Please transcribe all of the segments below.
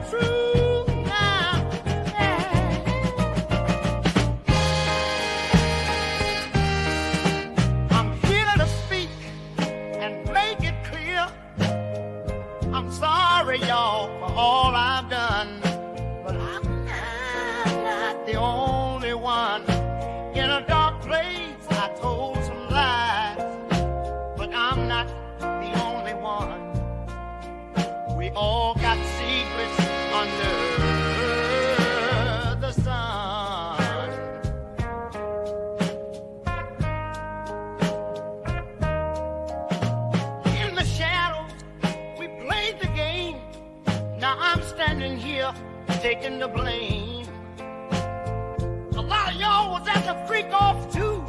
truth now. Yeah. I'm here to speak and make it clear. I'm sorry, y'all, for all I've done, but I'm not the only one. In a dark place, I told some lies, but I'm not the only one. We all got secrets under the sun. In the shadows, we played the game. Now I'm standing here taking the blame. A lot of y'all was at the freak off too,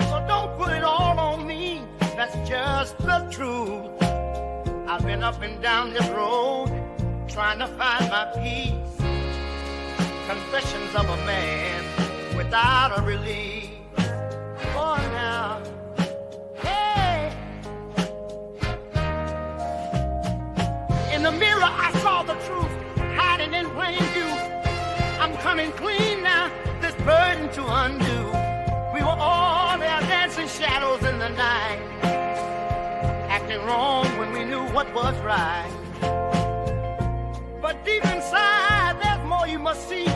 so don't put it all on me. That's just the truth. I've been up and down this road trying to find my peace. Confessions of a man without a release. Oh, now, hey. In the mirror, I saw the truth hiding in plain view. I'm coming clean now, this burden to undo. We were all there dancing shadows in the night, acting wrong when we knew what was right. But deep inside, there's more you must see.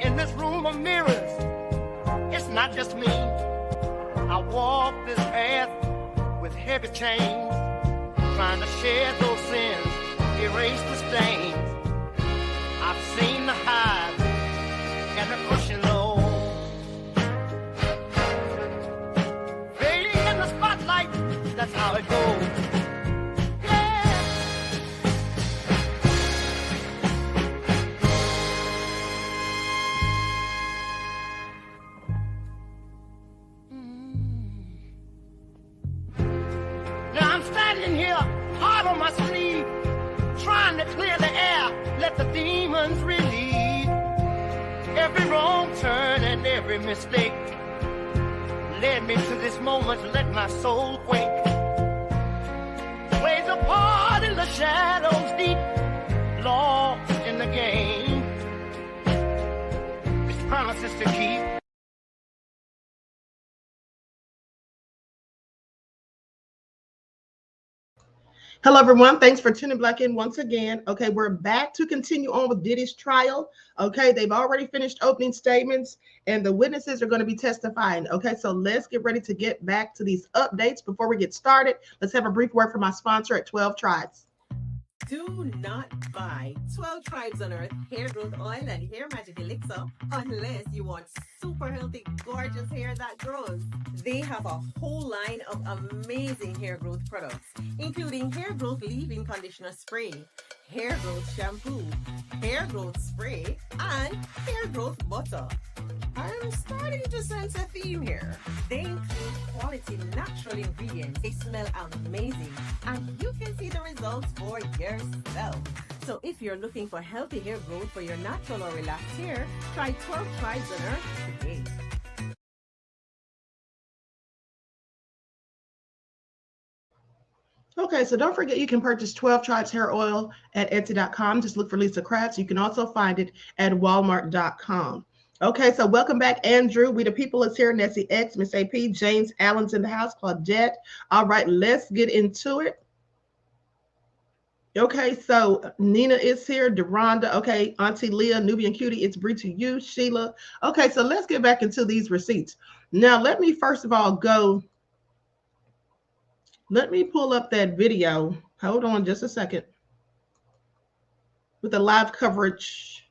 In this room of mirrors, it's not just me. I walk this path with heavy chains, trying to shed those sins, erase the stains. I've seen the highs and the crushing lows, fading in the spotlight. That's how it goes. On my sleeve, trying to clear the air, let the demons relieve. Every wrong turn and every mistake led me to this moment, let my soul quake. Plays a part in the shadows deep, lost in the game. It's promises to keep. Hello, everyone. Thanks for tuning back in once again. Okay, we're back to continue on with Diddy's trial. Okay, they've already finished opening statements and the witnesses are going to be testifying. Okay, so let's get ready to get back to these updates. Before we get started, let's have a brief word from my sponsor at 12 Tribes. Do not buy 12 Tribes on Earth hair growth oil and hair magic elixir unless you want super healthy, gorgeous hair that grows. They have a whole line of amazing hair growth products, including hair growth leave-in conditioner spray, hair growth shampoo, hair growth spray, and hair growth butter. I'm starting to sense a theme here. They include quality natural ingredients. They smell amazing, and you can see the results for yourself. So if you're looking for healthy hair growth for your natural or relaxed hair, try 12 Tribes on Earth today. Okay, so don't forget you can purchase 12 Tribes hair oil at Etsy.com. Just look for Lisa Crafts. You can also find it at Walmart.com. Okay, so welcome back, Andrew. We the people is here. Nessie X, Miss AP, James Allen's in the house, Claudette. All right, let's get into it. Okay, so Nina is here, Deronda. Okay, Auntie Leah, Nubian Cutie, it's Bree to you, Sheila. Okay, so let's get back into these receipts. Now, let me first of all go. Let me pull up that video. Hold on just a second. With the live coverage.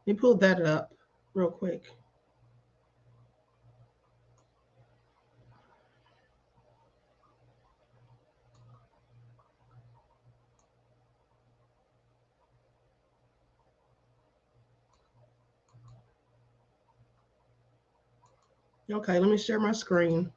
Let me pull that up real quick. Okay, let me share my screen.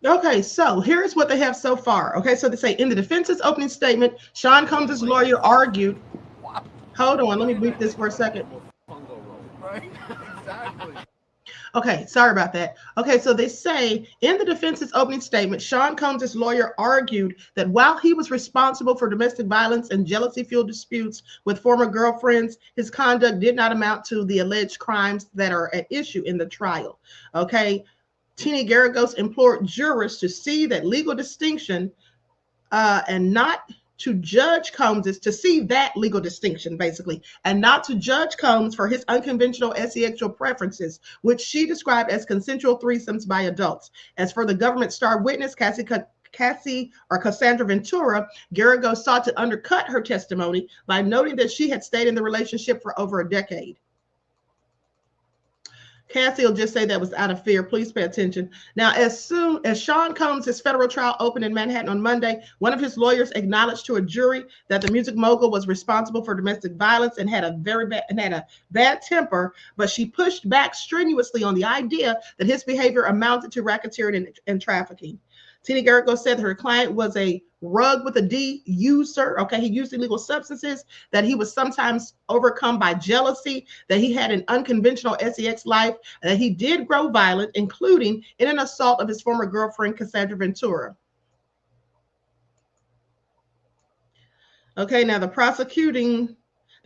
Okay, so here's what they have so far. Okay, so they say in the defense's opening statement, Sean Combs' lawyer argued. Hold on, let me beep this for a second. Right? Exactly. Okay, sorry about that. Okay, so they say in the defense's opening statement, Sean Combs' lawyer argued that while he was responsible for domestic violence and jealousy-fueled disputes with former girlfriends, his conduct did not amount to the alleged crimes that are at issue in the trial. Okay, Tania Garagos implored jurors to see that legal distinction and not to judge Combs is to see that legal distinction, basically, and not to judge Combs for his unconventional sexual preferences, which she described as consensual threesomes by adults. As for the government star witness, Cassie or Cassandra Ventura, Garagos sought to undercut her testimony by noting that she had stayed in the relationship for over a decade. Cassie will just say that was out of fear. Please pay attention. Now, as soon as Sean Combs' federal trial opened in Manhattan on Monday, one of his lawyers acknowledged to a jury that the music mogul was responsible for domestic violence and had a bad temper, but she pushed back strenuously on the idea that his behavior amounted to racketeering and trafficking. Tania Garagos said that her client was a rug with a D user. Okay, he used illegal substances, that he was sometimes overcome by jealousy, that he had an unconventional sex life, and that he did grow violent, including in an assault of his former girlfriend, Cassandra Ventura. Okay, now the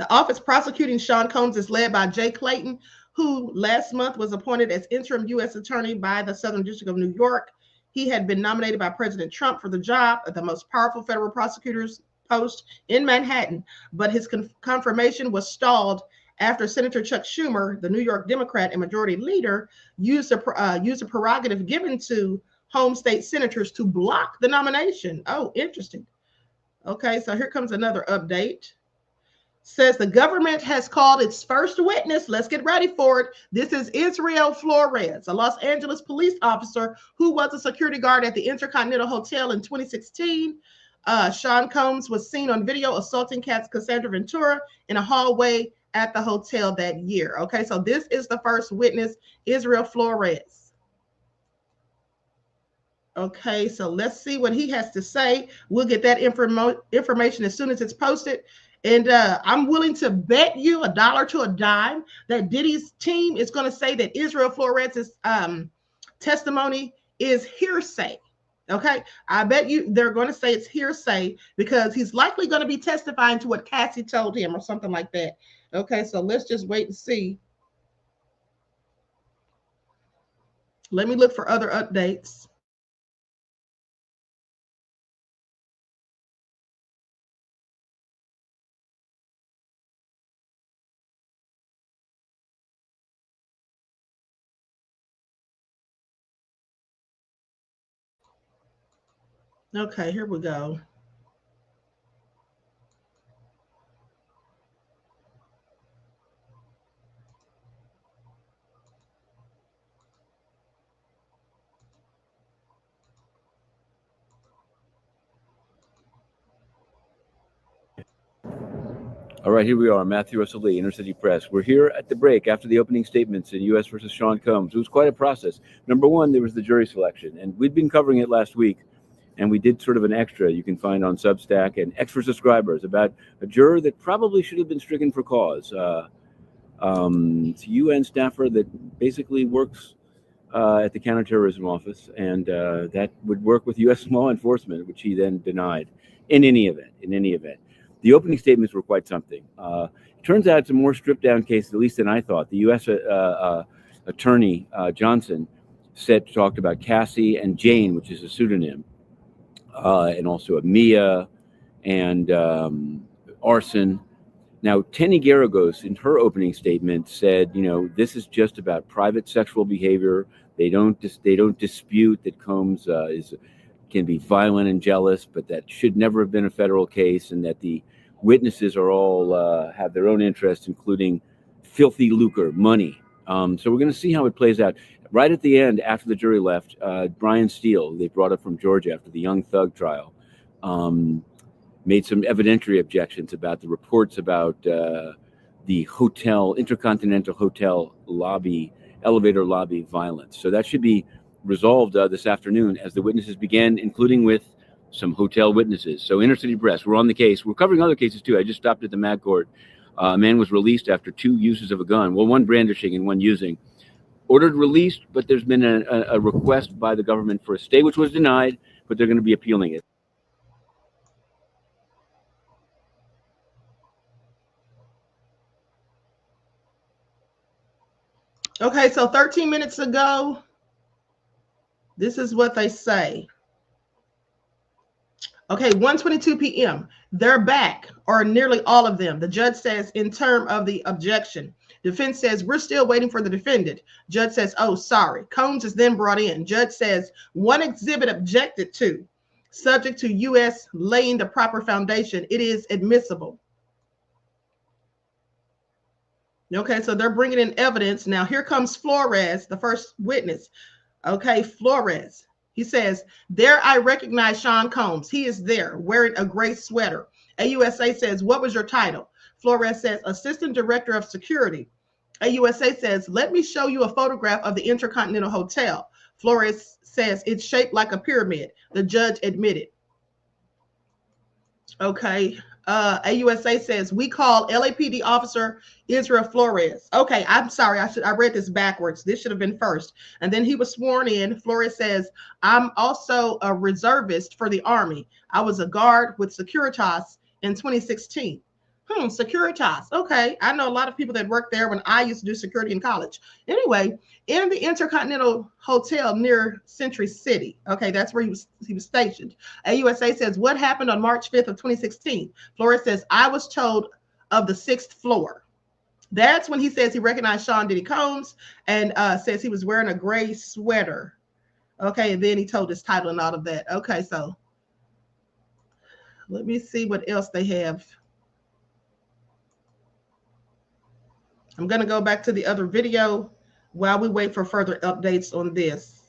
office prosecuting Sean Combs is led by Jay Clayton, who last month was appointed as interim U.S. attorney by the Southern District of New York. He had been nominated by President Trump for the job of the most powerful federal prosecutor's post in Manhattan, but his confirmation was stalled after Senator Chuck Schumer, the New York Democrat and majority leader, used a prerogative given to home state senators to block the nomination. Oh, interesting. Okay, so here comes another update. Says the government has called its first witness. Let's get ready for it. This is Israel Flores, a Los Angeles police officer who was a security guard at the Intercontinental Hotel in 2016. Sean Combs was seen on video assaulting Cassandra Ventura in a hallway at the hotel that year. Okay, so this is the first witness, Israel Flores. Okay, so let's see what he has to say. We'll get that information as soon as it's posted. And I'm willing to bet you $1 to a dime that Diddy's team is going to say that Israel Flores' testimony is hearsay. Okay, I bet you they're going to say it's hearsay because he's likely going to be testifying to what Cassie told him or something like that. Okay, so let's just wait and see. Let me look for other updates. Okay, here we go. All right, here we are, Matthew Russell Lee, Inner City Press. We're here at the break after the opening statements in U.S. versus Sean Combs. It was quite a process. Number one, there was the jury selection, and we'd been covering it last week, and we did sort of an extra you can find on Substack and extra subscribers about a juror that probably should have been stricken for cause. It's a UN staffer that basically works at the counterterrorism office, and that would work with U.S. law enforcement, which he then denied. In any event. The opening statements were quite something. It turns out it's a more stripped-down case, at least than I thought. The U.S. attorney, Johnson, talked about Cassie and Jane, which is a pseudonym, and also Ahmadiyyah and arson. Now, Tania Garagos, in her opening statement, said, this is just about private sexual behavior. They don't dispute that Combs can be violent and jealous, but that should never have been a federal case, and that the witnesses are all have their own interests, including filthy lucre, money. So we're going to see how it plays out. Right at the end, after the jury left, Brian Steele, they brought up from Georgia after the Young Thug trial, made some evidentiary objections about the reports about the hotel, Intercontinental Hotel lobby, elevator lobby violence. So that should be resolved this afternoon as the witnesses began, including with some hotel witnesses. So Inner City Press, we're on the case. We're covering other cases too. I just stopped at the Mag Court. A man was released after 2 uses of a gun. Well, 1 brandishing and 1 using. Ordered released, but there's been a request by the government for a stay, which was denied, but they're going to be appealing it. Okay, so 13 minutes ago, this is what they say. Okay, 1:22 p.m. They're back, or nearly all of them. The judge says in term of the objection. Defense says, we're still waiting for the defendant. Judge says, oh, sorry. Combs is then brought in. Judge says, 1 exhibit objected to, subject to U.S. laying the proper foundation. It is admissible. Okay, so they're bringing in evidence. Now, here comes Flores, the first witness. Okay, Flores. He says, there I recognize Sean Combs. He is there wearing a gray sweater. AUSA says, what was your title? Flores says, Assistant Director of Security. AUSA says, let me show you a photograph of the Intercontinental Hotel. Flores says, it's shaped like a pyramid. The judge admitted. Okay. AUSA says, we call LAPD officer Israel Flores. Okay, I'm sorry. I read this backwards. This should have been first. And then he was sworn in. Flores says, I'm also a reservist for the Army. I was a guard with Securitas in 2016. Securitas. Okay. I know a lot of people that worked there when I used to do security in college. Anyway, in the Intercontinental Hotel near Century City. Okay, that's where he was stationed. AUSA says, what happened on March 5th of 2016? Flores says, I was told of the 6th floor. That's when he says he recognized Sean Diddy Combs and says he was wearing a gray sweater. Okay, and then he told his title and all of that. Okay, so let me see what else they have. I'm going to go back to the other video while we wait for further updates on this.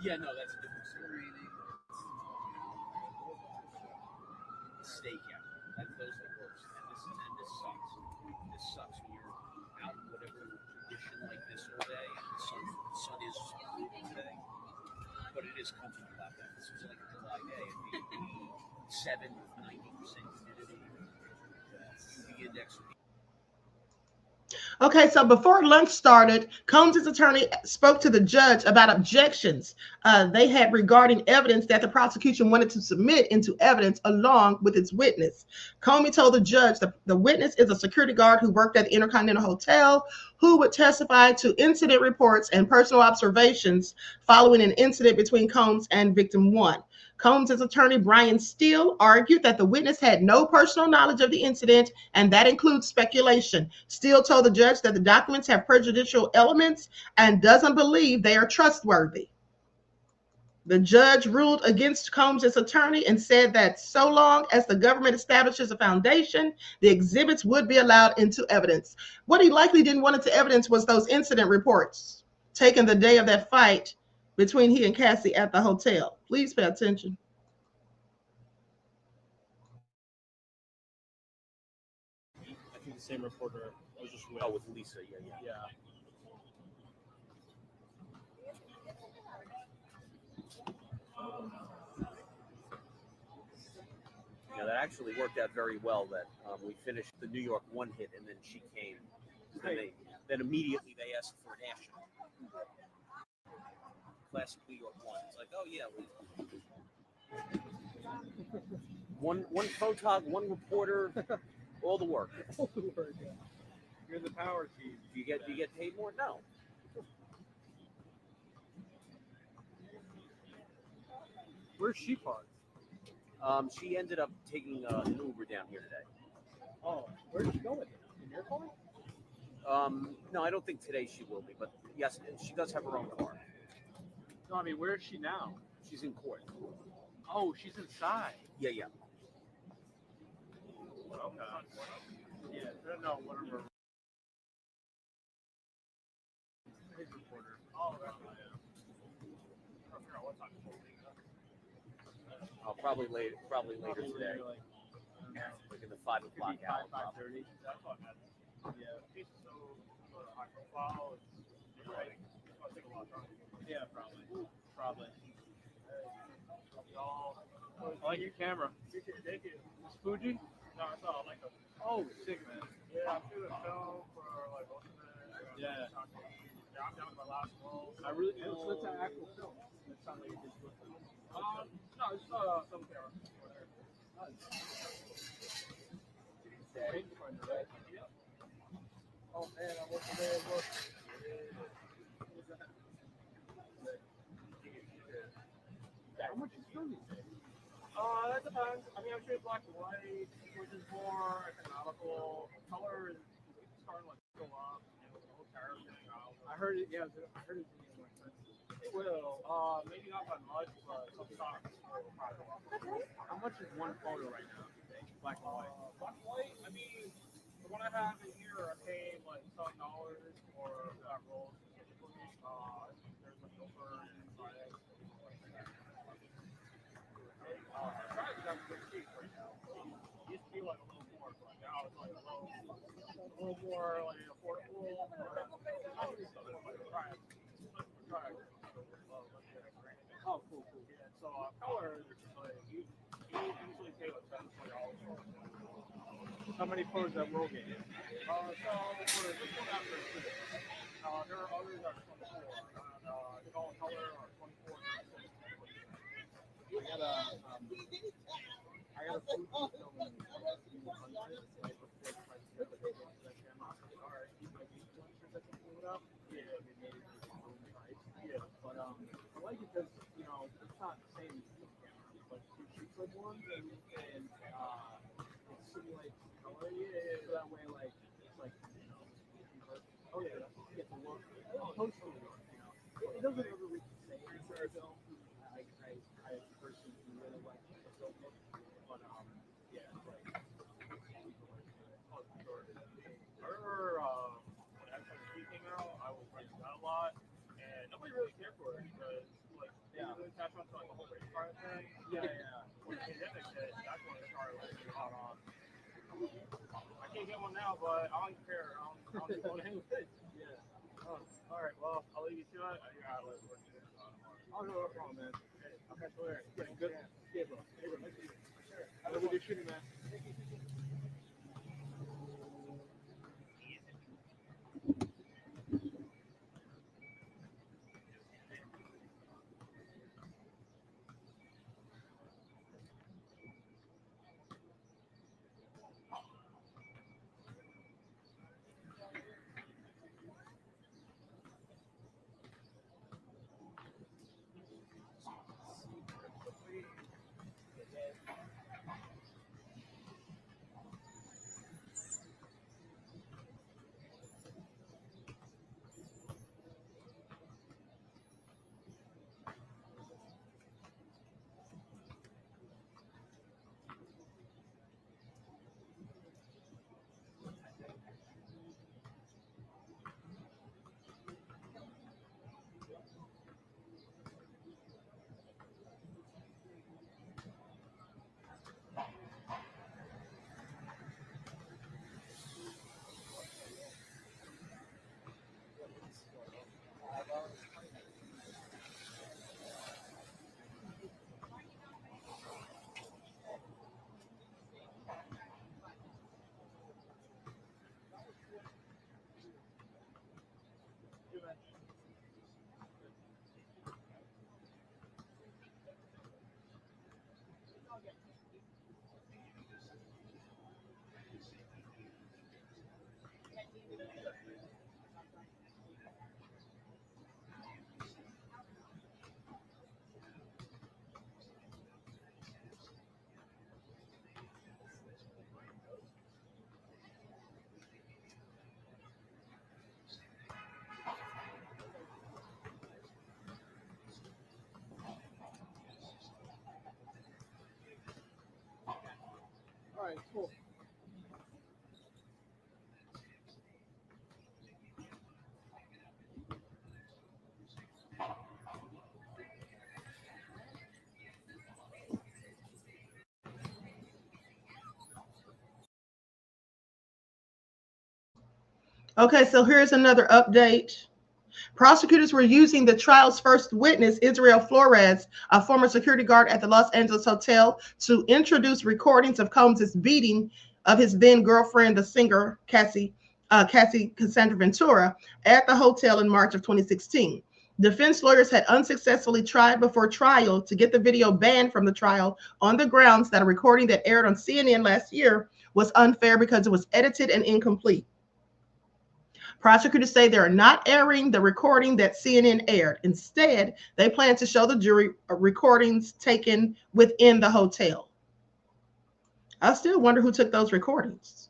Yeah, no, that's a different story. Stakeout. Those are worse. And this sucks. This sucks when you're out in whatever condition like this all day. And the sun is today, but it is comfortable out there. This was like a July day. It'd be 7 with 90% humidity. The index would be. Okay, so before lunch started, Combs' attorney spoke to the judge about objections they had regarding evidence that the prosecution wanted to submit into evidence along with its witness. Comey told the judge that the witness is a security guard who worked at the Intercontinental Hotel who would testify to incident reports and personal observations following an incident between Combs and victim 1. Combs' attorney, Brian Steele, argued that the witness had no personal knowledge of the incident, and that includes speculation. Steele told the judge that the documents have prejudicial elements and doesn't believe they are trustworthy. The judge ruled against Combs' attorney and said that so long as the government establishes a foundation, the exhibits would be allowed into evidence. What he likely didn't want into evidence was those incident reports taken the day of that fight between he and Cassie at the hotel. Please pay attention. I think the same reporter was just with. Oh, with Lisa, yeah. Yeah, that actually worked out very well. That we finished the New York 1 hit, and then she came. Then immediately they asked for an action. Classic New York 1. It's like, oh yeah, one photog, one reporter, all the work. All the work. Yeah. You're the power team. Do you get paid more? No. Where's she parked? She ended up taking an Uber down here today. Oh, where's she going? In your car? No, I don't think today she will be, but Yes, and she does have her own car. No, I mean, where is she now? She's in court. Oh, she's inside. Yeah, yeah. Okay. Yeah, no, whatever. His reporter. Oh, right. I forgot what time it's Probably later today. Like in the 5 o'clock hour. 5:30. That's what matters. Yeah. He's so high profile. Right. I'll take a lot of time. Yeah, probably. I like your camera. Thank you. It's Fuji? No, it's all like a. Oh, sick, man. Yeah, I'm doing a film for like most of it. Yeah. I'm down with my last role. I really. What's an actual film? It sounds like you just looked at it. No, it's some camera. Yep. Oh man, I'm looking there. Look. How much is film these days? That depends. I mean, I'm shooting black and white, which is more economical. Color is starting to go up. You know, the whole tariff thing. I heard it. Yeah, I heard it's getting more expensive. It will. Maybe not by much, but some stocks will probably. How much is one photo right now? Black and white. Black and white. I mean, the one I have in here, I paid like $7 for that roll specifically. There's a filter inside it. That's pretty cheap right now. It used to be like a little more, but now it's like a little more like affordable. Try it. Oh, cool. Yeah, so color, like, you usually pay like $7-$20. How many photos that roll get? So for this one after 2, there are others that are 24. It's all color or 24. I got a food film in yeah, but I like it because it's not the same as these cameras, but you put one and it simulates color. Yeah, so that way it's like oh yeah, you get to look close to it. It doesn't ever reach the same as a film. I personally really like the film, but yeah, like I remember when XXP came out, I was writing that a lot, and nobody really cared for it because they really catch on to the whole race car thing. Yeah. When the pandemic hit, that's when it started getting hot on. I can't get one now, but I don't even care. I don't want to hang with it. Yeah. Oh, all right. Well, I'll leave you to it. I got it. Oh, no problem, man. I'll catch you later. Yeah, good. Yeah, bro. Hey, bro. Nice to meet you. Sure. Have a good shooting, man. cool. Okay, so here's another update. Prosecutors were using the trial's first witness, Israel Flores, a former security guard at the Los Angeles hotel, to introduce recordings of Combs' beating of his then girlfriend, the singer Cassie Cassandra Ventura, at the hotel in March of 2016. Defense lawyers had unsuccessfully tried before trial to get the video banned from the trial on the grounds that a recording that aired on CNN last year was unfair because it was edited and incomplete. Prosecutors say they are not airing the recording that CNN aired. Instead, they plan to show the jury recordings taken within the hotel. I still wonder who took those recordings.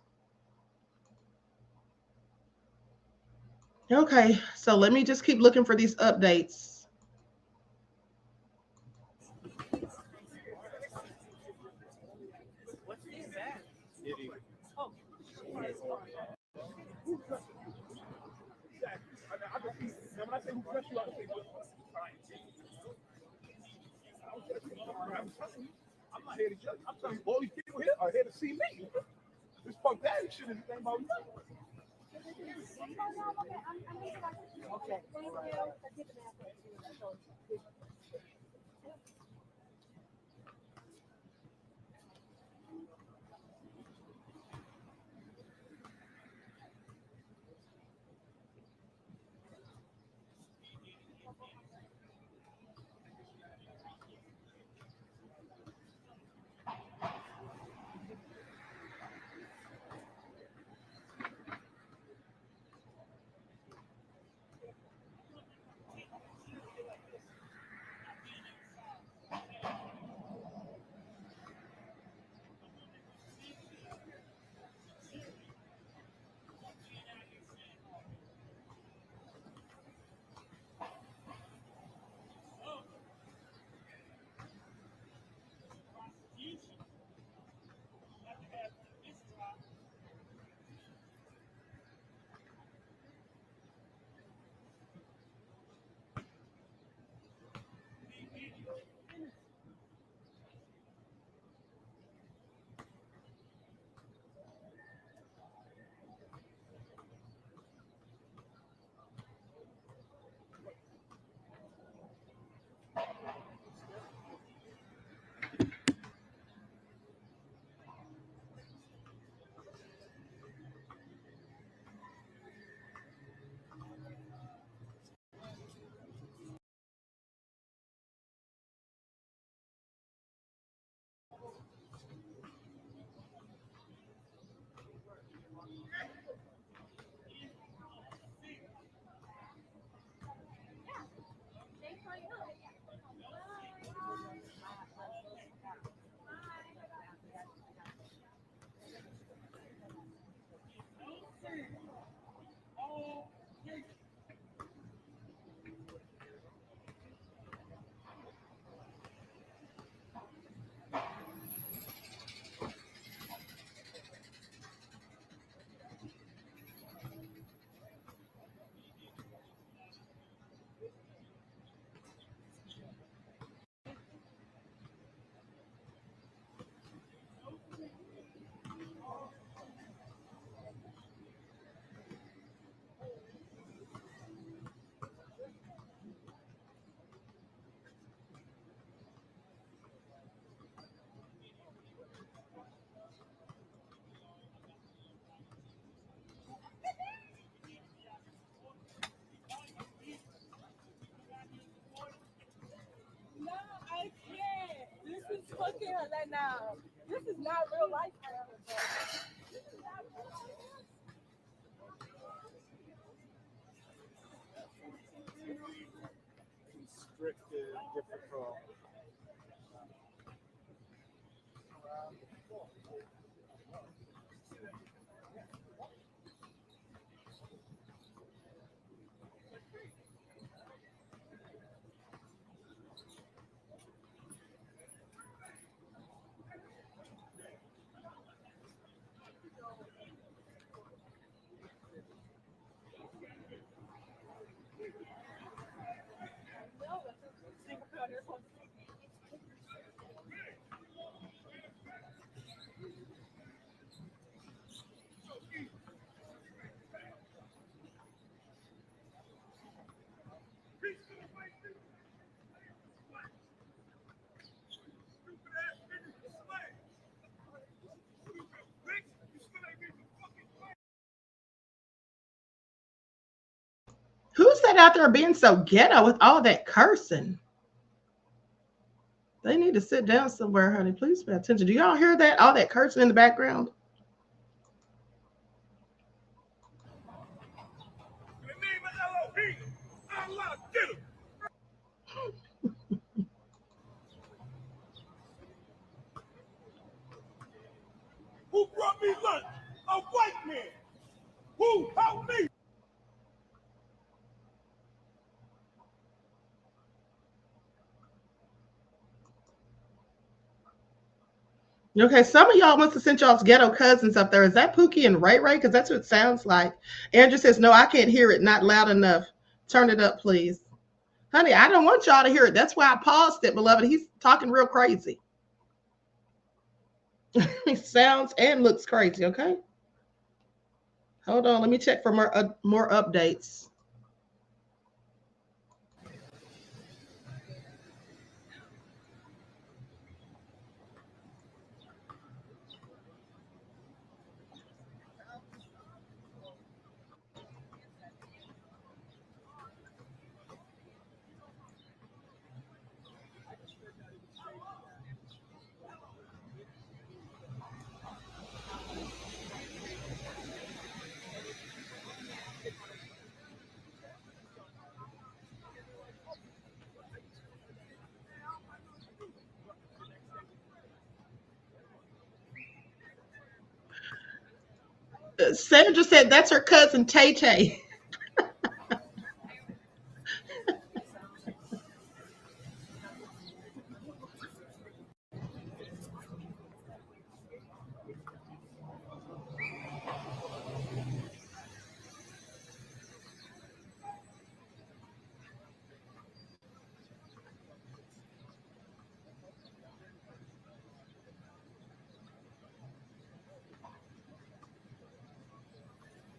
Okay, so let me just keep looking for these updates. Diddy. When I say who pressed you, I say I'm not here to judge. I'm telling you, all these people here are here to see me. This fuck that shit is thing about me. Okay. Fucking like now. This is not real life. Constricted, difficult. quiet out there being so ghetto with all that cursing. They need to sit down somewhere, honey. Please pay attention. Do y'all hear that? All that cursing in the background? In the name of Elohim, Allah did it. Who brought me lunch? A white man. Who helped me? Okay, some of y'all must have sent y'all's ghetto cousins up there. Is that Pookie and Ray Ray? Because that's what it sounds like. Andrew says, no, I can't hear it. Not loud enough. Turn it up, please. Honey, I don't want y'all to hear it. That's why I paused it, beloved. He's talking real crazy. He sounds and looks crazy, okay? Hold on. Let me check for more updates. Sandra said that's her cousin Tay Tay.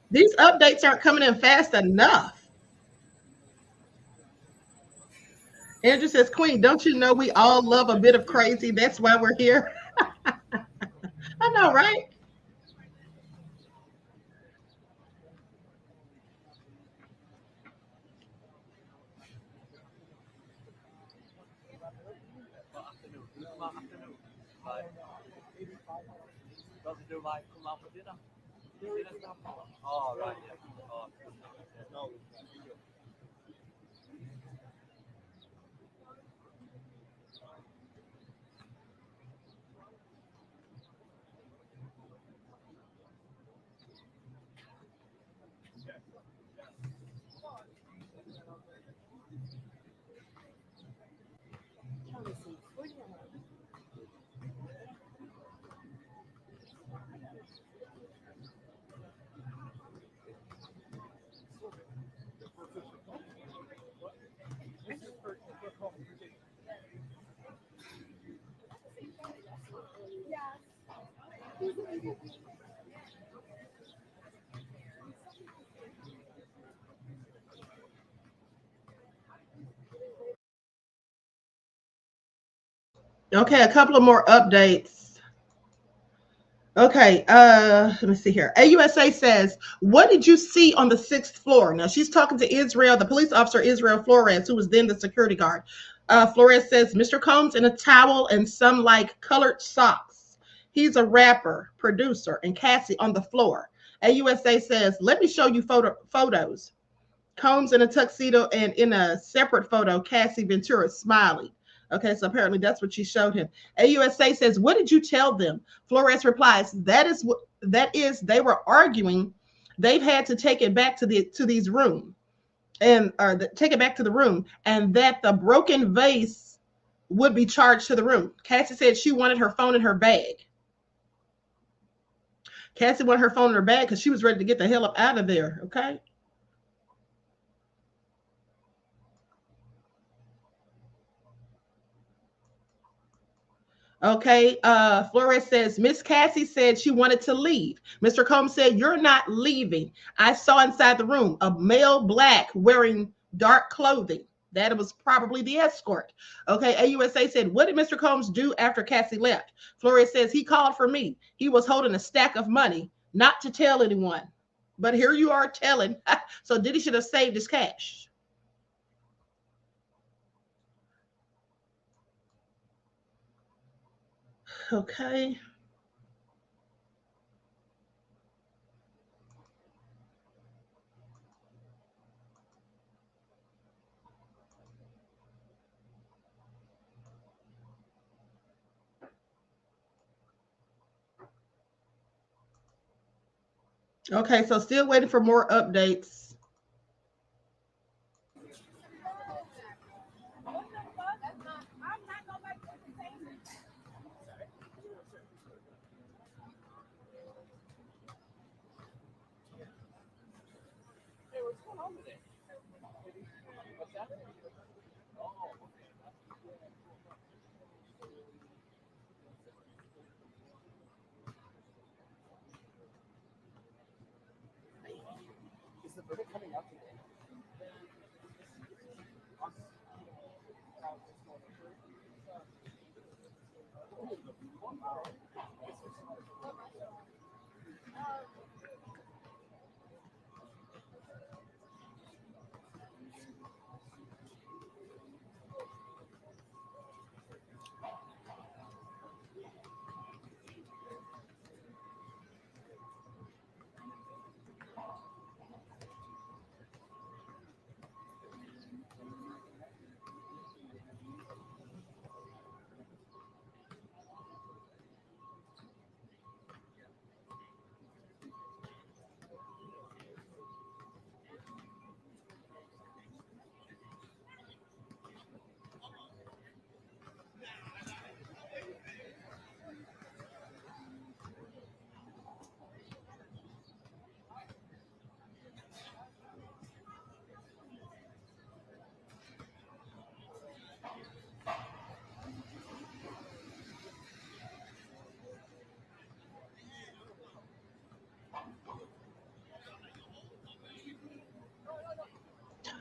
These updates aren't coming in fast enough. Andrew says, Queen, don't you know we all love a bit of crazy? That's why we're here. I know, right? Doesn't do like come out for dinner? Oh, right, yeah. Oh, no. Okay, a couple of more updates. Okay, let me see here. AUSA says, what did you see on the 6th floor? Now, she's talking to Israel, the police officer Israel Flores, who was then the security guard. Flores says, Mr. Combs in a towel and some like colored socks. He's a rapper, producer, and Cassie on the floor. AUSA says, let me show you photos. Combs in a tuxedo, and in a separate photo, Cassie Ventura smiling. Okay, so apparently that's what she showed him. AUSA says, what did you tell them? Flores replies, that is they were arguing. They've had to take it back to these room and take it back to the room, and that the broken vase would be charged to the room. Cassie said she wanted her phone in her bag. Cassie wanted her phone in her bag because she was ready to get the hell up out of there. Okay. Okay, Flores says, Miss Cassie said she wanted to leave. Mr. Combs said, you're not leaving. I saw inside the room a male black wearing dark clothing. That was probably the escort. Okay, AUSA said, what did Mr. Combs do after Cassie left? Flores says, he called for me. He was holding a stack of money, not to tell anyone. But here you are telling. So Diddy should have saved his cash. Okay. Okay, so still waiting for more updates. Hey, what's going on today? What's that? Oh, okay. Is the verdict coming out today?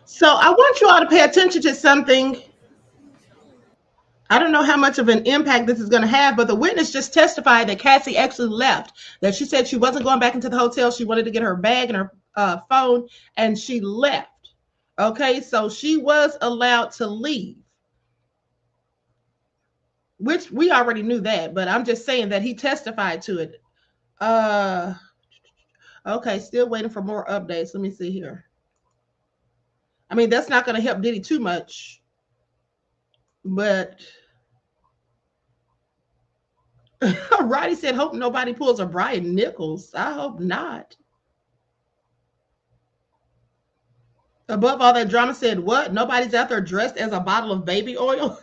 So I want you all to pay attention to something. I don't know how much of an impact this is going to have, but the witness just testified that Cassie actually left. That she said she wasn't going back into the hotel. She wanted to get her bag and her phone, and she left. Okay, so she was allowed to leave, which we already knew that, but I'm just saying that he testified to it. Okay, still waiting for more updates. Let me see here. I mean, that's not going to help Diddy too much, but Roddy said, hope nobody pulls a Brian Nichols. I hope not. Above all that drama, said what? Nobody's out there dressed as a bottle of baby oil?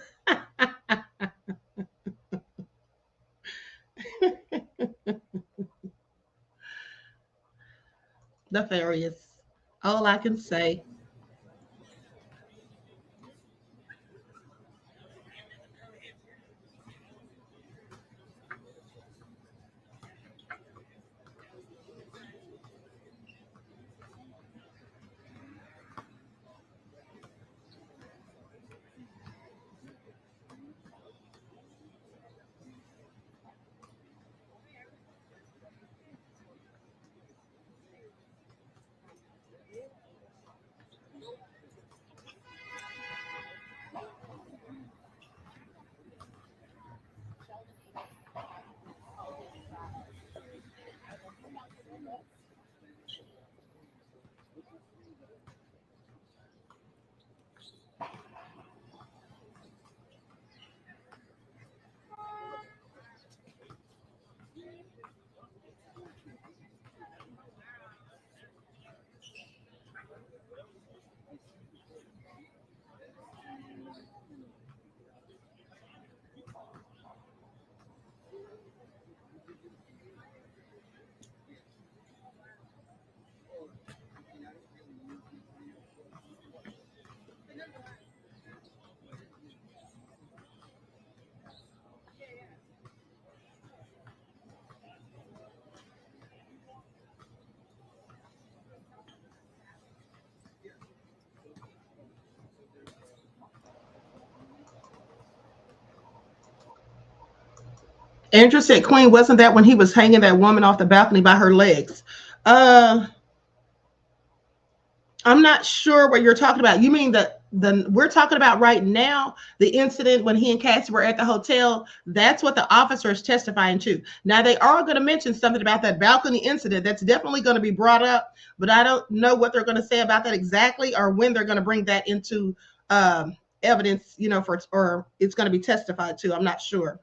Nefarious. All I can say. Andrew said, Queen, wasn't that when he was hanging that woman off the balcony by her legs? I'm not sure what you're talking about. You mean we're talking about right now, the incident when he and Cassie were at the hotel. That's what the officer is testifying to. Now they are going to mention something about that balcony incident. That's definitely going to be brought up, but I don't know what they're going to say about that exactly, or when they're going to bring that into evidence, or it's going to be testified to. I'm not sure.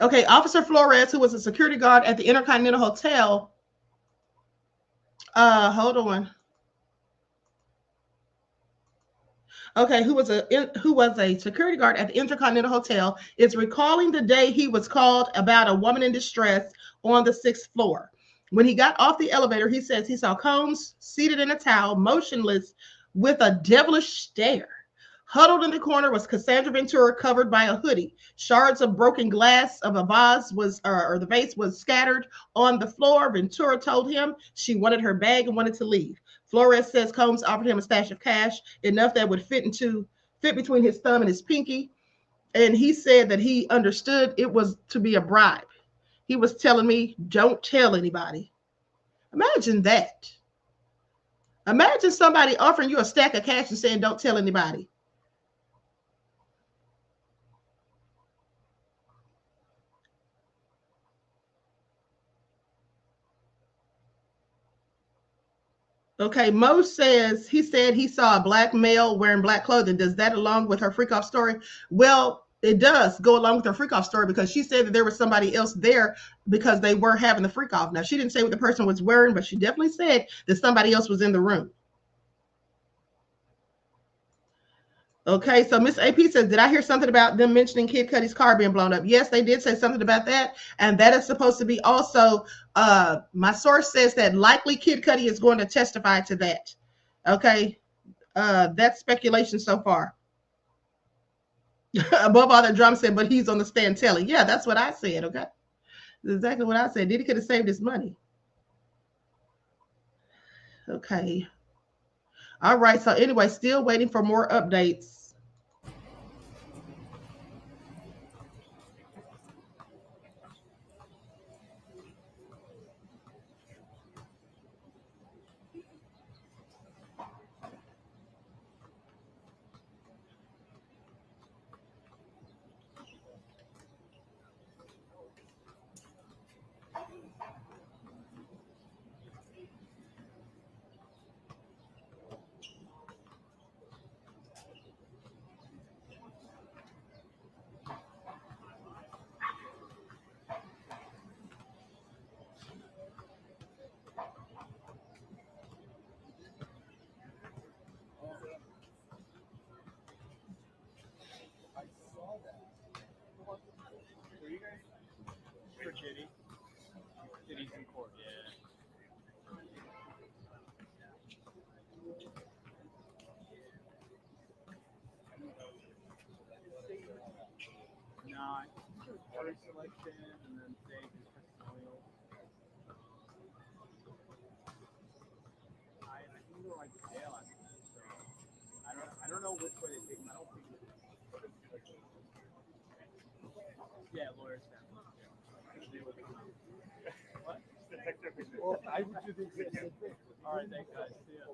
Okay, Officer Flores, who was a security guard at the Intercontinental Hotel. Hold on. Okay, who was a security guard at the Intercontinental Hotel, is recalling the day he was called about a woman in distress on the 6th floor. When he got off the elevator, he says he saw Combs seated in a towel, motionless, with a devilish stare. Huddled in the corner was Cassandra Ventura, covered by a hoodie. Shards of broken glass of a vase or the vase was scattered on the floor. Ventura told him she wanted her bag and wanted to leave. Flores says Combs offered him a stash of cash, enough that would fit between his thumb and his pinky. And he said that he understood it was to be a bribe. He was telling me, don't tell anybody. Imagine that. Imagine somebody offering you a stack of cash and saying, don't tell anybody. Okay, Mo says he said he saw a black male wearing black clothing. Does that along with her freak off story? Well, it does go along with her freak off story, because she said that there was somebody else there because they were having the freak off. Now, she didn't say what the person was wearing, but she definitely said that somebody else was in the room. Okay, so Miss AP says, did I hear something about them mentioning Kid Cudi's car being blown up? Yes, they did say something about that. And that is supposed to be also, my source says that likely Kid Cudi is going to testify to that. Okay, that's speculation so far. Above all, that drama said, but he's on the stand telling. Yeah, that's what I said, okay? That's exactly what I said. Diddy could have saved his money. Okay. All right, so anyway, still waiting for more updates. For Diddy. Diddy's in court. Yeah. Nah, jury selection and then say his testimonial. I think they're like jail after that, so I don't know which way they take him. I don't think yeah, lawyers have. What? Well, I would do the exact same thing. All right, thanks guys. See ya.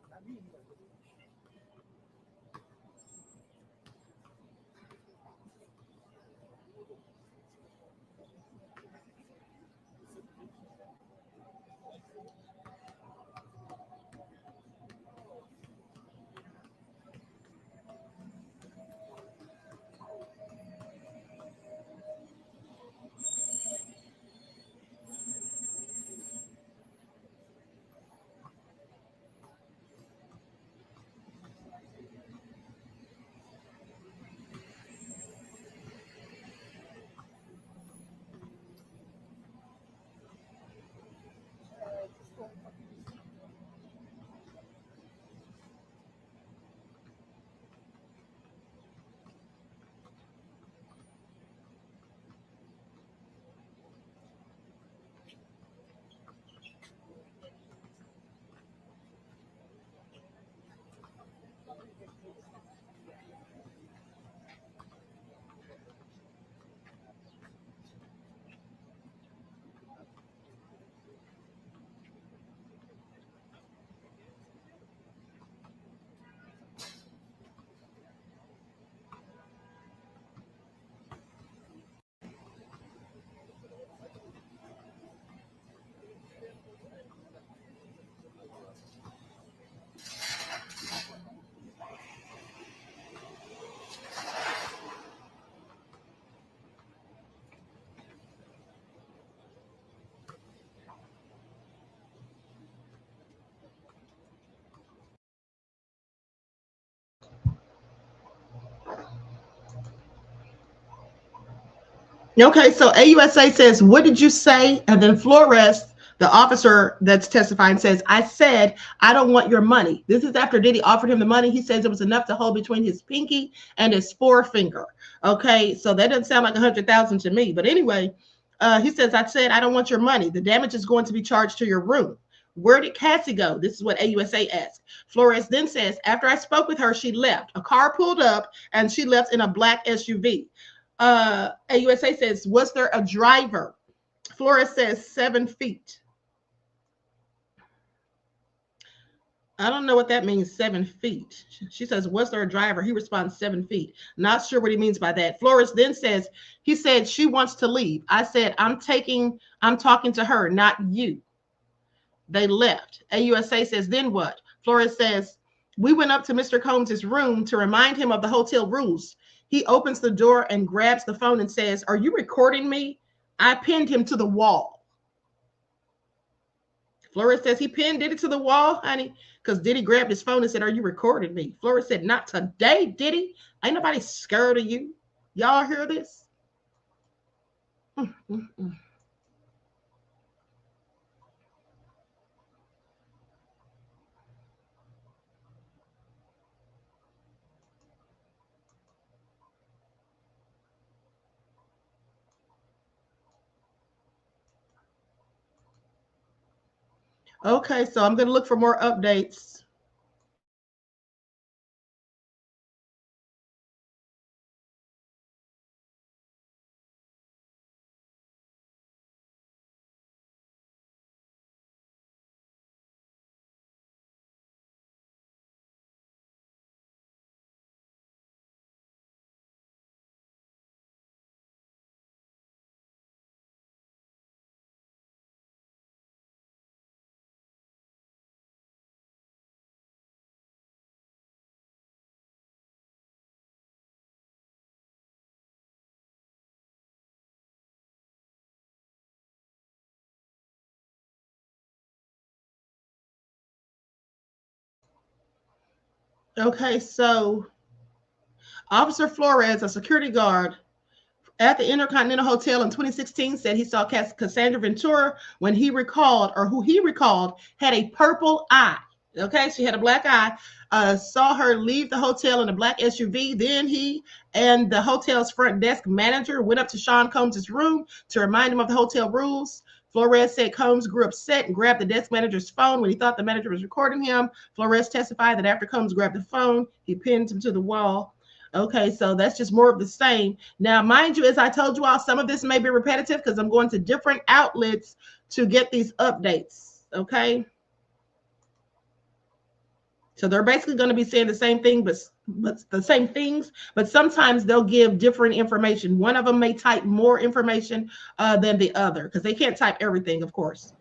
Okay, so AUSA says, what did you say? And then Flores, the officer that's testifying, says, I said, I don't want your money. This is after Diddy offered him the money. He says it was enough to hold between his pinky and his forefinger. Okay, so that doesn't sound like 100,000 to me. But anyway, he says, I said, I don't want your money. The damage is going to be charged to your room. Where did Cassie go? This is what AUSA asked. Flores then says, after I spoke with her, she left. A car pulled up and she left in a black SUV. AUSA says, was there a driver? Flores says 7 feet. I don't know what that means, 7 feet. She says, was there a driver? He responds 7 feet. Not sure what he means by that. Flores then says, he said, she wants to leave. I said, I'm talking to her, not you. They left. AUSA says, then what? Flores says, we went up to Mr. Combs' room to remind him of the hotel rules. He opens the door and grabs the phone and says, are you recording me? I pinned him to the wall. Flores says he pinned Diddy to the wall, honey, because Diddy grabbed his phone and said, are you recording me? Flores said, not today, Diddy. Ain't nobody scared of you. Y'all hear this? Okay, so I'm going to look for more updates. Okay, so Officer Flores, a security guard at the Intercontinental Hotel in 2016, said he saw Cassandra Ventura when he recalled, or who he recalled, had a purple eye. Okay, she had a black eye. Saw her leave the hotel in a black SUV. Then he and the hotel's front desk manager went up to Sean Combs' room to remind him of the hotel rules. Flores said Combs grew upset and grabbed the desk manager's phone when he thought the manager was recording him. Flores testified that after Combs grabbed the phone, he pinned him to the wall. Okay, so that's just more of the same. Now, mind you, as I told you all, some of this may be repetitive because I'm going to different outlets to get these updates. Okay. So they're basically going to be saying the same thing, but the same things, but sometimes they'll give different information. One of them may type more information than the other because they can't type everything, of course.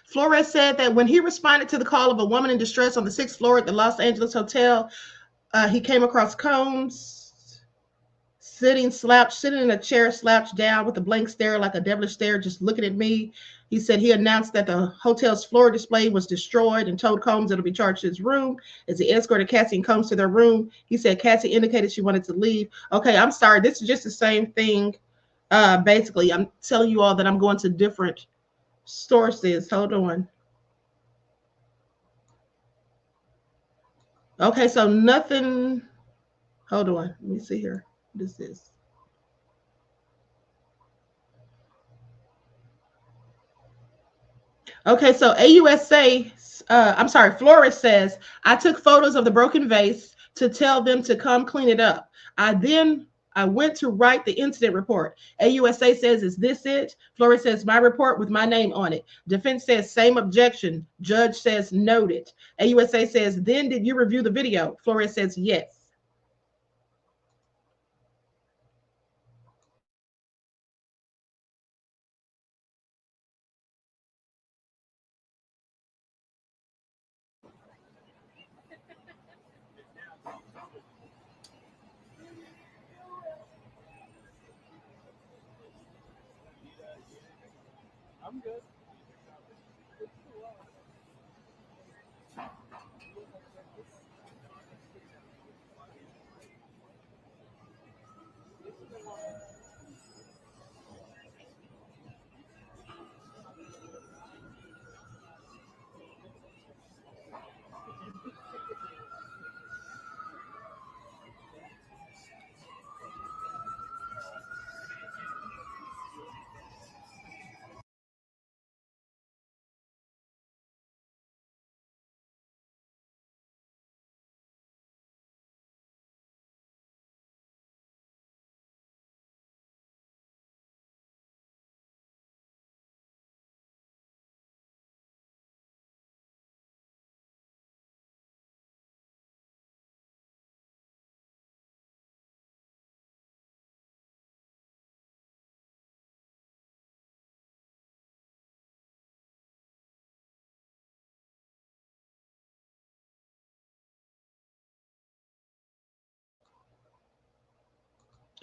Flores said that when he responded to the call of a woman in distress on the 6th floor at the Los Angeles Hotel, he came across Combs sitting in a chair, slouched down with a blank stare, like a devilish stare, just looking at me. He said he announced that the hotel's floor display was destroyed and told Combs it'll be charged to his room. As he escorted Cassie and Combs to their room, he said Cassie indicated she wanted to leave. Okay, I'm sorry. This is just the same thing. Basically, I'm telling you all that I'm going to different sources. Hold on. Okay, so nothing. Hold on. Let me see here. What is this? Okay, so Flores says, I took photos of the broken vase to tell them to come clean it up. I went to write the incident report. AUSA says, is this it? Flores says, my report with my name on it. Defense says, same objection. Judge says, noted. AUSA says, then did you review the video? Flores says, yes. I'm good.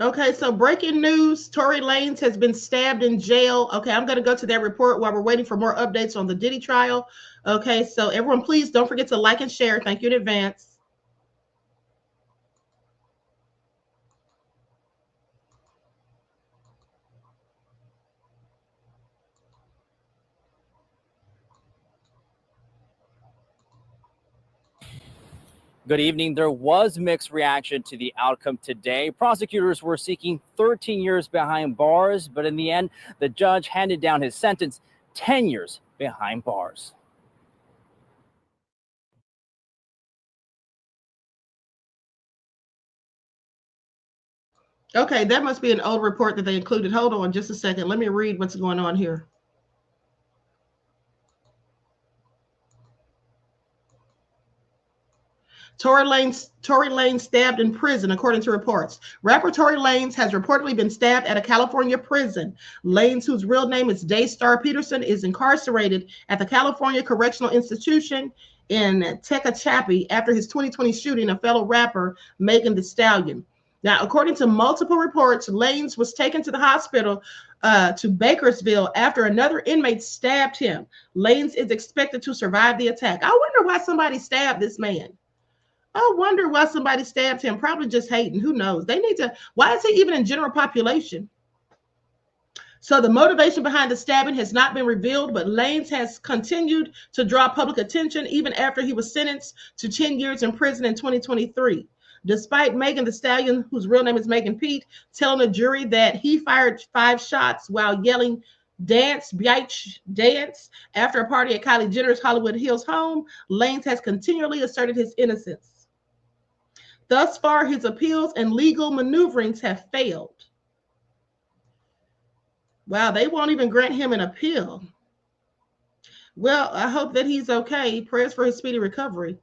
Okay, so breaking news, Tory Lanez has been stabbed in jail. Okay, I'm going to go to that report while we're waiting for more updates on the Diddy trial. Okay, so everyone, please don't forget to like and share. Thank you in advance. Good evening. There was mixed reaction to the outcome today. Prosecutors were seeking 13 years behind bars, but in the end, the judge handed down his sentence, 10 years behind bars. Okay, that must be an old report that they included. Hold on just a second. Let me read what's going on here. Tory Lanez stabbed in prison, according to reports. Rapper Tory Lanez has reportedly been stabbed at a California prison. Lanez, whose real name is Daystar Peterson, is incarcerated at the California Correctional Institution in Tehachapi after his 2020 shooting of fellow rapper Megan Thee Stallion. Now, according to multiple reports, Lanez was taken to the hospital to Bakersville after another inmate stabbed him. Lanez is expected to survive the attack. I wonder why somebody stabbed this man. I wonder why somebody stabbed him. Probably just hating. Who knows? They need to. Why is he even in general population? So the motivation behind the stabbing has not been revealed, but Lanez has continued to draw public attention even after he was sentenced to 10 years in prison in 2023. Despite Megan Thee Stallion, whose real name is Megan Pete, telling a jury that he fired 5 shots while yelling "Dance, Biatch, Dance" after a party at Kylie Jenner's Hollywood Hills home, Lanez has continually asserted his innocence. Thus far, his appeals and legal maneuverings have failed. Wow, they won't even grant him an appeal. Well, I hope that he's okay. Prayers for his speedy recovery.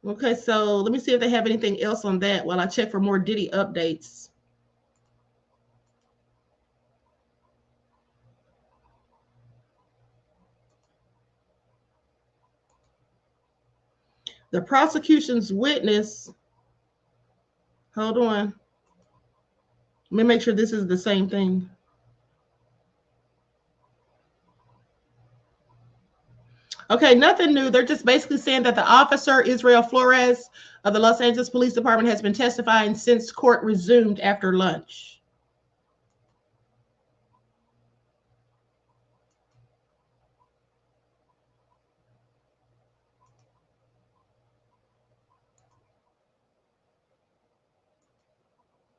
Okay, so let me see if they have anything else on that while I check for more Diddy updates. The prosecution's witness, hold on. Let me make sure this is the same thing. Okay, nothing new. They're just basically saying that the officer, Israel Flores of the Los Angeles Police Department, has been testifying since court resumed after lunch.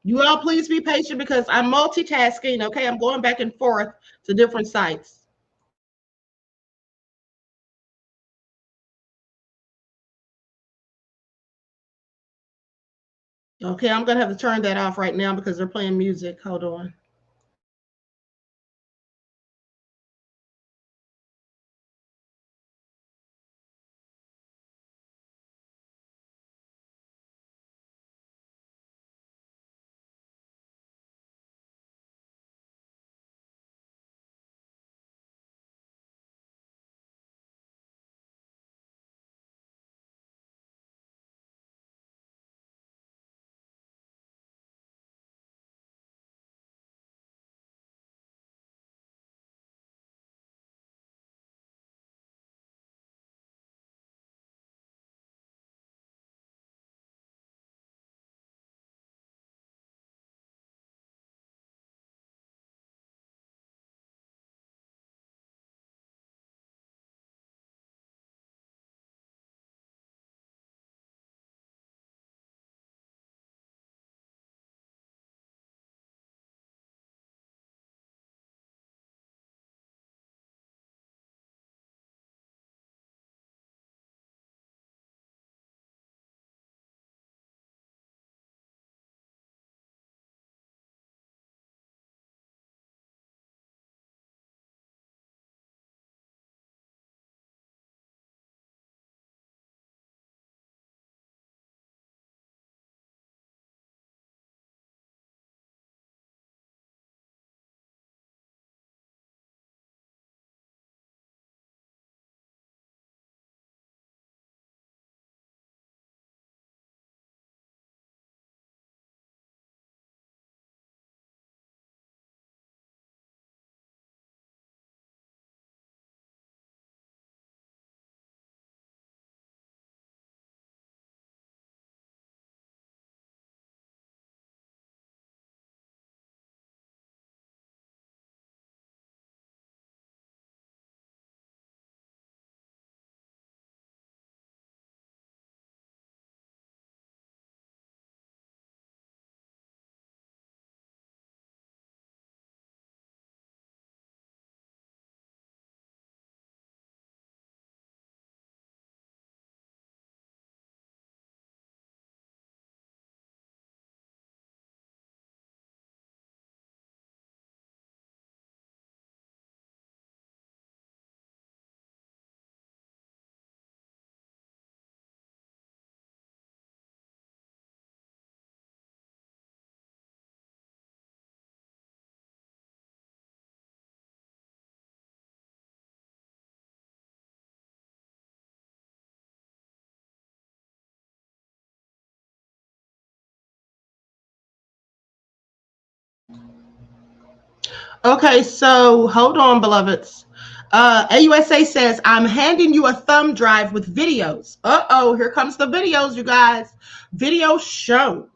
You all please be patient because I'm multitasking, okay? I'm going back and forth to different sites. Okay, I'm going to have to turn that off right now because they're playing music. Hold on. Okay, so hold on, beloveds. AUSA says, I'm handing you a thumb drive with videos. Uh-oh, here comes the videos, you guys. Video show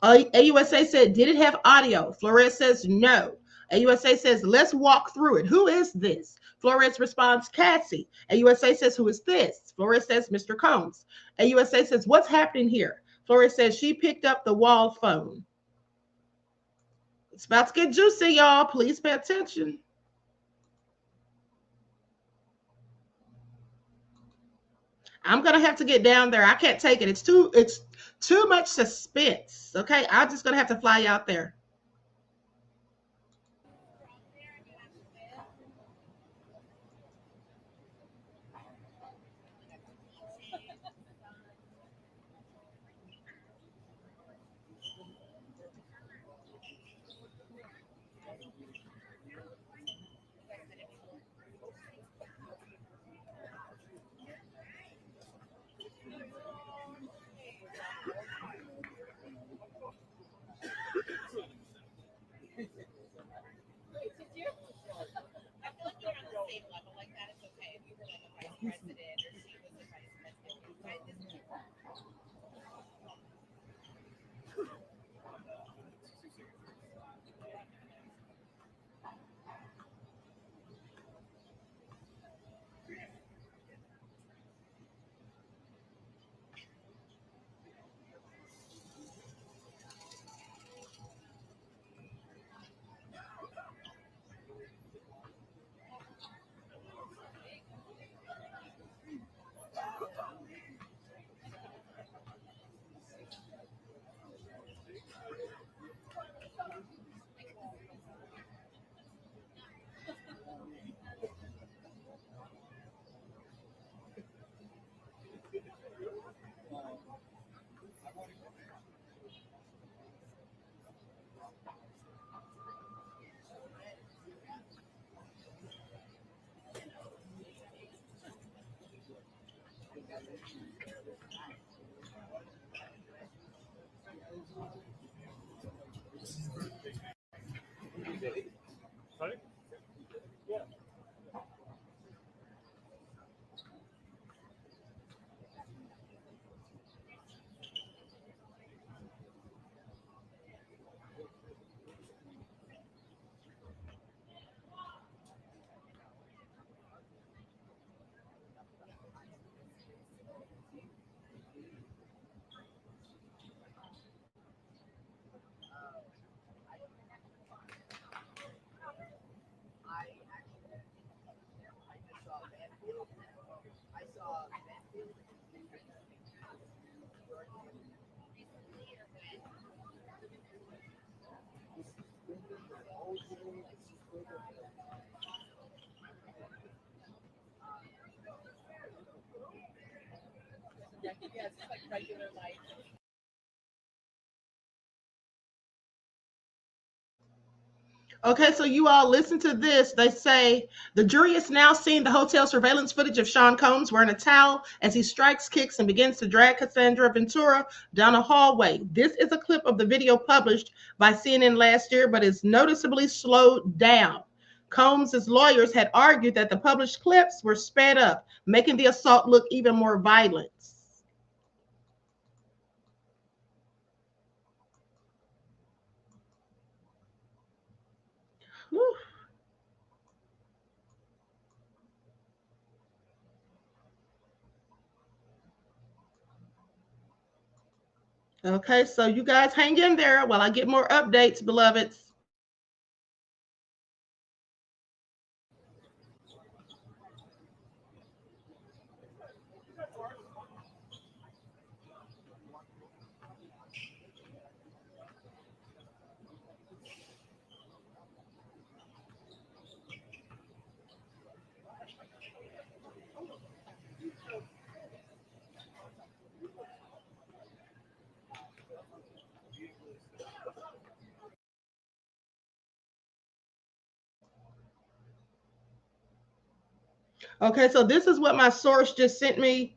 AUSA said, did it have audio? Flores says no. AUSA says, let's walk through it. Who is this? Flores responds, Cassie. AUSA says, who is this? Flores says, Mr. Combs. AUSA says, what's happening here? Flores says, she picked up the wall phone. It's about to get juicy, y'all. Please pay attention. I'm gonna have to get down there. I can't take it. It's too much suspense. Okay, I'm just gonna have to fly out there. Okay, so you all listen to this. They say the jury is now seeing the hotel surveillance footage of Sean Combs wearing a towel as he strikes, kicks, and begins to drag Cassandra Ventura down a hallway. This is a clip of the video published by CNN last year, but is noticeably slowed down. Combs' lawyers had argued that the published clips were sped up, making the assault look even more violent. Whew. Okay, so you guys hang in there while I get more updates, beloveds. Okay, so this is what my source just sent me.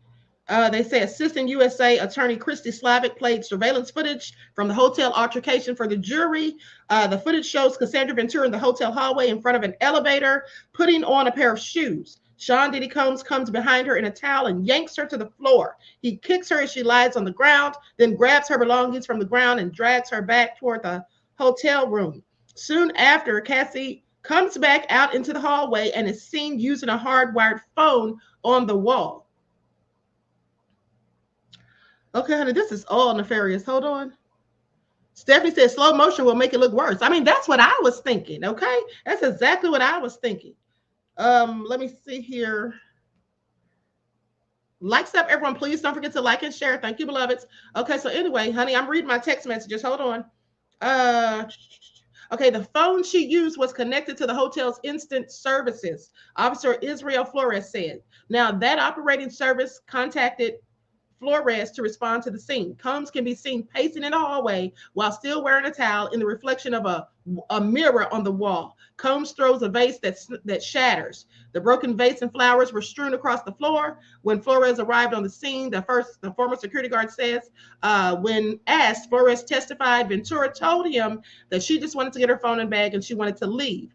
They say Assistant USA Attorney Christy Slavic played surveillance footage from the hotel altercation for the jury. The footage shows Cassandra Ventura in the hotel hallway in front of an elevator, putting on a pair of shoes. Sean Diddy Combs comes behind her in a towel and yanks her to the floor. He kicks her as she lies on the ground, then grabs her belongings from the ground and drags her back toward the hotel room. Soon after, Cassie comes back out into the hallway and is seen using a hardwired phone on the wall. Okay, honey, this is all nefarious. Hold on. Stephanie said slow motion will make it look worse. I mean, that's what I was thinking, okay? That's exactly what I was thinking. Let me see here. Likes up, everyone. Please don't forget to like and share. Thank you, beloveds. Okay, so anyway, honey, I'm reading my text messages. Hold on. Okay, the phone she used was connected to the hotel's instant services. Officer Israel Flores said. Now, that operating service contacted Flores to respond to the scene. Combs can be seen pacing in the hallway while still wearing a towel in the reflection of a mirror on the wall. Combs throws a vase that shatters. The broken vase and flowers were strewn across the floor. When Flores arrived on the scene, the former security guard says, when asked, Flores testified Ventura told him that she just wanted to get her phone and bag and she wanted to leave.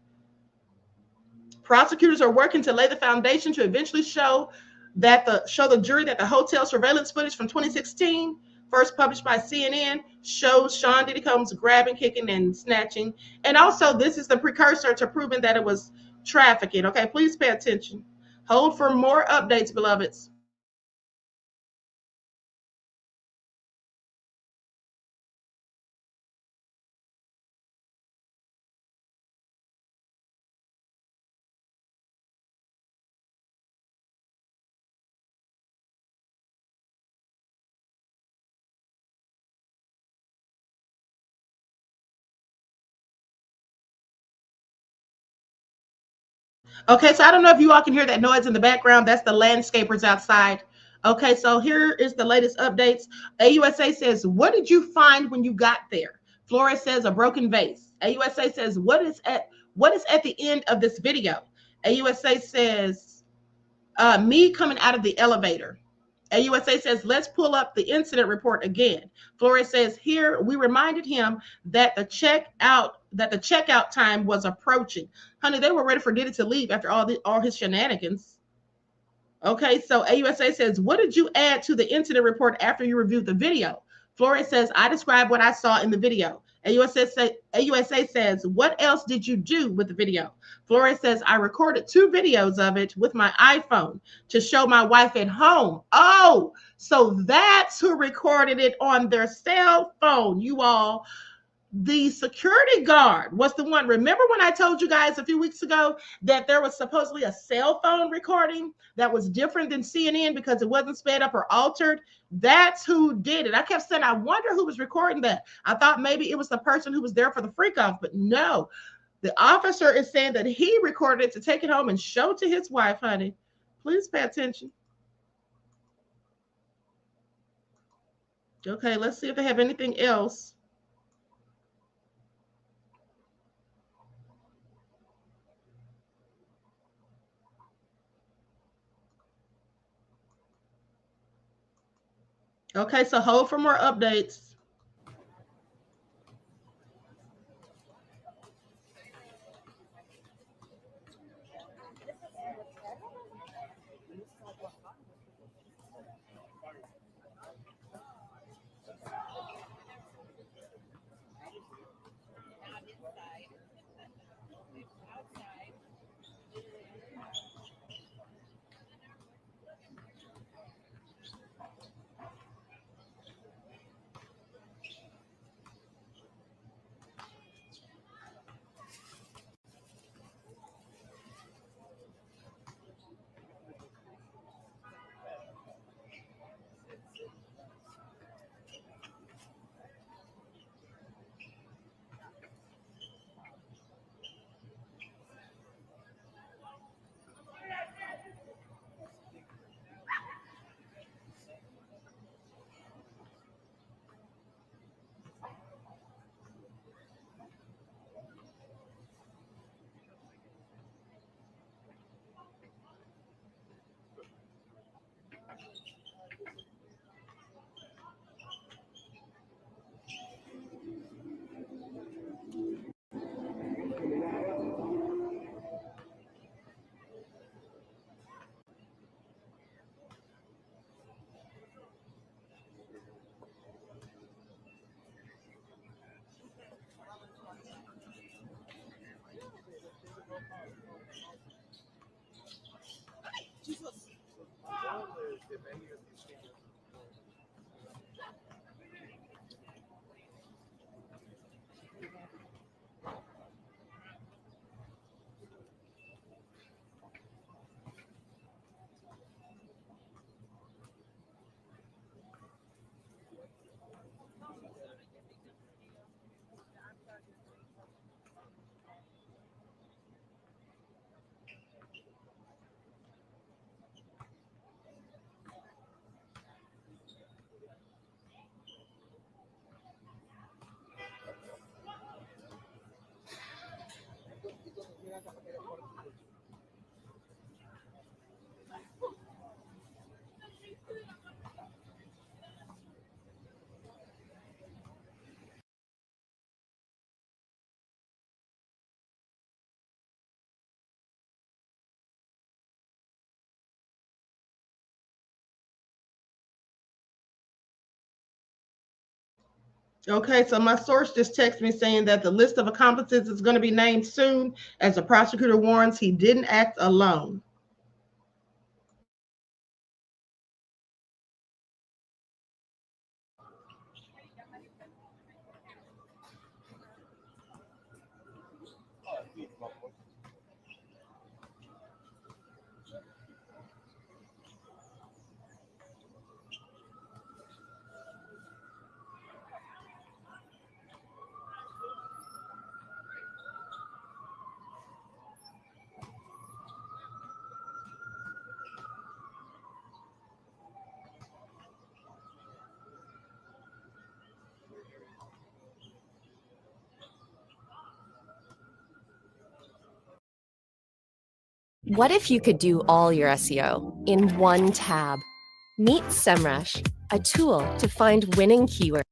Prosecutors are working to lay the foundation to eventually show the jury that the hotel surveillance footage from 2016, first published by CNN, shows Sean Diddy Combs grabbing, kicking, and snatching. And also, this is the precursor to proving that it was trafficking. Okay, please pay attention. Hold for more updates, beloveds. Okay, so I don't know if you all can hear that noise in the background. That's the landscapers outside. Okay, so here is the latest updates. AUSA says, what did you find when you got there? Flores says a broken vase. AUSA says, what is at the end of this video? AUSA says, me coming out of the elevator. AUSA says, let's pull up the incident report again. Flores says, here we reminded him that the checkout time was approaching. Honey, they were ready for Diddy to leave after all his shenanigans. Okay, so AUSA says, what did you add to the incident report after you reviewed the video? Flores says, I described what I saw in the video. AUSA says, what else did you do with the video? Flores says, I recorded 2 videos of it with my iPhone to show my wife at home. Oh, so that's who recorded it on their cell phone, you all. The security guard was the one. Remember when I told you guys a few weeks ago that there was supposedly a cell phone recording that was different than CNN because it wasn't sped up or altered? That's who did it. I kept saying, I wonder who was recording that. I thought maybe it was the person who was there for the freak off, but no. The officer is saying that he recorded it to take it home and show to his wife, honey. Please pay attention. Okay, let's see if they have anything else. Okay, so hold for more updates. Okay, so my source just texted me saying that the list of accomplices is going to be named soon, as the prosecutor warns he didn't act alone. What if you could do all your SEO in one tab? Meet SEMrush, a tool to find winning keywords.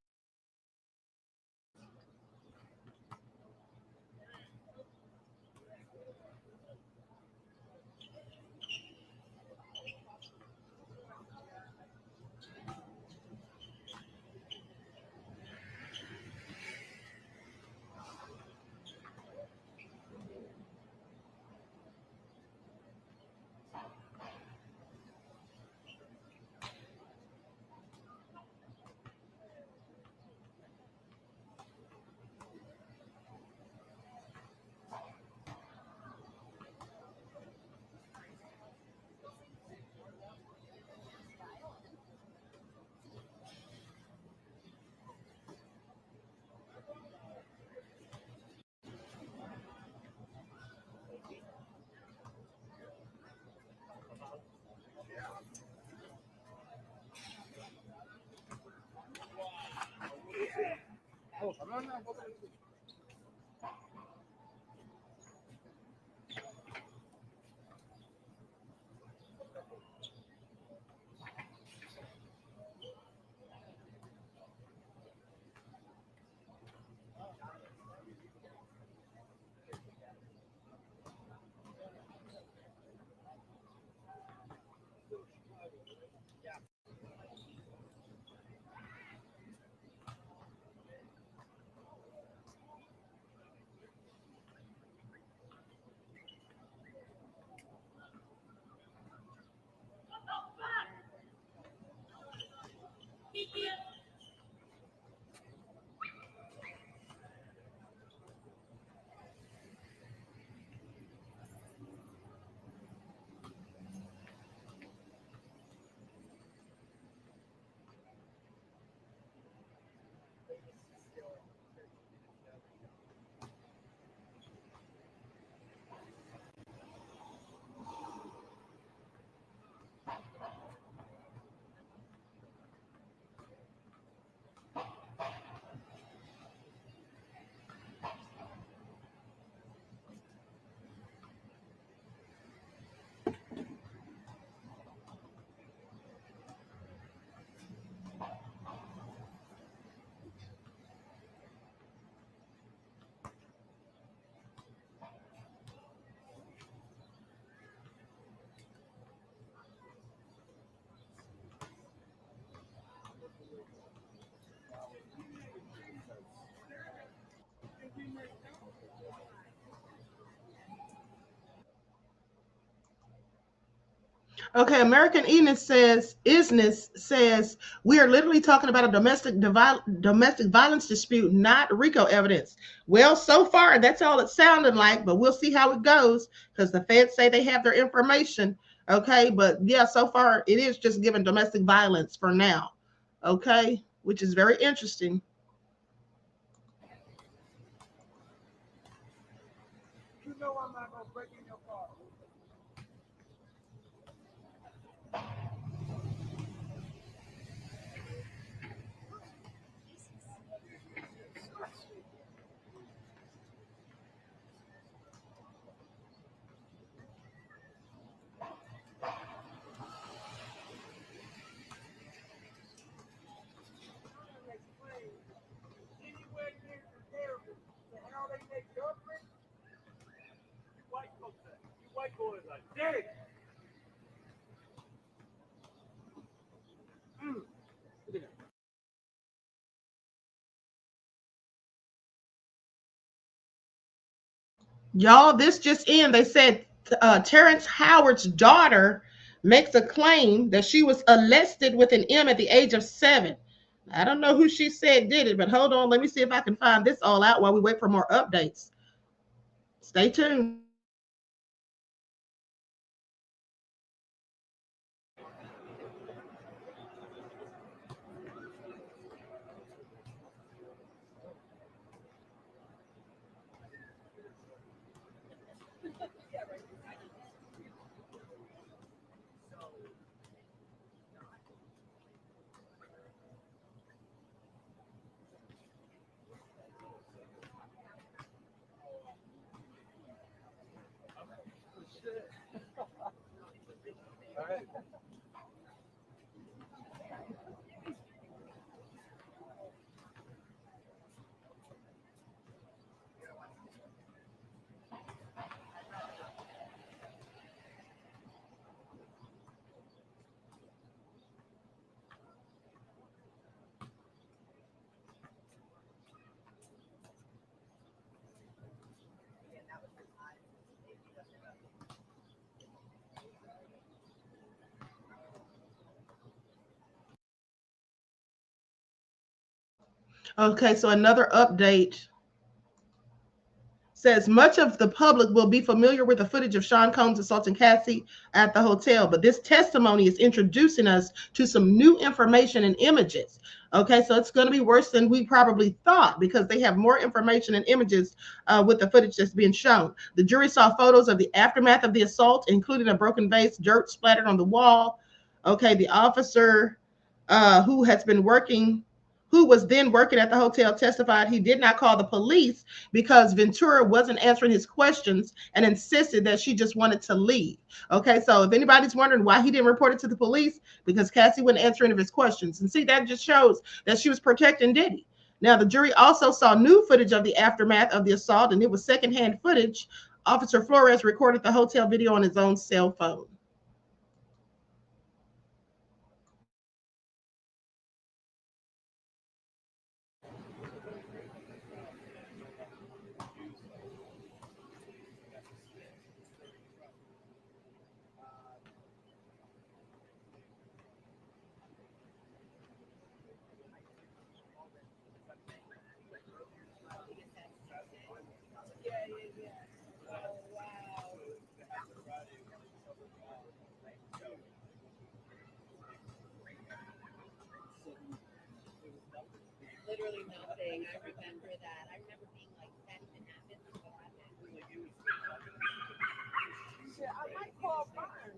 Okay, American Isness says we are literally talking about a domestic violence dispute, not RICO evidence. Well, so far that's all it sounded like, but we'll see how it goes because the feds say they have their information. Okay, but yeah, so far it is just given domestic violence for now. Okay, which is very interesting. You know I'm not gonna break in your car. Anywhere near the area to how they make government, you white folks, you white boys are dead. Y'all, this just in. They said Terrence Howard's daughter makes a claim that she was molested with an M at the age of 7. I don't know who she said did it, but hold on. Let me see if I can find this all out while we wait for more updates. Stay tuned. Okay, so another update says much of the public will be familiar with the footage of Sean Combs assaulting Cassie at the hotel, but this testimony is introducing us to some new information and images. Okay, so it's going to be worse than we probably thought because they have more information and images with the footage that's being shown. The jury saw photos of the aftermath of the assault, including a broken vase, dirt splattered on the wall. Okay, the officer who has been working who was then working at the hotel testified he did not call the police because Ventura wasn't answering his questions and insisted that she just wanted to leave. Okay, so if anybody's wondering why he didn't report it to the police, because Cassie wouldn't answer any of his questions. And see, that just shows that she was protecting Diddy. Now, the jury also saw new footage of the aftermath of the assault, and it was secondhand footage. Officer Flores recorded the hotel video on his own cell phone. Literally nothing. I remember that. I remember being like, that even happened. Shit, I might call Burn.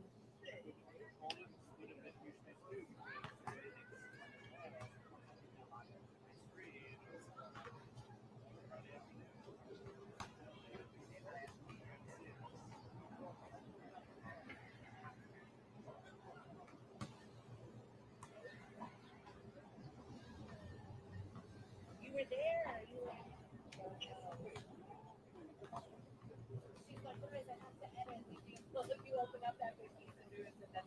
You were there. You were. She's like, guys, I have to edit. If you open up that big piece and do it, then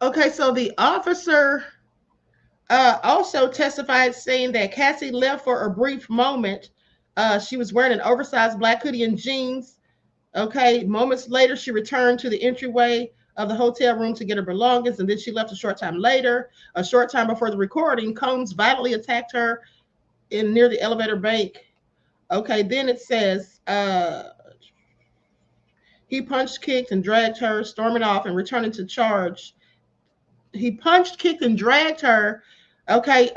Okay, so the officer also testified saying that Cassie left for a brief moment. She was wearing an oversized black hoodie and jeans. Okay, moments later, she returned to the entryway of the hotel room to get her belongings, and then she left a short time later. A short time before the recording, Combs violently attacked her in near the elevator bank. Okay, then it says he punched, kicked, and dragged her, storming off and returning to charge. He punched, kicked, and dragged her. Okay,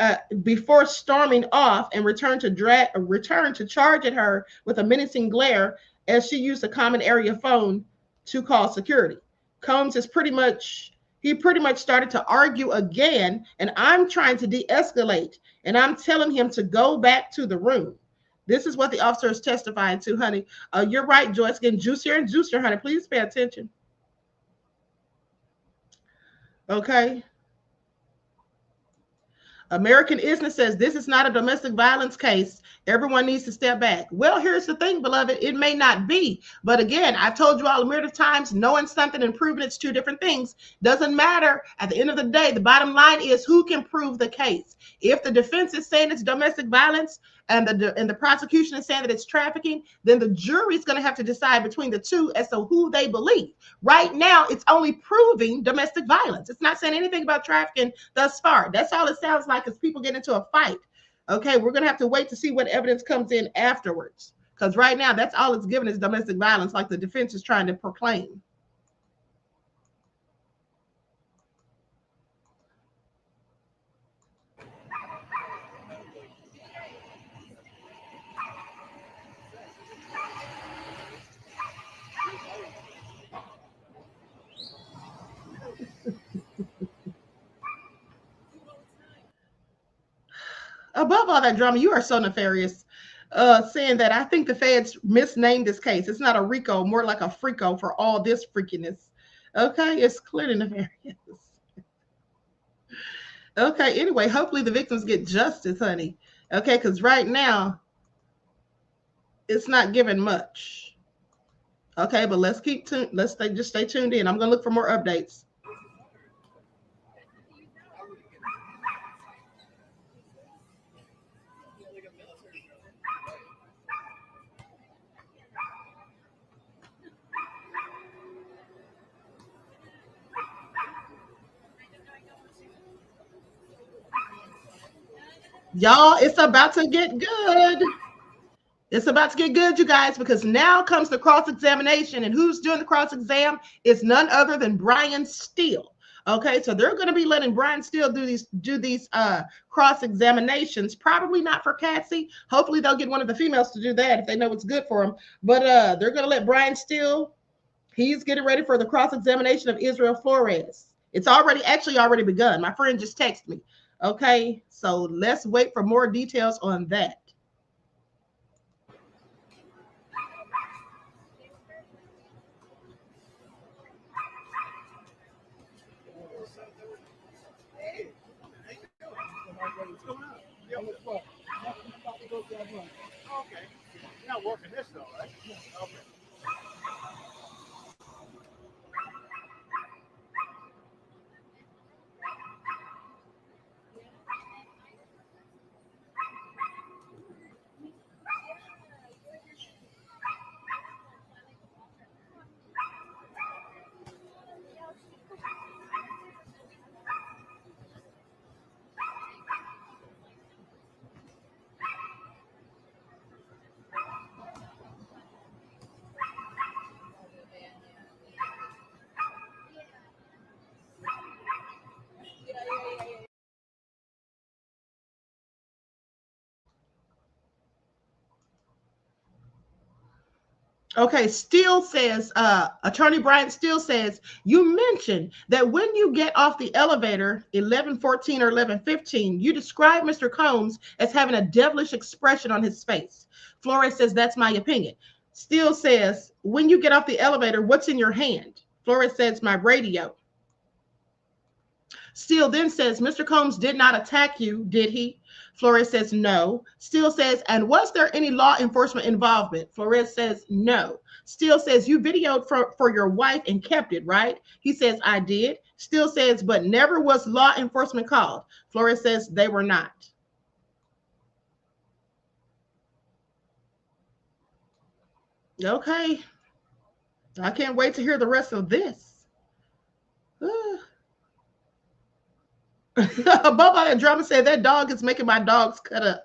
before storming off and returned to charge at her with a menacing glare as she used a common area phone to call security. Combs is pretty much started to argue again, and I'm trying to de-escalate, and I'm telling him to go back to the room. This is what the officer is testifying to, honey. You're right, Joyce. Getting juicier and juicier, honey. Please pay attention. Okay. American Isness says this is not a domestic violence case. Everyone needs to step back. Well, here's the thing, beloved. It may not be. But again, I've told you all a myriad of times, knowing something and proving it's two different things doesn't matter. At the end of the day, the bottom line is who can prove the case. If the defense is saying it's domestic violence and the prosecution is saying that it's trafficking, then the jury is going to have to decide between the two as to who they believe. Right now, it's only proving domestic violence. It's not saying anything about trafficking thus far. That's all it sounds like is people get into a fight. Okay, we're going to have to wait to see what evidence comes in afterwards. Because right now, that's all it's given is domestic violence, like the defense is trying to proclaim. Above all that drama, you are so nefarious. Saying that I think the feds misnamed this case. It's not a RICO, more like a FRICO for all this freakiness. Okay, it's clearly nefarious. Okay, anyway, hopefully the victims get justice, honey. Okay, because right now, it's not giving much. Okay, but let's keep tuned. Just stay tuned in. I'm gonna look for more updates. Y'all, it's about to get good. It's about to get good, you guys, because now comes the cross-examination. And who's doing the cross-exam is none other than Brian Steele. Okay, so they're going to be letting Brian Steele do these cross-examinations. Probably not for Cassie. Hopefully they'll get one of the females to do that if they know what's good for them. But they're going to let Brian Steele. He's getting ready for the cross-examination of Israel Flores. It's already begun. My friend just texted me. Okay, so let's wait for more details on that. Okay. You're not working this though, right? Okay. Okay, Steele says, Attorney Brian Steele says, you mentioned that when you get off the elevator, 11:14 or 11:15, you describe Mr. Combs as having a devilish expression on his face. Flores says, that's my opinion. Steele says, when you get off the elevator, what's in your hand? Flores says, my radio. Steele then says, Mr. Combs did not attack you, did he? Flores says, no. Steele says, and was there any law enforcement involvement? Flores says, no. Steele says, you videoed for your wife and kept it, right? He says, I did. Steele says, but never was law enforcement called. Flores says, they were not. Okay. I can't wait to hear the rest of this. Above all that drama said that dog is making my dogs cut up.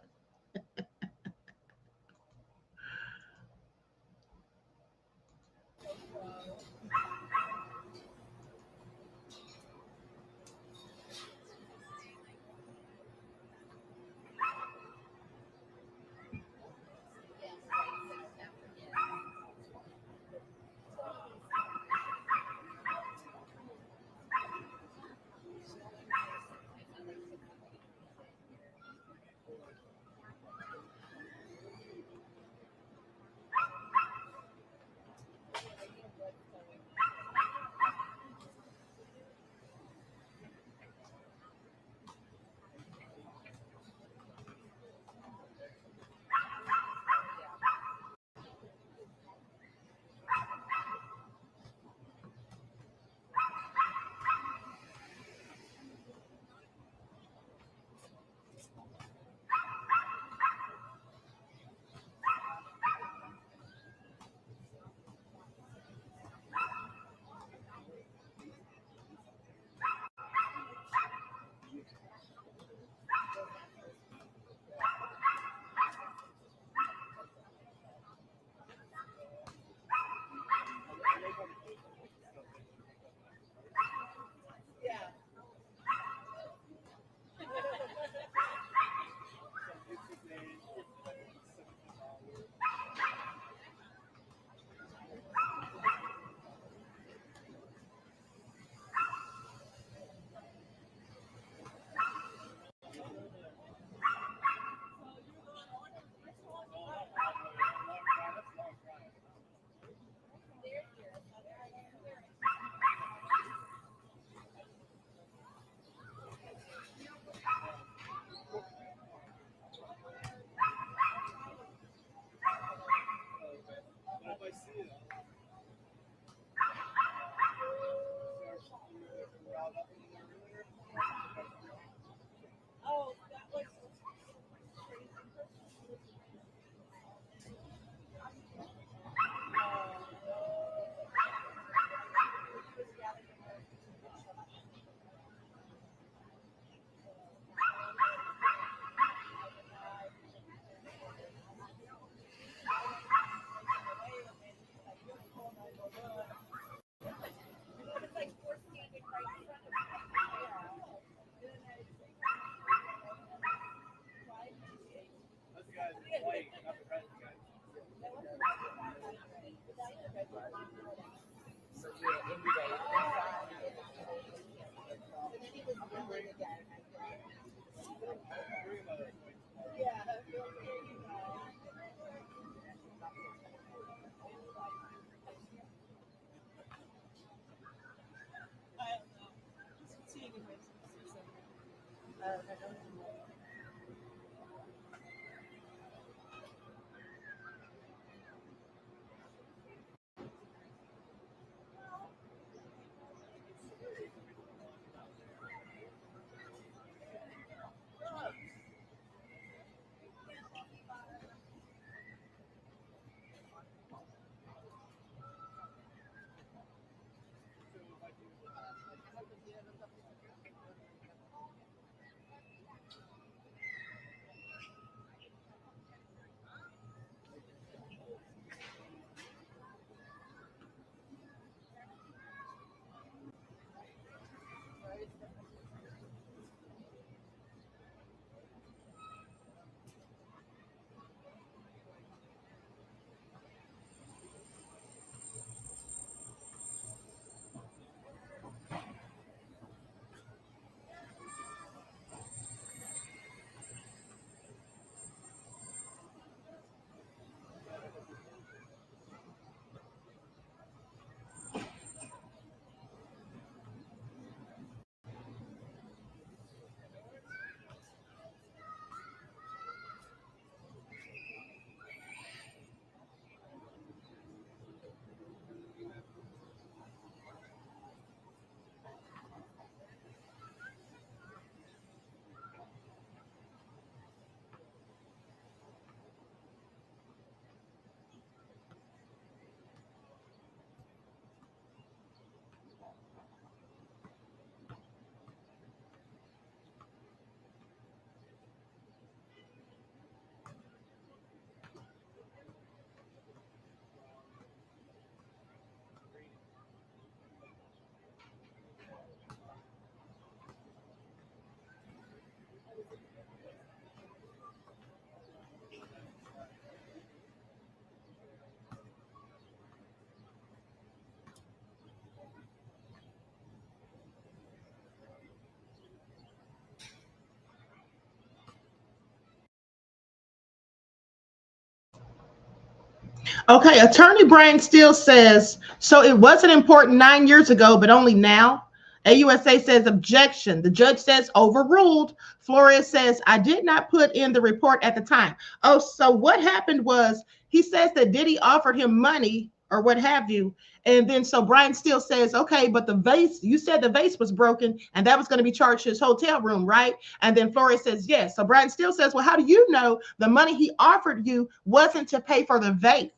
Okay, Attorney Brian Steele says, so it wasn't important 9 years ago, but only now. AUSA says objection. The judge says overruled. Flores says, I did not put in the report at the time. Oh, so what happened was he says that Diddy offered him money or what have you. And then so Brian Steele says, okay, but the vase, you said the vase was broken and that was going to be charged to his hotel room, right? And then Flores says, yes. So Brian Steele says, well, how do you know the money he offered you wasn't to pay for the vase?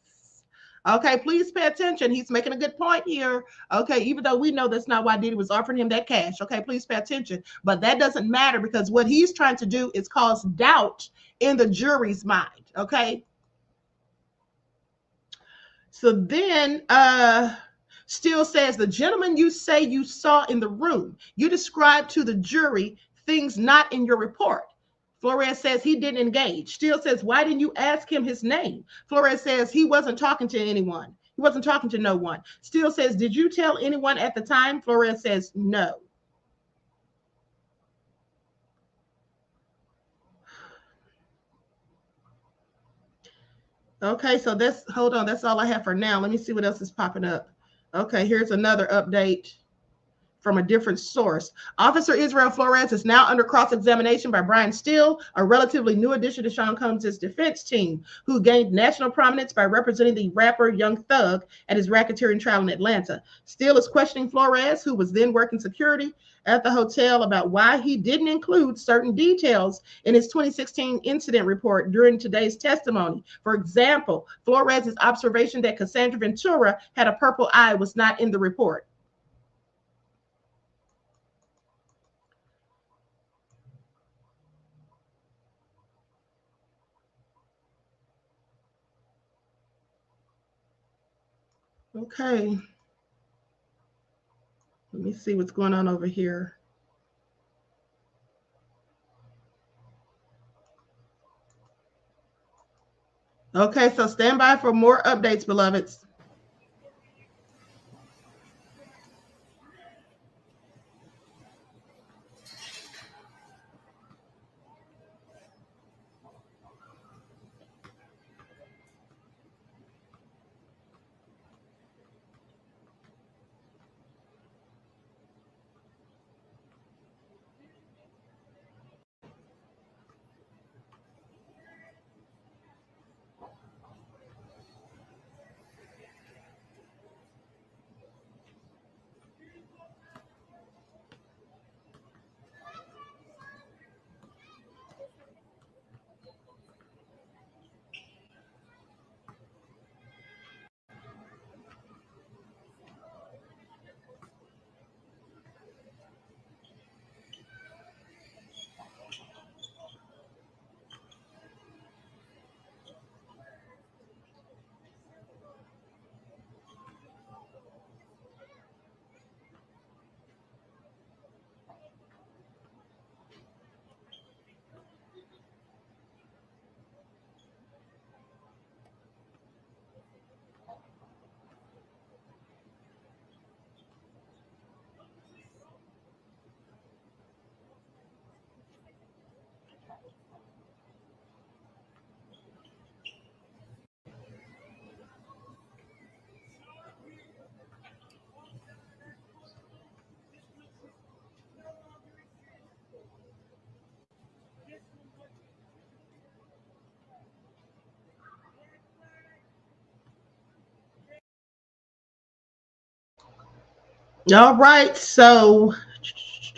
Okay, please pay attention. He's making a good point here. Okay, even though we know that's not why Diddy was offering him that cash. Okay, please pay attention. But that doesn't matter because what he's trying to do is cause doubt in the jury's mind. Okay. So then Steele says, the gentleman you say you saw in the room, you described to the jury things not in your report. Flores says he didn't engage. Steele says, why didn't you ask him his name? Flores says he wasn't talking to anyone. He wasn't talking to no one. Steele says, did you tell anyone at the time? Flores says, no. Okay, so hold on. That's all I have for now. Let me see what else is popping up. Okay, here's another update from a different source. Officer Israel Flores is now under cross-examination by Brian Steele, a relatively new addition to Sean Combs' defense team, who gained national prominence by representing the rapper Young Thug at his racketeering trial in Atlanta. Steele is questioning Flores, who was then working security at the hotel, about why he didn't include certain details in his 2016 incident report during today's testimony. For example, Flores' observation that Cassandra Ventura had a purple eye was not in the report. Okay. Let me see what's going on over here. Okay, so stand by for more updates, beloveds. All right, so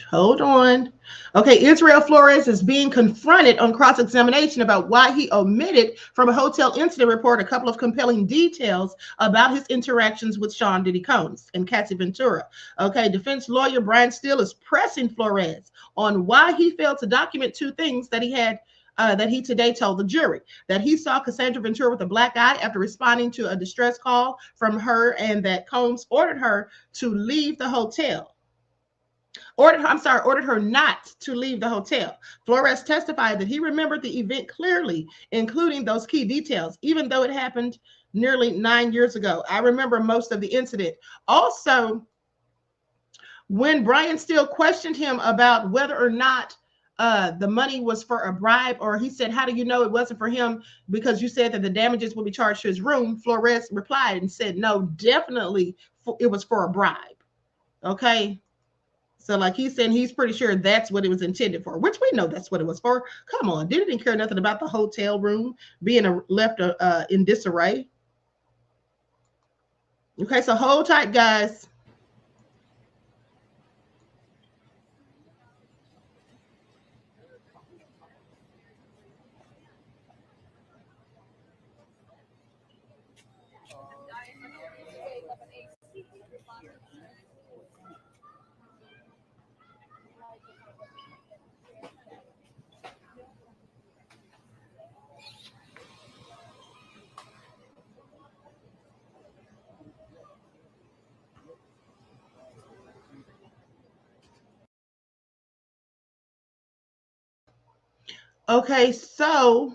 hold on. Okay, Israel Flores is being confronted on cross-examination about why he omitted from a hotel incident report a couple of compelling details about his interactions with Sean Diddy Combs and Cassie Ventura. Okay, defense lawyer Brian Steele is pressing Flores on why he failed to document two things that he today told the jury: that he saw Cassandra Ventura with a black eye after responding to a distress call from her, and that Combs ordered her to leave the hotel. Ordered her not to leave the hotel. Flores testified that he remembered the event clearly, including those key details, even though it happened nearly 9 years ago. I remember most of the incident. Also, when Brian Steele questioned him about whether or not the money was for a bribe, or he said, how do you know it wasn't for him? Because you said that the damages will be charged to his room. Flores replied and said, no, definitely it was for a bribe. Okay. So like he's saying, he's pretty sure that's what it was intended for, which we know that's what it was for. Come on, didn't care nothing about the hotel room being left in disarray. Okay, so hold tight, guys. Okay, so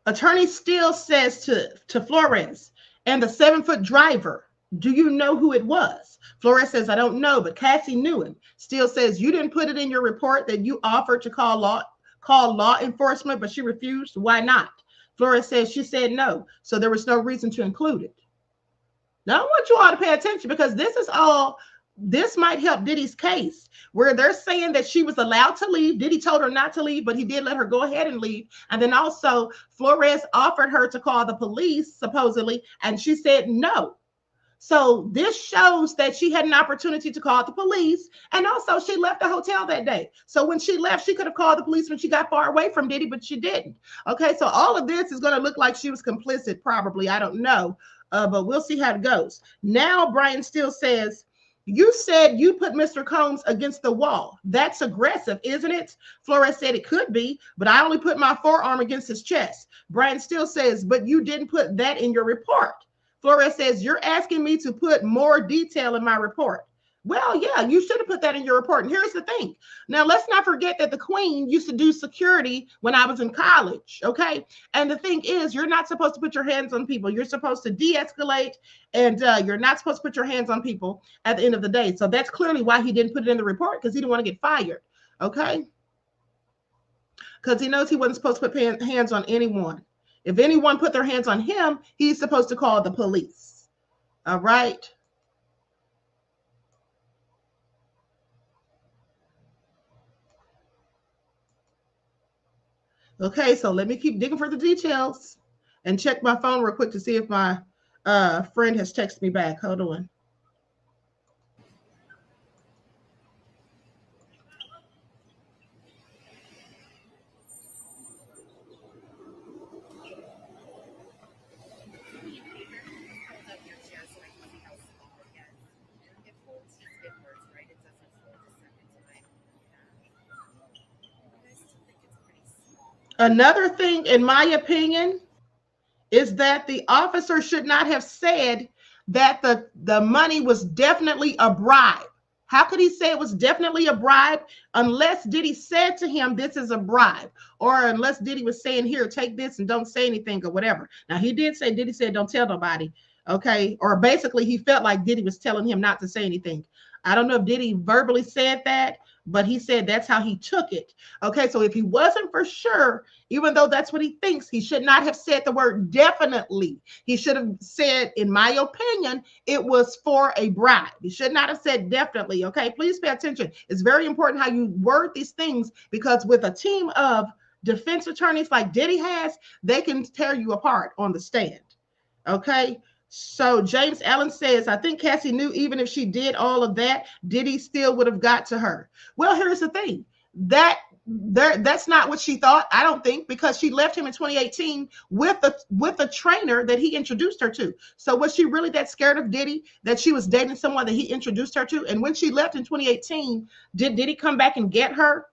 Attorney Steele says to Flores, and the 7-foot driver, do you know who it was? Flores says, I don't know, but Cassie knew him. Steele says, you didn't put it in your report that you offered to call law enforcement, but she refused. Why not? Flores says she said no, so there was no reason to include it. Now I want you all to pay attention, because this might help Diddy's case, where they're saying that she was allowed to leave. Diddy told her not to leave, but he did let her go ahead and leave. And then also Flores offered her to call the police, supposedly, and she said no. So this shows that she had an opportunity to call the police. And also she left the hotel that day. So when she left, she could have called the police when she got far away from Diddy, but she didn't. Okay, so all of this is going to look like she was complicit, probably. I don't know, but we'll see how it goes. Now Brian Steele says, you said you put Mr. Combs against the wall. That's aggressive, isn't it? Flores said it could be, but I only put my forearm against his chest. Brian Steele says, but you didn't put that in your report. Flores says, you're asking me to put more detail in my report. Well, yeah, you should have put that in your report. And here's the thing. Now, let's not forget that the Queen used to do security when I was in college, okay? And the thing is, you're not supposed to put your hands on people. You're supposed to de-escalate, and you're not supposed to put your hands on people at the end of the day. So that's clearly why he didn't put it in the report, because he didn't want to get fired, okay? Because he knows he wasn't supposed to put hands on anyone. If anyone put their hands on him, he's supposed to call the police, all right? Okay, so let me keep digging for the details and check my phone real quick to see if my friend has texted me back. Hold on. Another thing, in my opinion, is that the officer should not have said that the money was definitely a bribe. How could he say it was definitely a bribe unless Diddy said to him, this is a bribe, or unless Diddy was saying, here, take this and don't say anything or whatever. Now, he did say, Diddy said, don't tell nobody, okay? Or basically, he felt like Diddy was telling him not to say anything. I don't know if Diddy verbally said that, but he said that's how he took it. Okay, so if he wasn't for sure, even though that's what he thinks, he should not have said the word definitely. He should have said, in my opinion, it was for a bribe. He should not have said definitely. Okay, please pay attention. It's very important how you word these things, because with a team of defense attorneys like Diddy has, they can tear you apart on the stand. Okay, So James Allen says, I think Cassie knew even if she did all of that, Diddy still would have got to her. Well, here's the thing. That's not what she thought, I don't think, because she left him in 2018 with a trainer that he introduced her to. So was she really that scared of Diddy that she was dating someone that he introduced her to? And when she left in 2018, did Diddy come back and get her?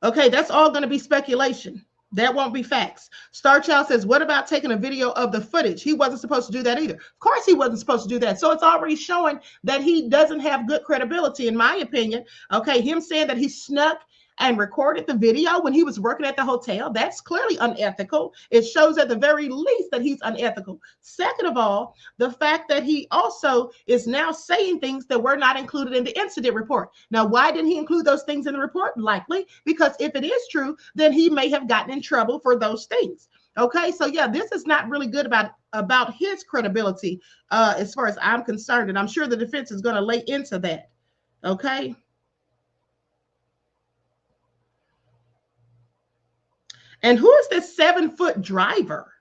Okay, that's all going to be speculation. That won't be facts. Star Child says, what about taking a video of the footage? He wasn't supposed to do that either. Of course he wasn't supposed to do that. So it's already showing that he doesn't have good credibility, in my opinion. Okay, him saying that he snuck and recorded the video when he was working at the hotel, that's clearly unethical. It shows at the very least that he's unethical. Second of all, the fact that he also is now saying things that were not included in the incident report. Now, why didn't he include those things in the report? Likely because if it is true, then he may have gotten in trouble for those things. Okay, so yeah, this is not really good about his credibility as far as I'm concerned, and I'm sure the defense is going to lay into that. Okay. And who is this 7-foot driver?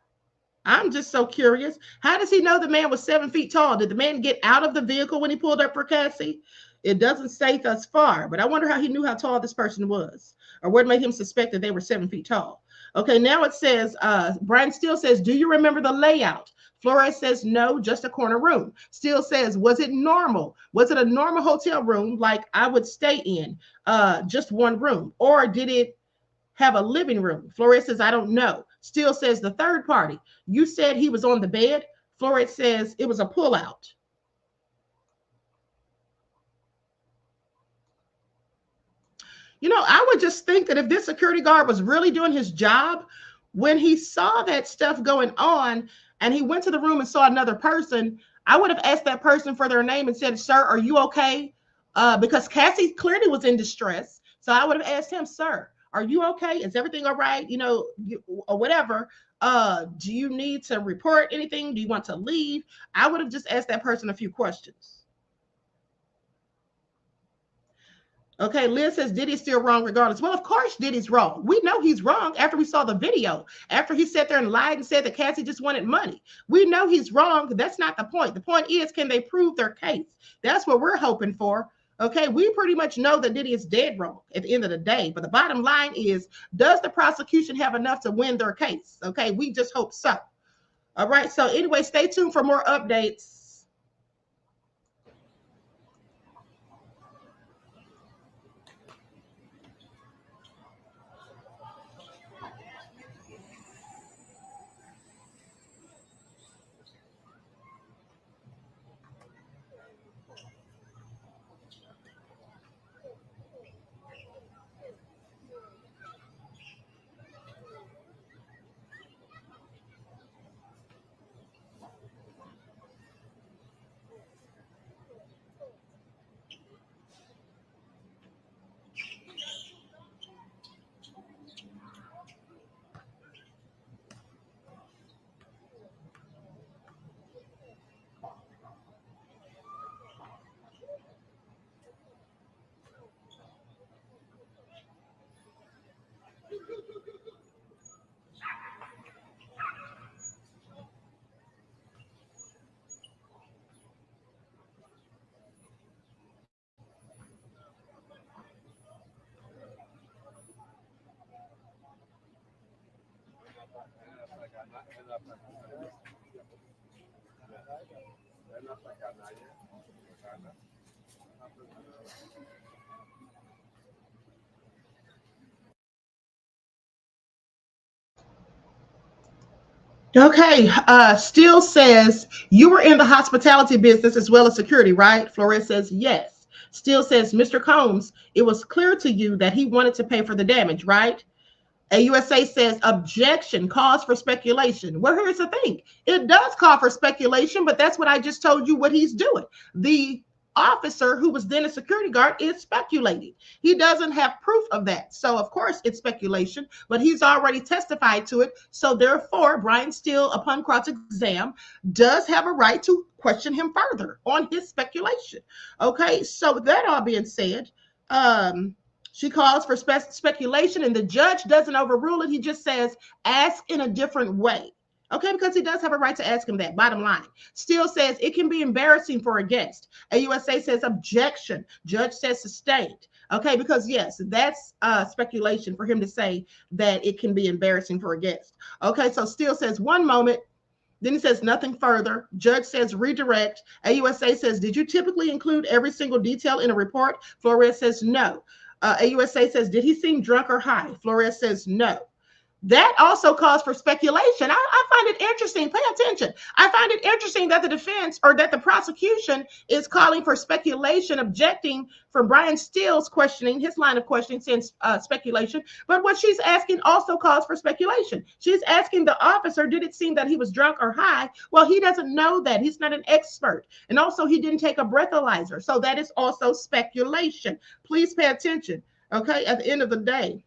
I'm just so curious. How does he know the man was 7 feet tall? Did the man get out of the vehicle when he pulled up for Cassie? It doesn't say thus far, but I wonder how he knew how tall this person was, or what made him suspect that they were 7 feet tall. Okay, now it says, Brian Steele says, do you remember the layout? Flores says, no, just a corner room. Steele says, was it normal? Was it a normal hotel room like I would stay in, just one room? Or did it have a living room? Flores says, I don't know. Steele says, the third party. You said he was on the bed. Flores says it was a pullout. You know, I would just think that if this security guard was really doing his job, when he saw that stuff going on and he went to the room and saw another person, I would have asked that person for their name and said, sir, are you okay? Because Cassie clearly was in distress. So I would have asked him, sir, are you okay? Is everything all right? You know, or whatever. Do you need to report anything? Do you want to leave? I would have just asked that person a few questions. Okay, Liz says Diddy's still wrong regardless. Well, of course Diddy's wrong. We know he's wrong after we saw the video. After he sat there and lied and said that Cassie just wanted money. We know he's wrong. That's not the point. The point is, can they prove their case? That's what we're hoping for. Okay, we pretty much know that Diddy is dead wrong at the end of the day. But the bottom line is, does the prosecution have enough to win their case? Okay, we just hope so. All right, so anyway, stay tuned for more updates. Okay, Steele says, you were in the hospitality business as well as security, right? Flores says, yes. Steele says, Mr. Combs, it was clear to you that he wanted to pay for the damage, right? AUSA says, objection, cause for speculation. Well, here's the thing. It does call for speculation, but that's what I just told you what he's doing. The officer who was then a security guard is speculating. He doesn't have proof of that. So of course it's speculation, but he's already testified to it. So therefore, Brian Steele, upon cross-exam, does have a right to question him further on his speculation. Okay, so with that all being said, she calls for speculation and the judge doesn't overrule it. He just says, ask in a different way. Okay, because he does have a right to ask him that. Bottom line. Still says it can be embarrassing for a guest. AUSA says objection. Judge says sustained. Okay, because yes, that's speculation for him to say that it can be embarrassing for a guest. Okay, so Still says 1 moment. Then he says nothing further. Judge says redirect. AUSA says, did you typically include every single detail in a report? Flores says no. AUSA says, did he seem drunk or high? Flores says no. That also calls for speculation. I find it interesting. Pay attention. I find it interesting that the defense or that the prosecution is calling for speculation, objecting from Brian Steele's questioning, his line of questioning since speculation. But what she's asking also calls for speculation. She's asking the officer, did it seem that he was drunk or high? Well, he doesn't know that. He's not an expert. And also, he didn't take a breathalyzer. So that is also speculation. Please pay attention. Okay, at the end of the day.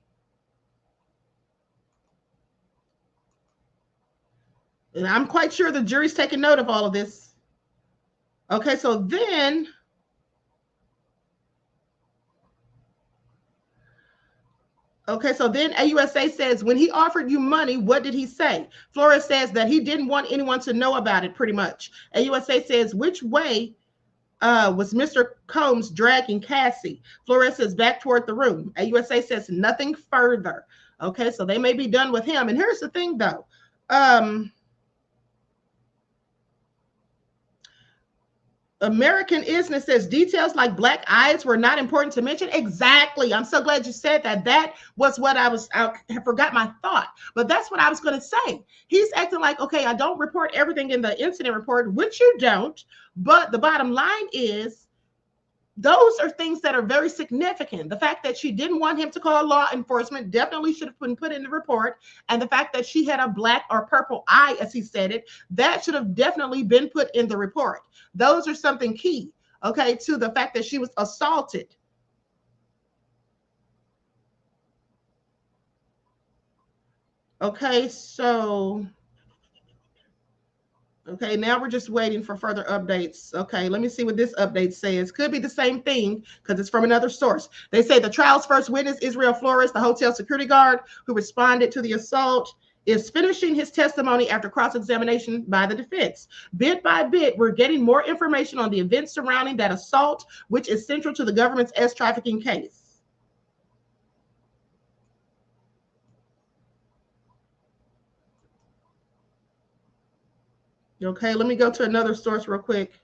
And I'm quite sure the jury's taking note of all of this. Okay, so then AUSA says, when he offered you money, what did he say? Flores says that he didn't want anyone to know about it, pretty much. AUSA says, which way was Mr. Combs dragging Cassie? Flores says, back toward the room. AUSA says, nothing further. Okay, so they may be done with him. And here's the thing, though. American Isness says details like black eyes were not important to mention. Exactly. I'm so glad you said that. That was what I forgot my thought, but that's what I was going to say. He's acting like, okay, I don't report everything in the incident report, which you don't. But the bottom line is, those are things that are very significant. The fact that she didn't want him to call law enforcement definitely should have been put in the report. And the fact that she had a black or purple eye, as he said it, that should have definitely been put in the report. Those are something key, okay, to the fact that she was assaulted. Okay, so... Okay, now we're just waiting for further updates. Okay, let me see what this update says. Could be the same thing because it's from another source. They say the trial's first witness, Israel Flores, the hotel security guard who responded to the assault, is finishing his testimony after cross-examination by the defense. Bit by bit, we're getting more information on the events surrounding that assault, which is central to the government's trafficking case. Okay, let me go to another source real quick.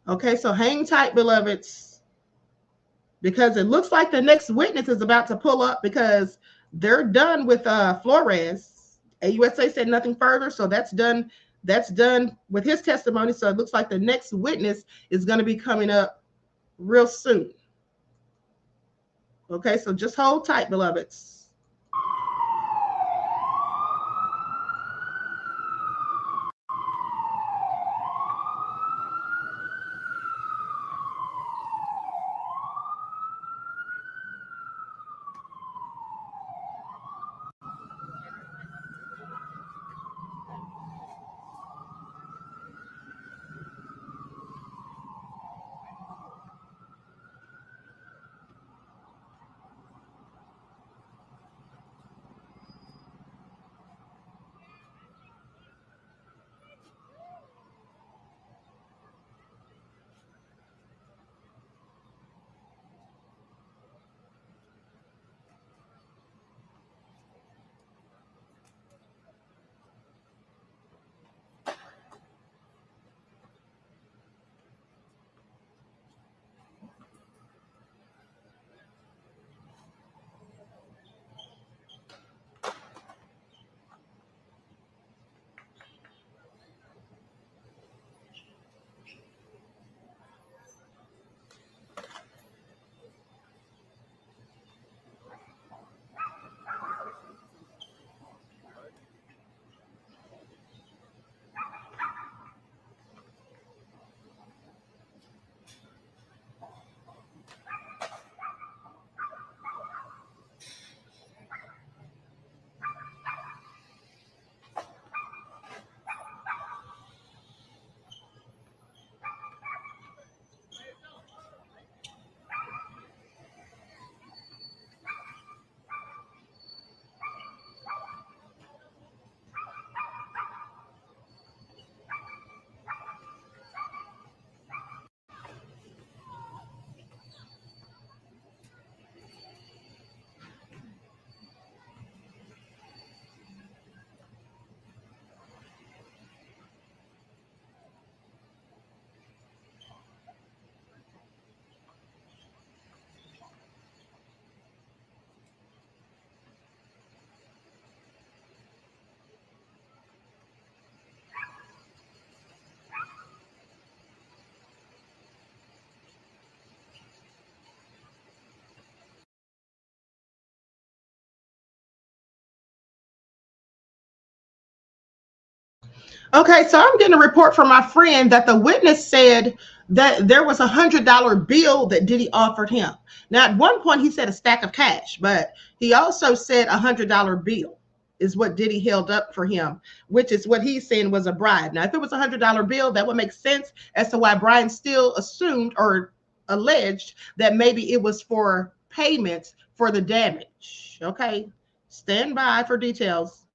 Okay, so hang tight, beloveds, because it looks like the next witness is about to pull up because they're done with Flores. AUSA said nothing further, so that's done. That's done with his testimony. So it looks like the next witness is going to be coming up real soon. Okay, so just hold tight, beloveds. Okay, so I'm getting a report from my friend that the witness said that there was $100 bill that Diddy offered him. Now, at one point, he said a stack of cash, but he also said $100 bill is what Diddy held up for him, which is what he's saying was a bribe. Now, if it was $100 bill, that would make sense as to why Brian still assumed or alleged that maybe it was for payments for the damage. Okay, stand by for details.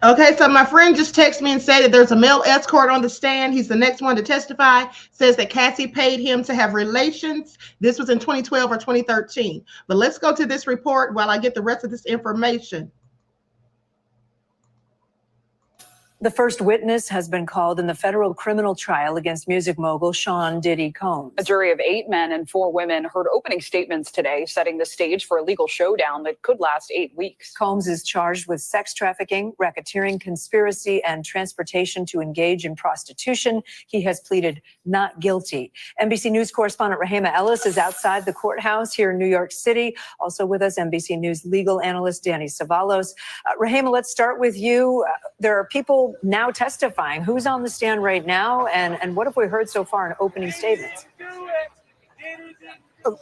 Okay, so my friend just texted me and said that there's a male escort on the stand. He's the next one to testify. Says that Cassie paid him to have relations. This was in 2012 or 2013. But let's go to this report while I get the rest of this information. The first witness has been called in the federal criminal trial against music mogul Sean Diddy Combs. A jury of 8 men and 4 women heard opening statements today, setting the stage for a legal showdown that could last 8 weeks. Combs is charged with sex trafficking, racketeering, conspiracy, and transportation to engage in prostitution. He has pleaded not guilty. NBC News correspondent Rahema Ellis is outside the courthouse here in New York City. Also with us, NBC News legal analyst Danny Savalos. Rahema, let's start with you. There are people now testifying. Who's on the stand right now, and what have we heard so far in opening statements?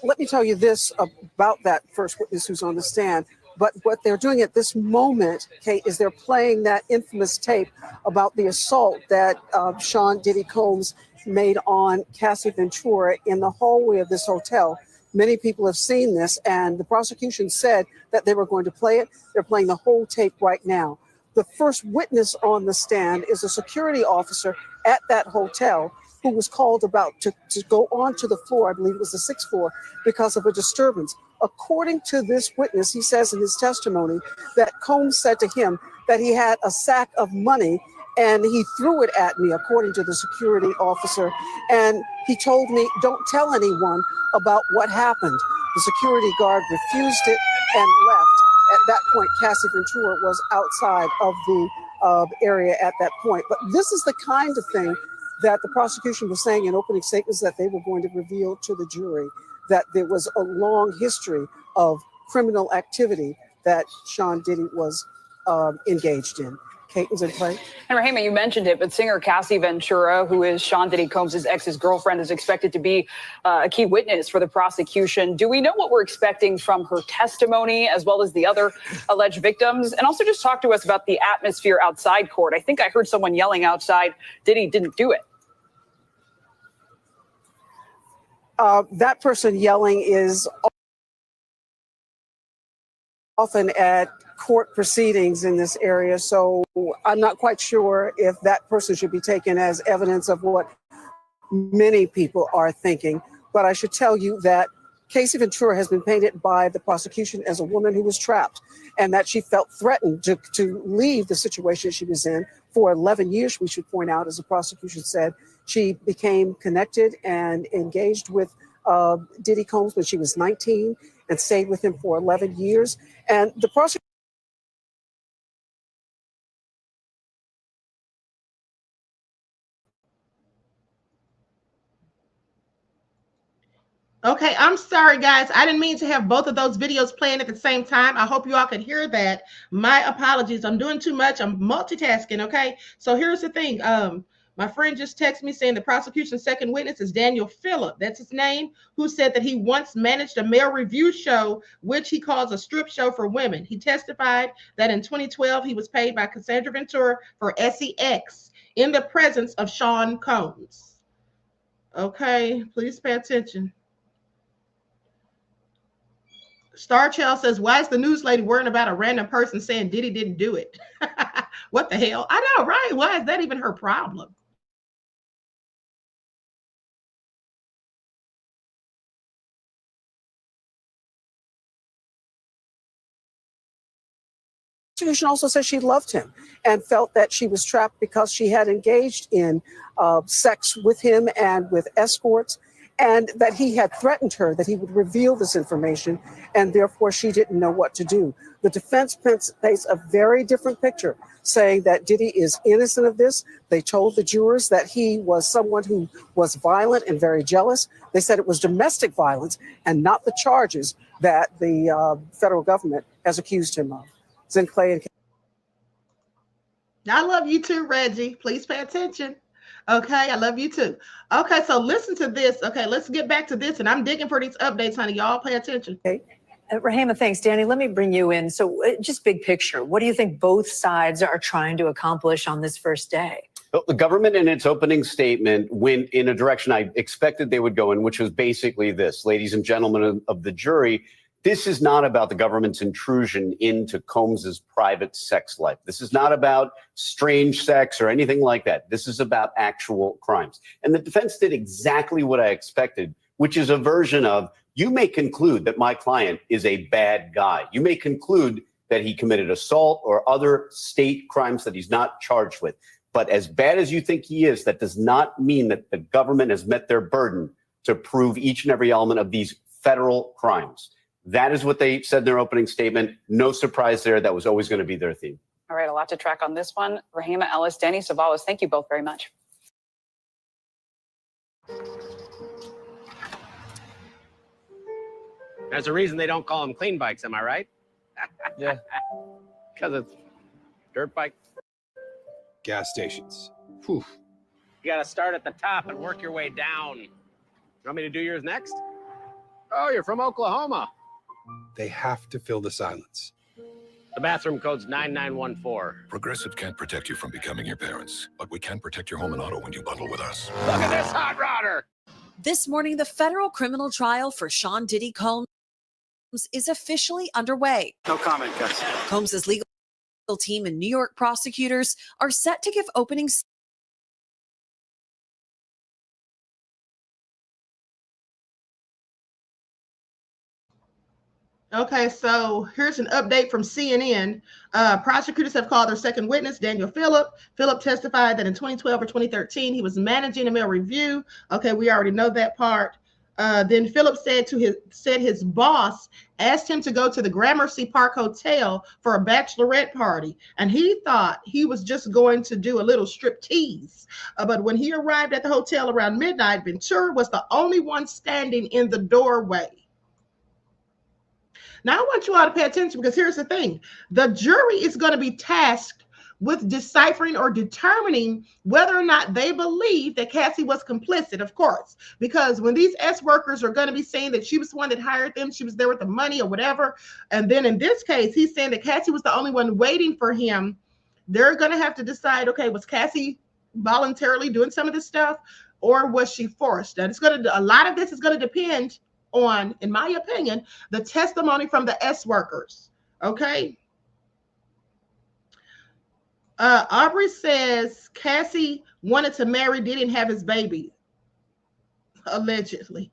Let me tell you this about that first witness who's on the stand. But what they're doing at this moment, Kate, is they're playing that infamous tape about the assault that Sean Diddy Combs made on Cassie Ventura in the hallway of this hotel. Many people have seen this, and the prosecution said that they were going to play it. They're playing the whole tape right now. The first witness on the stand is a security officer at that hotel who was called about to go onto the floor, I believe it was the 6th floor, because of a disturbance. According to this witness, he says in his testimony that Combs said to him that he had a sack of money and he threw it at me, according to the security officer. And he told me, don't tell anyone about what happened. The security guard refused it and left. At that point, Cassie Ventura was outside of the area at that point. But this is the kind of thing that the prosecution was saying in opening statements that they were going to reveal to the jury, that there was a long history of criminal activity that Sean Diddy was engaged in. Kate was in play. And Rahema, you mentioned it, but singer Cassie Ventura, who is Sean Diddy Combs' ex's girlfriend, is expected to be a key witness for the prosecution. Do we know what we're expecting from her testimony, as well as the other alleged victims? And also just talk to us about the atmosphere outside court. I think I heard someone yelling outside, Diddy didn't do it. That person yelling is often at court proceedings in this area, so I'm not quite sure if that person should be taken as evidence of what many people are thinking. But I should tell you that Cassie Ventura has been painted by the prosecution as a woman who was trapped, and that she felt threatened to leave the situation she was in for 11 years, we should point out, as the prosecution said. She became connected and engaged with Diddy Combs when she was 19 and stayed with him for 11 years. And the prosecution Okay, I'm sorry, guys. I didn't mean to have both of those videos playing at the same time. I hope you all could hear that. My apologies. I'm doing too much. I'm multitasking, okay? So here's the thing. My friend just texted me saying the prosecution's second witness is Daniel Phillip. That's his name, who said that he once managed a male review show, which he calls a strip show for women. He testified that in 2012, he was paid by Cassandra Ventura for sex in the presence of Sean Combs. Okay, please pay attention. Star Child says, why is the news lady worrying about a random person saying Diddy didn't do it? What the hell? I know, right? Why is that even her problem? The prosecution also says she loved him and felt that she was trapped because she had engaged in sex with him and with escorts, and that he had threatened her that he would reveal this information, and therefore she didn't know what to do. The defense paints a very different picture, saying that Diddy is innocent of this. They told the jurors that he was someone who was violent and very jealous. They said it was domestic violence and not the charges that the federal government has accused him of. Clay and I love you too, Reggie. Please pay attention. Okay, I love you too. Okay, so listen to this. Okay, let's get back to this. And I'm digging for these updates, honey. Y'all pay attention. Okay. Rahema, thanks. Danny, let me bring you in. So just big picture, what do you think both sides are trying to accomplish on this first day? Well, the government in its opening statement went in a direction I expected they would go in, which was basically this. Ladies and gentlemen of the jury, this is not about the government's intrusion into Combs's private sex life. This is not about strange sex or anything like that. This is about actual crimes. And the defense did exactly what I expected, which is a version of, you may conclude that my client is a bad guy. You may conclude that he committed assault or other state crimes that he's not charged with. But as bad as you think he is, that does not mean that the government has met their burden to prove each and every element of these federal crimes. That is what they said in their opening statement. No surprise there. That was always going to be their theme. All right, a lot to track on this one. Rahima Ellis, Danny Savalas, thank you both very much. There's a reason they don't call them clean bikes, am I right? Yeah. Because it's dirt bike. Gas stations. Whew. You got to start at the top and work your way down. You want me to do yours next? Oh, you're from Oklahoma. They have to fill the silence. The bathroom code's 9914. Progressive can't protect you from becoming your parents, but we can protect your home and auto when you bundle with us. Look at this hot rodder. This morning, the federal criminal trial for Sean Diddy Combs is officially underway. No comment, Cassie. Combs' legal team and New York prosecutors are set to give opening Okay, so here's an update from CNN. Prosecutors have called their second witness, Daniel Phillip. Phillip testified that in 2012 or 2013, he was managing a mail review. Okay, we already know that part. Then Phillip said his boss asked him to go to the Gramercy Park Hotel for a bachelorette party, and he thought he was just going to do a little strip tease. But when he arrived at the hotel around midnight, Ventura was the only one standing in the doorway. Now, I want you all to pay attention, because here's the thing. The jury is going to be tasked with deciphering or determining whether or not they believe that Cassie was complicit, of course, because when these S workers are going to be saying that she was the one that hired them, she was there with the money or whatever, and then in this case, he's saying that Cassie was the only one waiting for him, they're going to have to decide, okay, was Cassie voluntarily doing some of this stuff, or was she forced? And a lot of this is going to depend on, in my opinion, the testimony from the S workers. Okay. Aubrey says Cassie wanted to marry Diddy and have his baby, allegedly.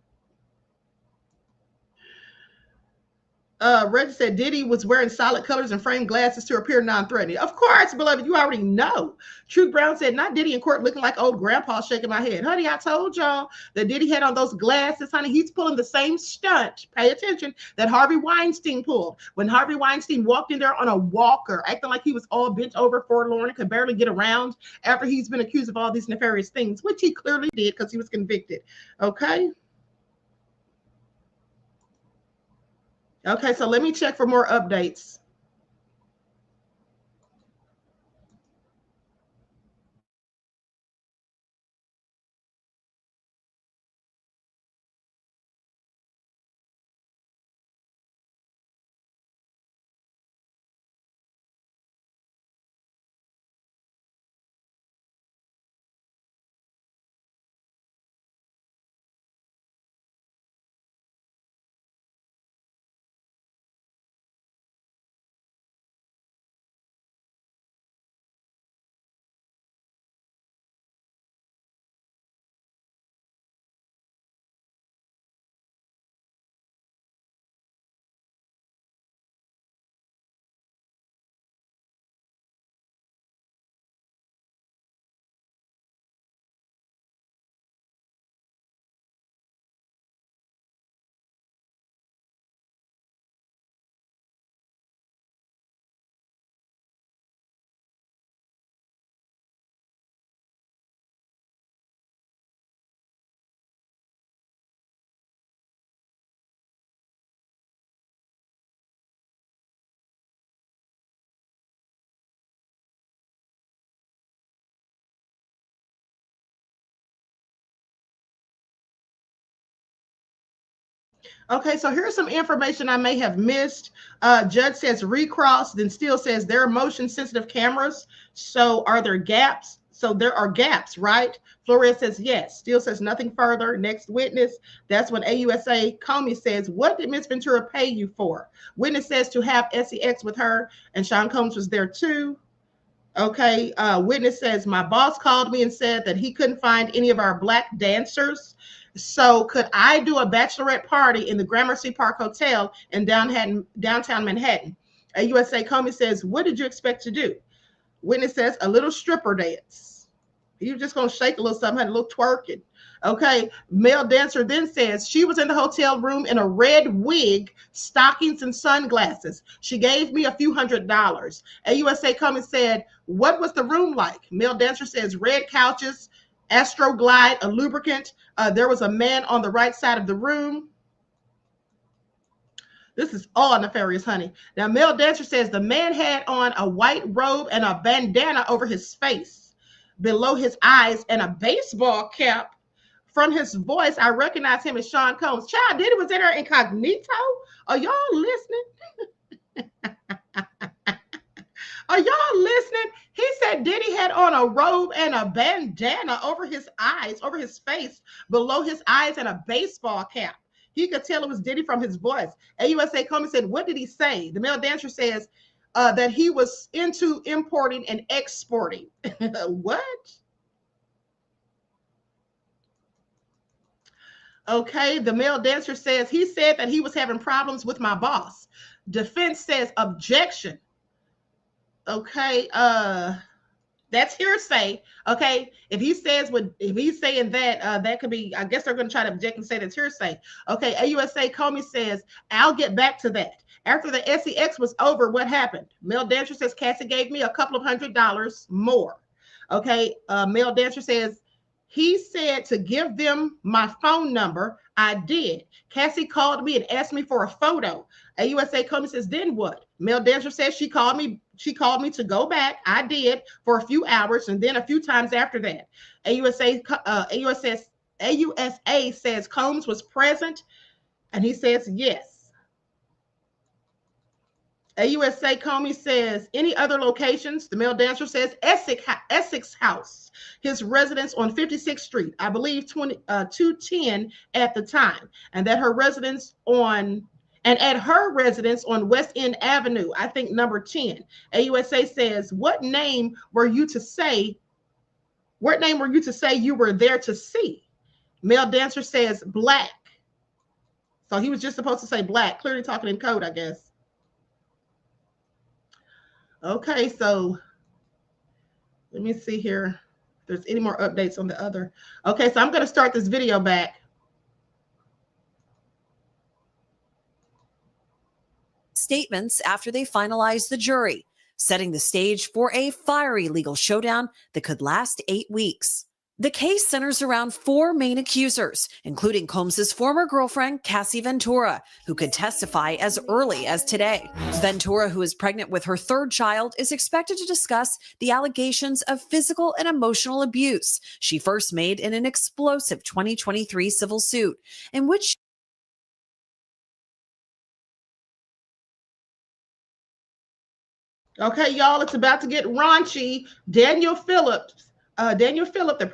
Reggie said Diddy was wearing solid colors and framed glasses to appear non-threatening. Of course, beloved, you already know. Truth Brown said, not Diddy in court looking like old grandpa, shaking my head. Honey, I told y'all that Diddy had on those glasses, honey. He's pulling the same stunt, pay attention, that Harvey Weinstein pulled. When Harvey Weinstein walked in there on a walker, acting like he was all bent over, forlorn, and could barely get around after he's been accused of all these nefarious things, which he clearly did because he was convicted. Okay. Okay, so let me check for more updates. Okay, so here's some information I may have missed. Judge says recross, then still says there are motion sensitive cameras. So are there gaps? So there are gaps, right? Flores says yes. Still says nothing further. Next witness. That's when AUSA Comey says, what did Miss Ventura pay you for? Witness says to have SEX with her, and Sean Combs was there too. Okay, witness says my boss called me and said that he couldn't find any of our black dancers. So could I do a bachelorette party in the Gramercy Park Hotel in downtown Manhattan? A USA Comey says, what did you expect to do? Witness says, a little stripper dance. You're just going to shake a little something, had a little twerking. Okay. Male dancer then says she was in the hotel room in a red wig, stockings, and sunglasses. She gave me a few $100s. A USA Comey said, what was the room like? Male dancer says, red couches, Astroglide, a lubricant. There was a man on the right side of the room. This is all nefarious, honey. Now, male dancer says the man had on a white robe and a bandana over his face, below his eyes, and a baseball cap. From his voice, I recognize him as Sean Combs. Child, Diddy was in there incognito. Are y'all listening? Are y'all listening? He said Diddy had on a robe and a bandana over his eyes, over his face, below his eyes, and a baseball cap. He could tell it was Diddy from his voice. A USA Comey said, what did he say? The male dancer says that he was into importing and exporting. What? Okay, the male dancer says he said that he was having problems with my boss. Defense says objection. Okay, that's hearsay. Okay, if he says if he's saying that, that could be. I guess they're going to try to object and say that's hearsay. Okay, a USA Comey says I'll get back to that. After the SEX was over, what happened? Male dancer says Cassie gave me a couple of $100s more. Okay, male dancer says he said to give them my phone number. I did. Cassie called me and asked me for a photo. A USA Comey says, then what? Male dancer says she called me to go back. I did for a few hours and then a few times after that. AUSA says Combs was present and he says yes. AUSA Comey says any other locations? The male dancer says Essex House, his residence on 56th Street, I believe 210 at the time, and that her residence at her residence on West End Avenue, I think number 10. AUSA says, what name were you to say you were there to see? Male dancer says Black. So he was just supposed to say Black, clearly talking in code, I guess. Okay, so let me see here if there's any more updates on the other. Okay, so I'm going to start this video back. Statements after they finalized the jury, setting the stage for a fiery legal showdown that could last 8 weeks. The case centers around 4 main accusers, including Combs' former girlfriend, Cassie Ventura, who could testify as early as today. Ventura, who is pregnant with her 3rd child, is expected to discuss the allegations of physical and emotional abuse she first made in an explosive 2023 civil suit, in which Okay, y'all, it's about to get raunchy. Daniel Phillip, the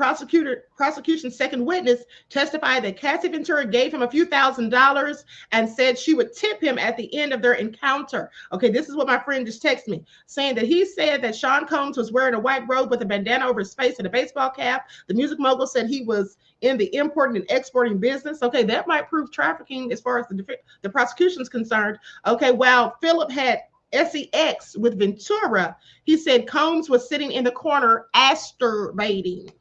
prosecution's second witness, testified that Cassie Ventura gave him a few $1,000s and said she would tip him at the end of their encounter. Okay, this is what my friend just texted me, saying that he said that Sean Combs was wearing a white robe with a bandana over his face and a baseball cap. The music mogul said he was in the importing and exporting business. Okay, that might prove trafficking as far as the prosecution's concerned. Okay, while Phillip had SEX with Ventura, he said Combs was sitting in the corner masturbating.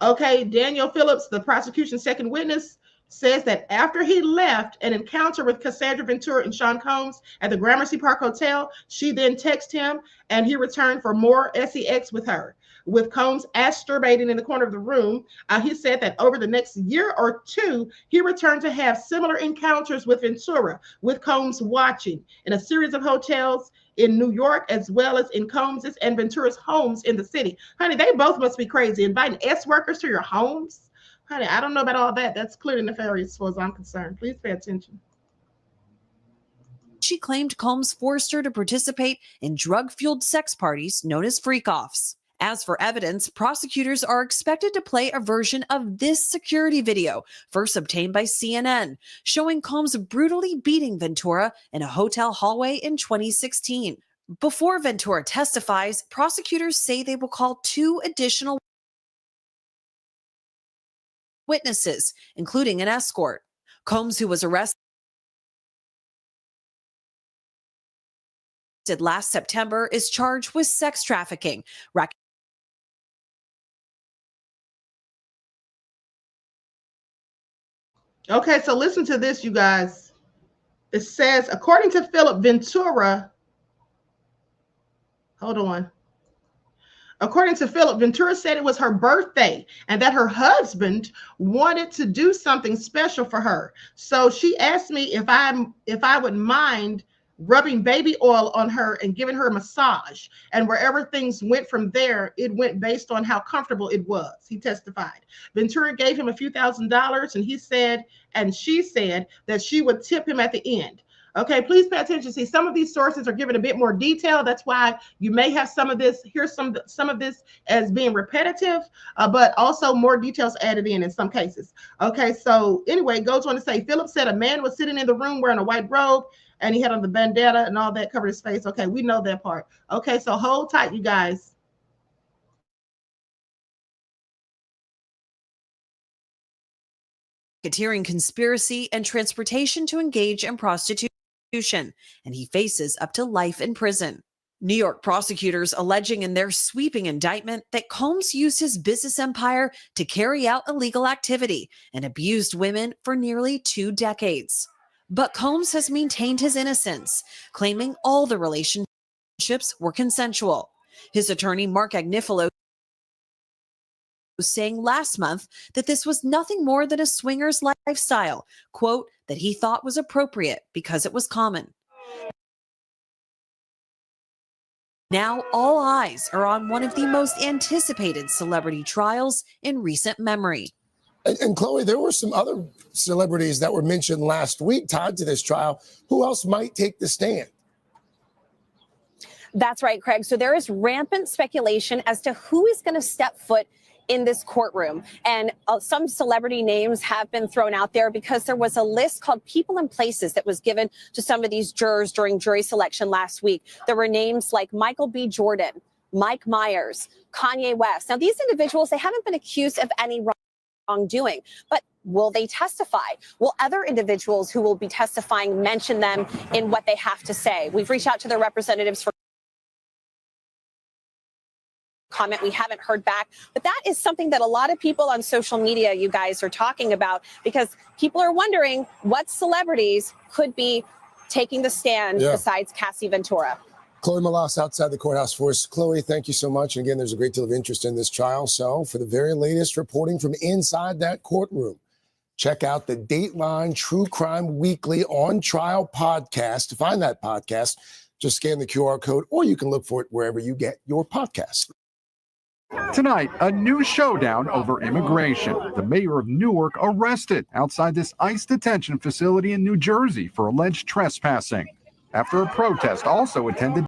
Okay, Daniel Phillips, the prosecution's second witness, says that after he left an encounter with Cassandra Ventura and Sean Combs at the Gramercy Park Hotel, she then texted him and he returned for more SEX with her. With Combs masturbating in the corner of the room, he said that over the next year or two, he returned to have similar encounters with Ventura, with Combs watching in a series of hotels in New York, as well as in Combs's and Ventura's homes in the city. Honey, they both must be crazy. Inviting S-workers to your homes? Honey, I don't know about all that. That's clearly nefarious as far as I'm concerned. Please pay attention. she claimed Combs forced her to participate in drug-fueled sex parties known as freak-offs. As for evidence, prosecutors are expected to play a version of this security video, first obtained by CNN, showing Combs brutally beating Ventura in a hotel hallway in 2016. Before Ventura testifies, prosecutors say they will call 2 additional witnesses, including an escort. Combs, who was arrested last September, is charged with sex trafficking. Okay, so listen to this, you guys. It says, according to Philip Ventura, hold on. According to Philip, Ventura said it was her birthday and that her husband wanted to do something special for her. So she asked me if I would mind rubbing baby oil on her and giving her a massage. And wherever things went from there, it went based on how comfortable it was. He testified. Ventura gave him a few $1,000s, and she said that she would tip him at the end. Okay, please pay attention. See, some of these sources are giving a bit more detail. That's why you may have some of this, here's some of this as being repetitive, but also more details added in some cases. Okay, so anyway, it goes on to say, Philip said a man was sitting in the room wearing a white robe and he had on the bandana and all that, covered his face. Okay, we know that part. Okay, so hold tight, you guys. Racketeering, conspiracy, and transportation to engage in prostitution, and he faces up to life in prison. New York prosecutors alleging in their sweeping indictment that Combs used his business empire to carry out illegal activity and abused women for nearly 2 decades. But Combs has maintained his innocence, claiming all the relationships were consensual. His attorney, Mark Agnifilo, saying last month that this was nothing more than a swinger's lifestyle, quote, that he thought was appropriate because it was common. Now all eyes are on one of the most anticipated celebrity trials in recent memory. And Chloe, there were some other celebrities that were mentioned last week tied to this trial. Who else might take the stand? That's right, Craig. So there is rampant speculation as to who is going to step foot in this courtroom. And some celebrity names have been thrown out there because there was a list called People and Places that was given to some of these jurors during jury selection last week. There were names like Michael B. Jordan, Mike Myers, Kanye West. Now, these individuals, they haven't been accused of any wrongdoing, but will they testify? Will other individuals who will be testifying mention them in what they have to say? We've reached out to their representatives for comment. We haven't heard back, but that is something that a lot of people on social media, you guys, are talking about, because people are wondering what celebrities could be taking the stand besides Cassie Ventura. Chloe Malas outside the courthouse for us. Chloe, thank you so much. And again, there's a great deal of interest in this trial. So for the very latest reporting from inside that courtroom, check out the Dateline True Crime Weekly On Trial podcast. To find that podcast, just scan the QR code, or you can look for it wherever you get your podcast. Tonight, a new showdown over immigration. The mayor of Newark arrested outside this ICE detention facility in New Jersey for alleged trespassing after a protest also attended.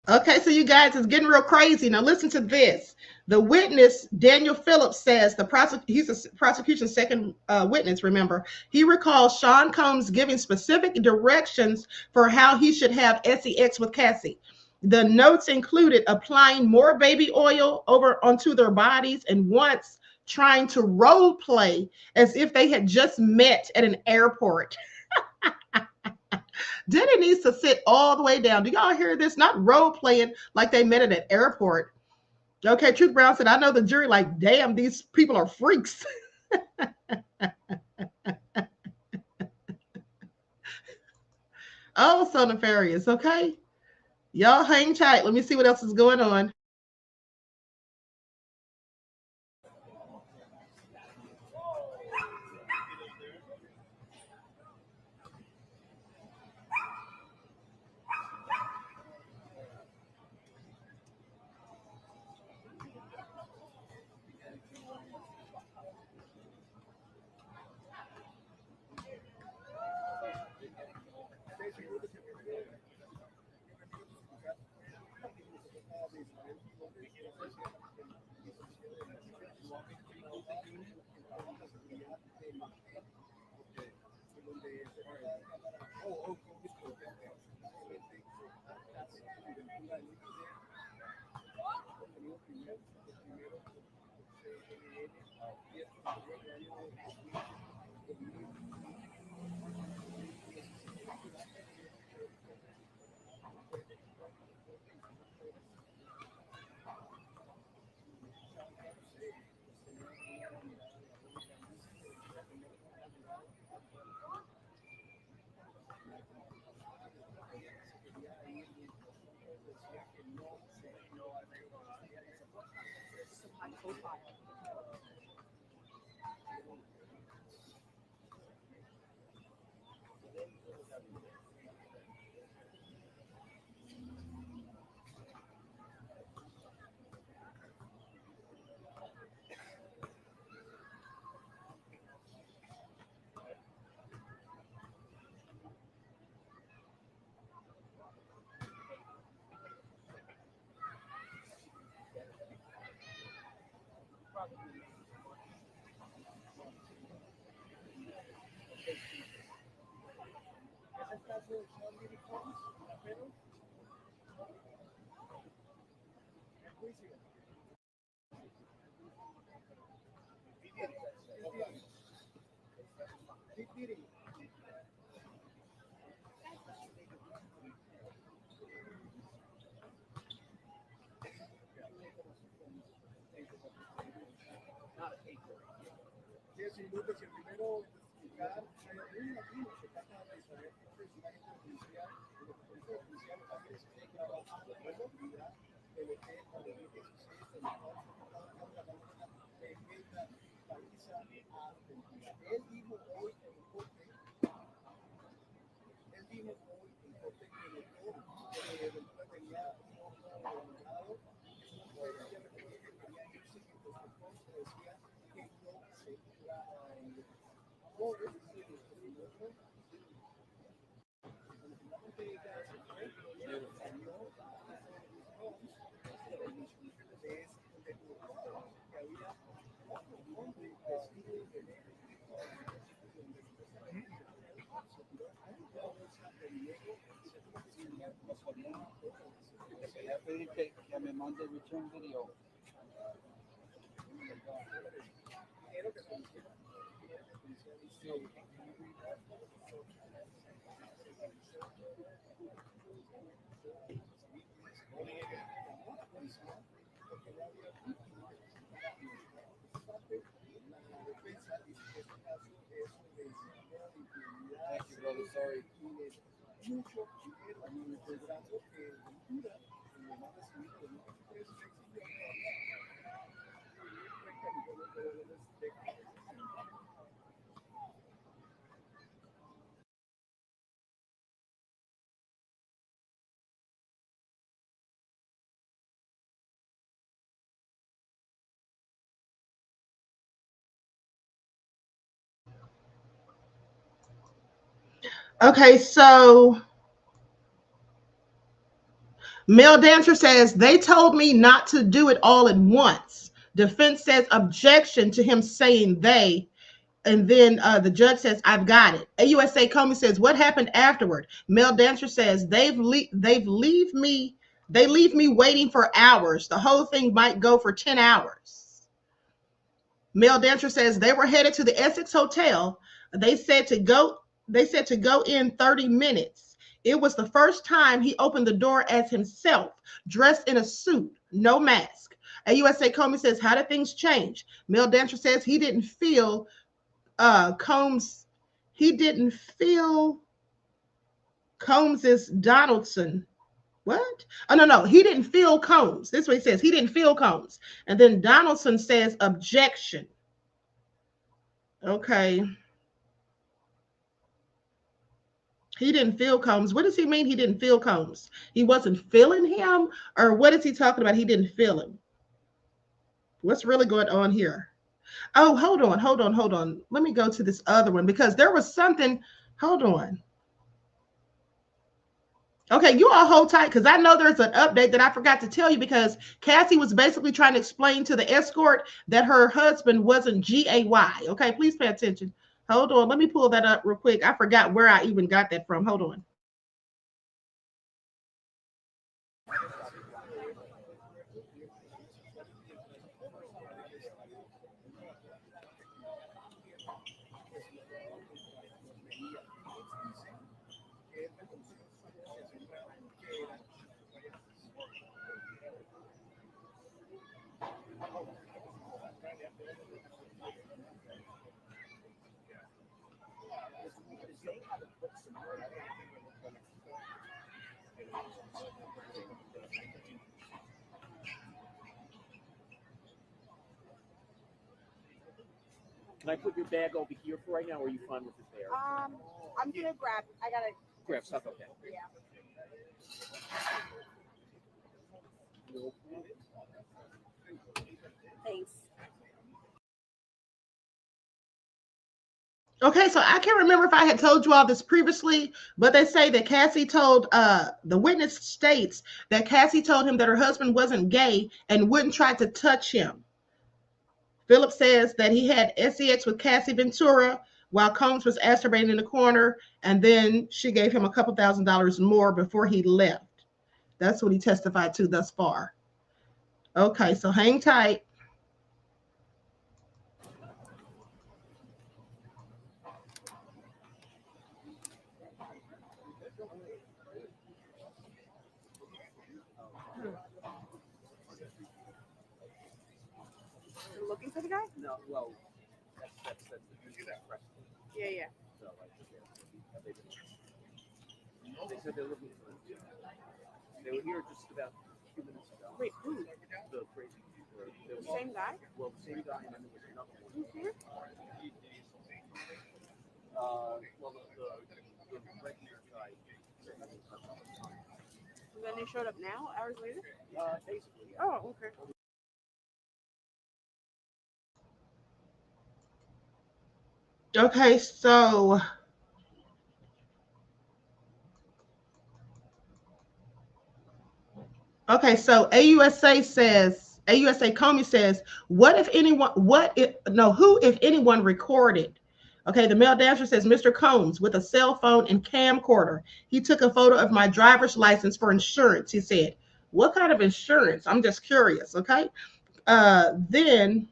Okay, so you guys, it's getting real crazy. Now listen to this. The witness, Daniel Phillips, says he's a prosecution's second witness, remember. He recalls Sean Combs giving specific directions for how he should have sex with Cassie. The notes included applying more baby oil over onto their bodies and once trying to role play as if they had just met at an airport. Diddy needs to sit all the way down. Do y'all hear this? Not role playing like they met at an airport. Okay, Truth Brown said, I know the jury like, damn, these people are freaks. Oh, so nefarious. Okay. Y'all hang tight. Let me see what else is going on. Que me mande return video. Thank you, brother. Sorry. Okay, so male dancer says, they told me not to do it all at once. Defense says objection to him saying they. And then the judge says, I've got it. AUSA Comey says, what happened afterward? Male dancer says, they leave me waiting for hours. The whole thing might go for 10 hours. Male dancer says they were headed to the Essex Hotel. They said to go in 30 minutes. It was the first time he opened the door as himself, dressed in a suit, no mask. AUSA Comey says, how did things change? Male dancer says he didn't feel Combs is Donaldson. What? Oh, no, he didn't feel Combs. This is what he says. He didn't feel Combs. And then Donaldson says objection. Okay. He didn't feel Combs. What does he mean he didn't feel Combs? He wasn't feeling him? Or what is he talking about? He didn't feel him. What's really going on here? Oh, hold on. Let me go to this other one because there was something. Hold on. Okay, you all hold tight because I know there's an update that I forgot to tell you because Cassie was basically trying to explain to the escort that her husband wasn't G-A-Y. Okay, please pay attention. Hold on. Let me pull that up real quick. I forgot where I even got that from. Hold on. Can I put your bag over here for right now, or are you fine with it there? I'm gonna grab. I gotta Grab stuff, okay. Yeah. Thanks. Okay, so I can't remember if I had told you all this previously, but they say that Cassie told, the witness states that Cassie told him that her husband wasn't gay and wouldn't try to touch him. Philip says that he had sex with Cassie Ventura while Combs was masturbating in the corner, and then she gave him a couple $1,000s more before he left. That's what he testified to thus far. Okay, so hang tight. You're looking for the guy? No, well, that's Yeah, yeah. So, they said they're looking for him. They were here just about 2 minutes ago. Wait, who? The crazy. Same guy? Well, the same guy, and then there was another one. Who's here? Well, the regular guy. And then they showed up now, hours later? Basically. Yeah. Oh, okay. Okay, so AUSA Comey says, who if anyone recorded? Okay, the male dancer says, Mr. Combs with a cell phone and camcorder. He took a photo of my driver's license for insurance, he said. What kind of insurance? I'm just curious, okay? Then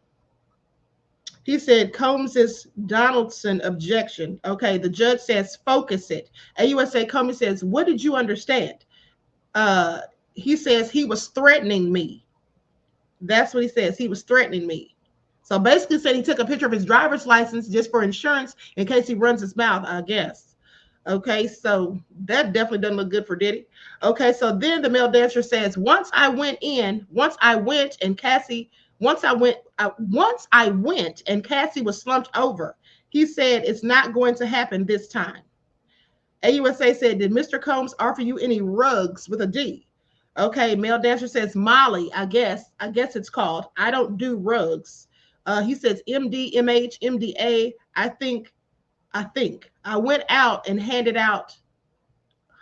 he said, Combs's Donaldson objection. Okay, the judge says, focus it. AUSA Comey says, what did you understand? He says he was threatening me. That's what he says. He was threatening me. So basically said he took a picture of his driver's license just for insurance in case he runs his mouth, I guess. Okay, so that definitely doesn't look good for Diddy. Okay, so then the male dancer says, once I went and Cassie was slumped over, he said it's not going to happen this time. AUSA said, did Mr. Combs offer you any rugs with a D? Okay, male dancer says, Molly, I guess it's called. I don't do rugs. He says, MD, MH, MDA, I think. I went out and handed out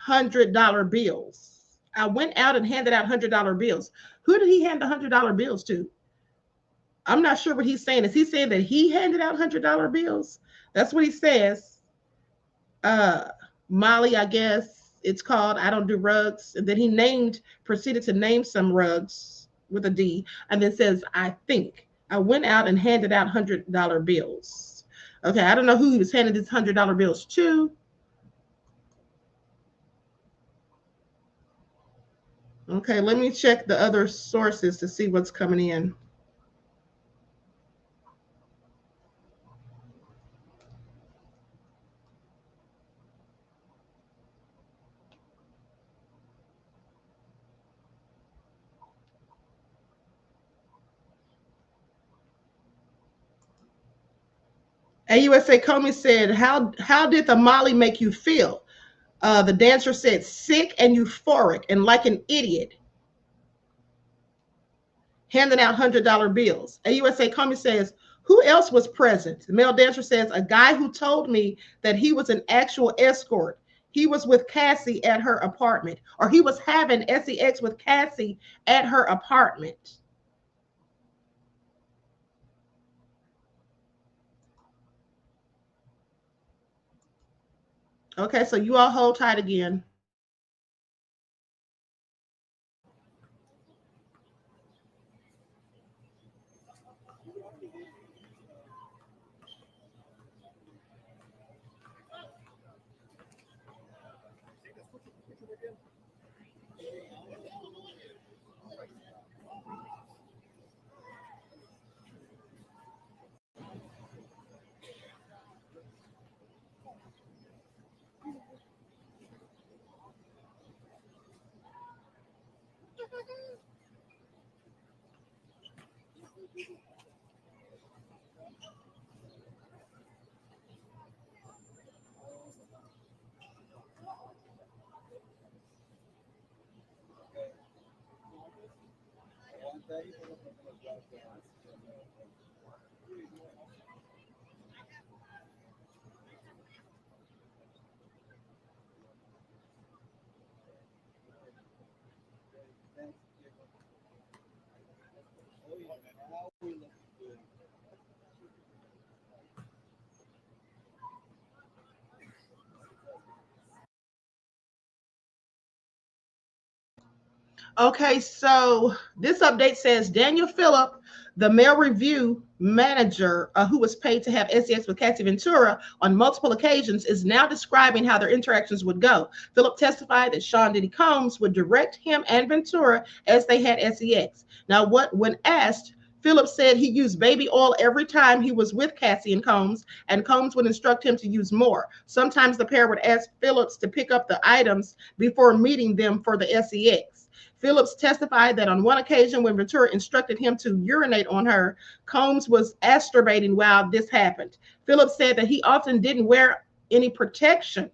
$100 bills. I went out and handed out $100 bills. Who did he hand the $100 bills to? I'm not sure what he's saying. Is he saying that he handed out $100 bills? That's what he says. Molly, I guess it's called. I don't do rugs. And then he proceeded to name some rugs with a D, and then says, I think. I went out and handed out $100 bills. Okay, I don't know who he was handing these $100 bills to. Okay, let me check the other sources to see what's coming in. AUSA Comey said, how did the Molly make you feel? The dancer said, sick and euphoric and like an idiot. Handing out $100 bills. AUSA Comey says, who else was present? The male dancer says, a guy who told me that he was an actual escort. he was with Cassie at her apartment, or he was having sex with Cassie at her apartment. Okay, so you all hold tight again. Okay, so this update says Daniel Phillip, the Mail Review manager who was paid to have sex with Cassie Ventura on multiple occasions, is now describing how their interactions would go. Phillip testified that Sean Diddy Combs would direct him and Ventura as they had sex. Now, when asked, Phillip said he used baby oil every time he was with Cassie and Combs would instruct him to use more. Sometimes the pair would ask Phillips to pick up the items before meeting them for the sex. Phillips testified that on one occasion when Ventura instructed him to urinate on her, Combs was masturbating while this happened. Phillips said that he often didn't wear any protection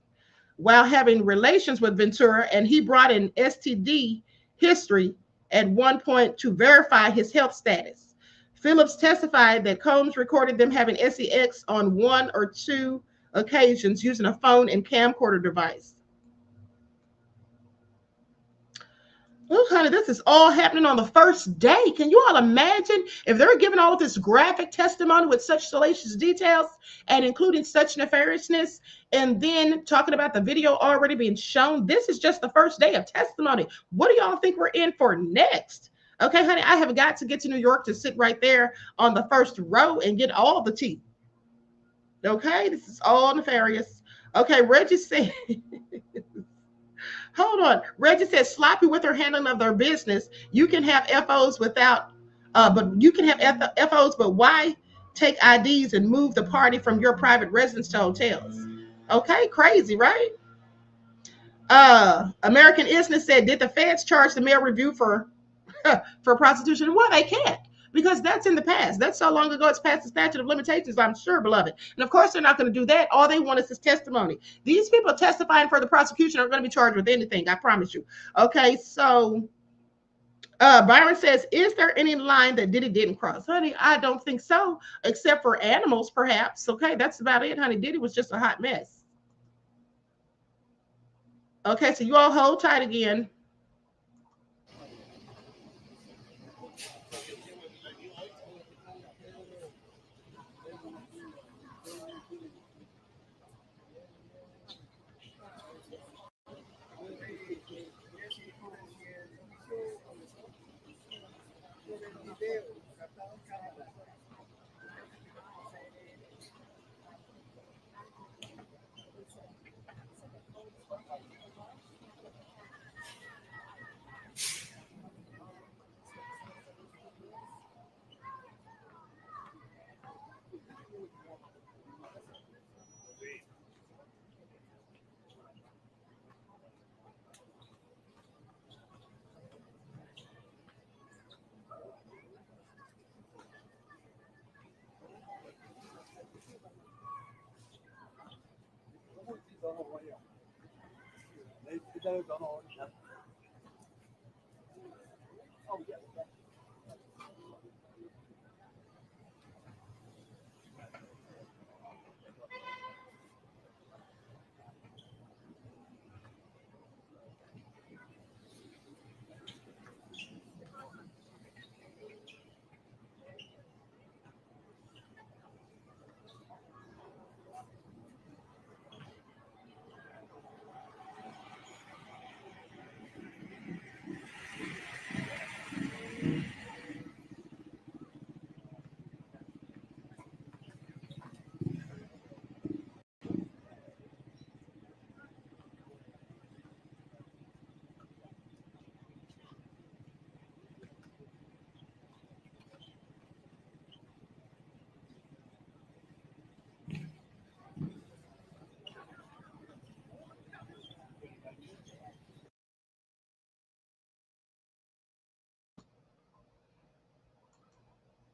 while having relations with Ventura, and he brought in STD history at one point to verify his health status. Phillips testified that Combs recorded them having sex on one or two occasions using a phone and camcorder device. Oh, honey, this is all happening on the first day. Can you all imagine if they're giving all of this graphic testimony with such salacious details and including such nefariousness, and then talking about the video already being shown? This is just the first day of testimony. What do y'all think we're in for next? Okay, honey, I have got to get to New York to sit right there on the first row and get all the tea. Okay, this is all nefarious. Okay, Reggie said... Hold on. Reggie says sloppy with her handling of their business. You can have FOs without, but you can have FOs, but why take IDs and move the party from your private residence to hotels? Okay, crazy, right? American Isness said, did the feds charge the Mail Review for prostitution? Well, they can't, because that's in the past. That's so long ago, it's past the statute of limitations, I'm sure, beloved. And of course, they're not going to do that. All they want is this testimony. These people testifying for the prosecution are going to be charged with anything, I promise you. Okay, so Byron says, is there any line that Diddy didn't cross? Honey, I don't think so, except for animals, perhaps. Okay, that's about it, honey. Diddy was just a hot mess. Okay, so you all hold tight again.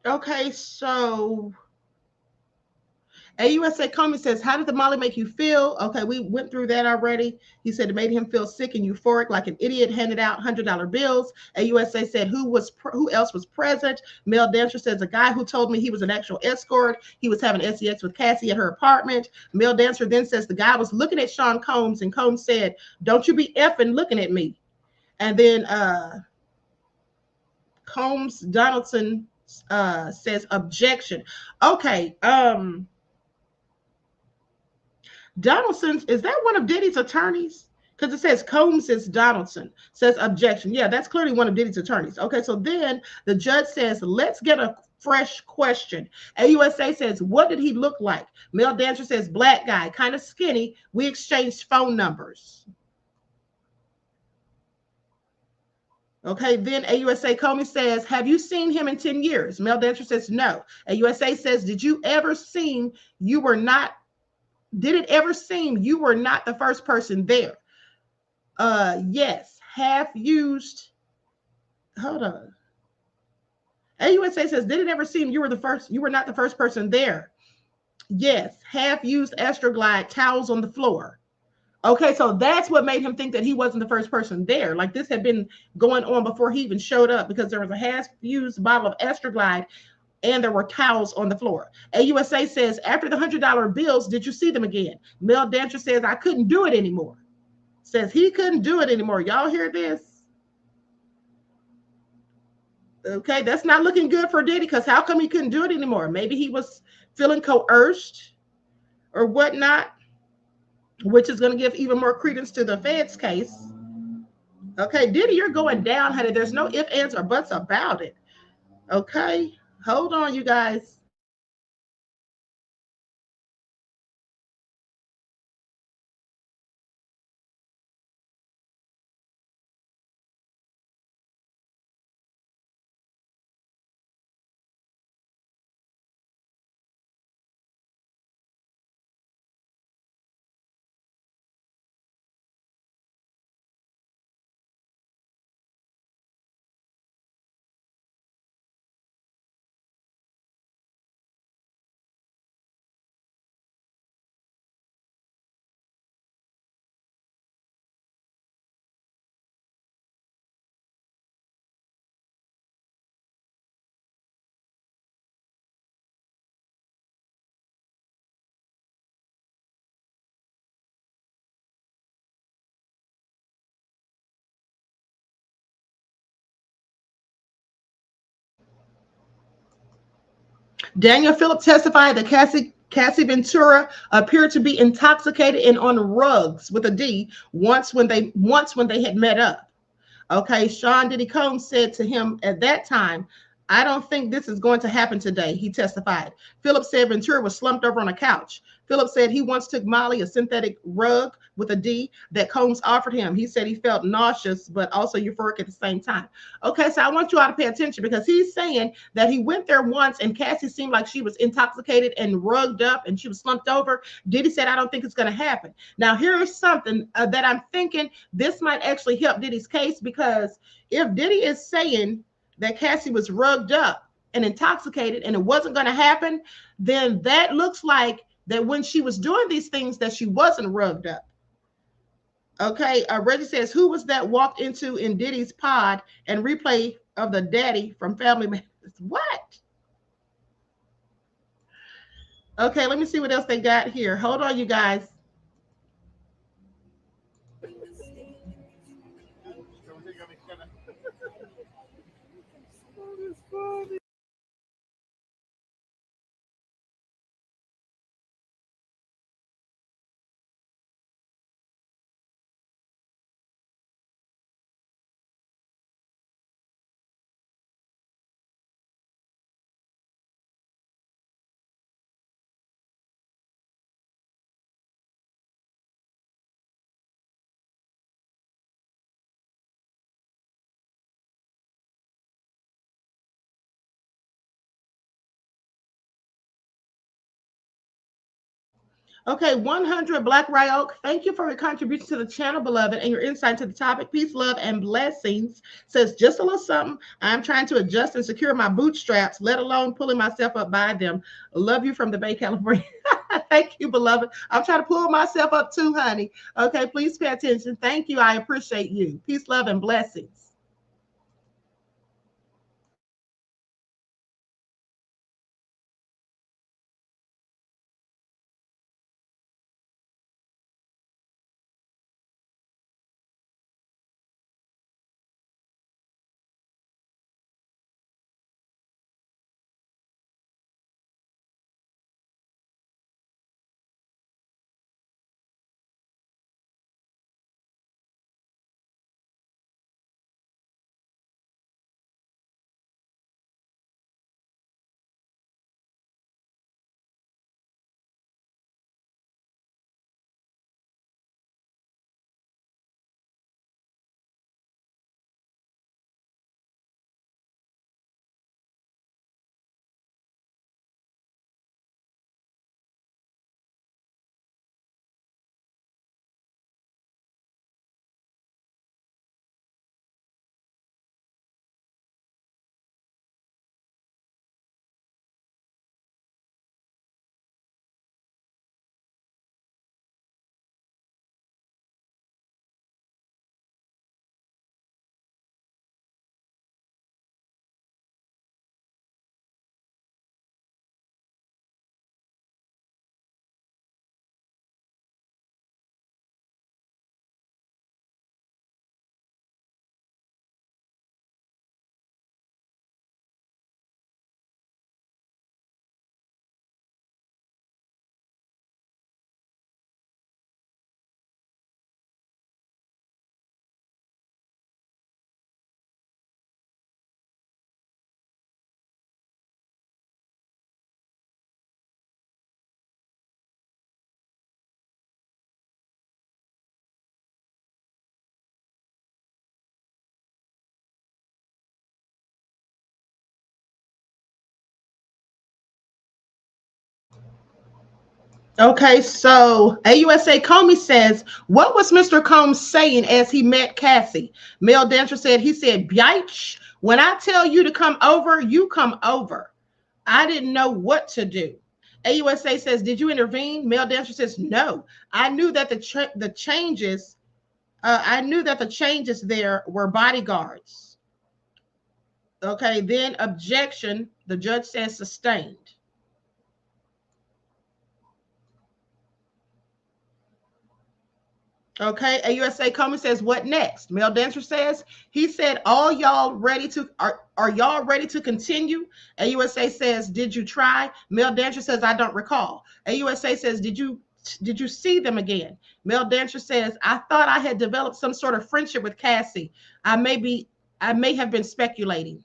Okay, so AUSA Comey says, how did the Molly make you feel? Okay, we went through that already. He said it made him feel sick and euphoric like an idiot, handed out $100 bills. AUSA said, who else was present? Mel Dancer says, a guy who told me he was an actual escort. He was having sex with Cassie at her apartment. Mel Dancer then says the guy was looking at Sean Combs, and Combs said, don't you be effing looking at me. And then Combs Donaldson says objection. Okay, Donaldson's, is that one of Diddy's attorneys? Because it says Combs is Donaldson, says objection. Yeah, that's clearly one of Diddy's attorneys. Okay, so then the judge says, let's get a fresh question. AUSA says, what did he look like? Mel Dancer says, black guy, kind of skinny. We exchanged phone numbers. Okay, then AUSA Comey says, have you seen him in 10 years? Mel Dancer says, no. AUSA says, did it ever seem you were not the first person there? Yes. Half used. Hold on. AUSA says, did it ever seem you were not the first person there? Yes. Half used Astroglide towels on the floor. Okay, so that's what made him think that he wasn't the first person there. Like this had been going on before he even showed up, because there was a half-used bottle of Astroglide and there were towels on the floor. AUSA says, after the $100 bills, did you see them again? Mel Dancer says, I couldn't do it anymore. Says he couldn't do it anymore. Y'all hear this? Okay, that's not looking good for Diddy, because how come he couldn't do it anymore? Maybe he was feeling coerced or whatnot, which is going to give even more credence to the Fed's case. Okay, Diddy, you're going down, honey. There's no ifs, ands, or buts about it. Okay, hold on, you guys. Daniel Phillip testified that Cassie Ventura appeared to be intoxicated and on rugs with a D once when they had met up. Okay, Sean Diddy Combs said to him at that time, I don't think this is going to happen today, he testified. Phillip said Ventura was slumped over on a couch. Phillip said he once took Molly, a synthetic rug with a D that Combs offered him. He said he felt nauseous, but also euphoric at the same time. Okay, so I want you all to pay attention, because he's saying that he went there once and Cassie seemed like she was intoxicated and rugged up and she was slumped over. Diddy said, I don't think it's going to happen. Now, here is something that I'm thinking this might actually help Diddy's case, because if Diddy is saying that Cassie was rugged up and intoxicated and it wasn't going to happen, then that looks like that when she was doing these things that she wasn't rugged up. Okay, Reggie says, who was that walked into in Diddy's pod and replay of the daddy from Family Matters? What? Okay, let me see what else they got here. Hold on, you guys. Okay, 100 Black Ryoke. Thank you for your contribution to the channel, beloved, and your insight to the topic. Peace, love, and blessings. Says just a little something. I'm trying to adjust and secure my bootstraps, let alone pulling myself up by them. Love you from the Bay, California. Thank you, beloved. I'm trying to pull myself up too, honey. Okay, please pay attention. Thank you. I appreciate you. Peace, love, and blessings. Okay, so AUSA Comey says, what was Mr. Combs saying as he met Cassie? Mel Dancer said, he said, Byeich, when I tell you to come over, you come over. I didn't know what to do. AUSA says, did you intervene? Mel Dancer says, no. I knew that the changes there were bodyguards. Okay, then objection. The judge says sustained. Okay, AUSA Comey says, what next? Mel Dancer says, he said, are y'all ready to continue? AUSA says, did you try? Mel Dancer says, I don't recall. AUSA says, did you see them again? Mel Dancer says, I thought I had developed some sort of friendship with Cassie. I may have been speculating.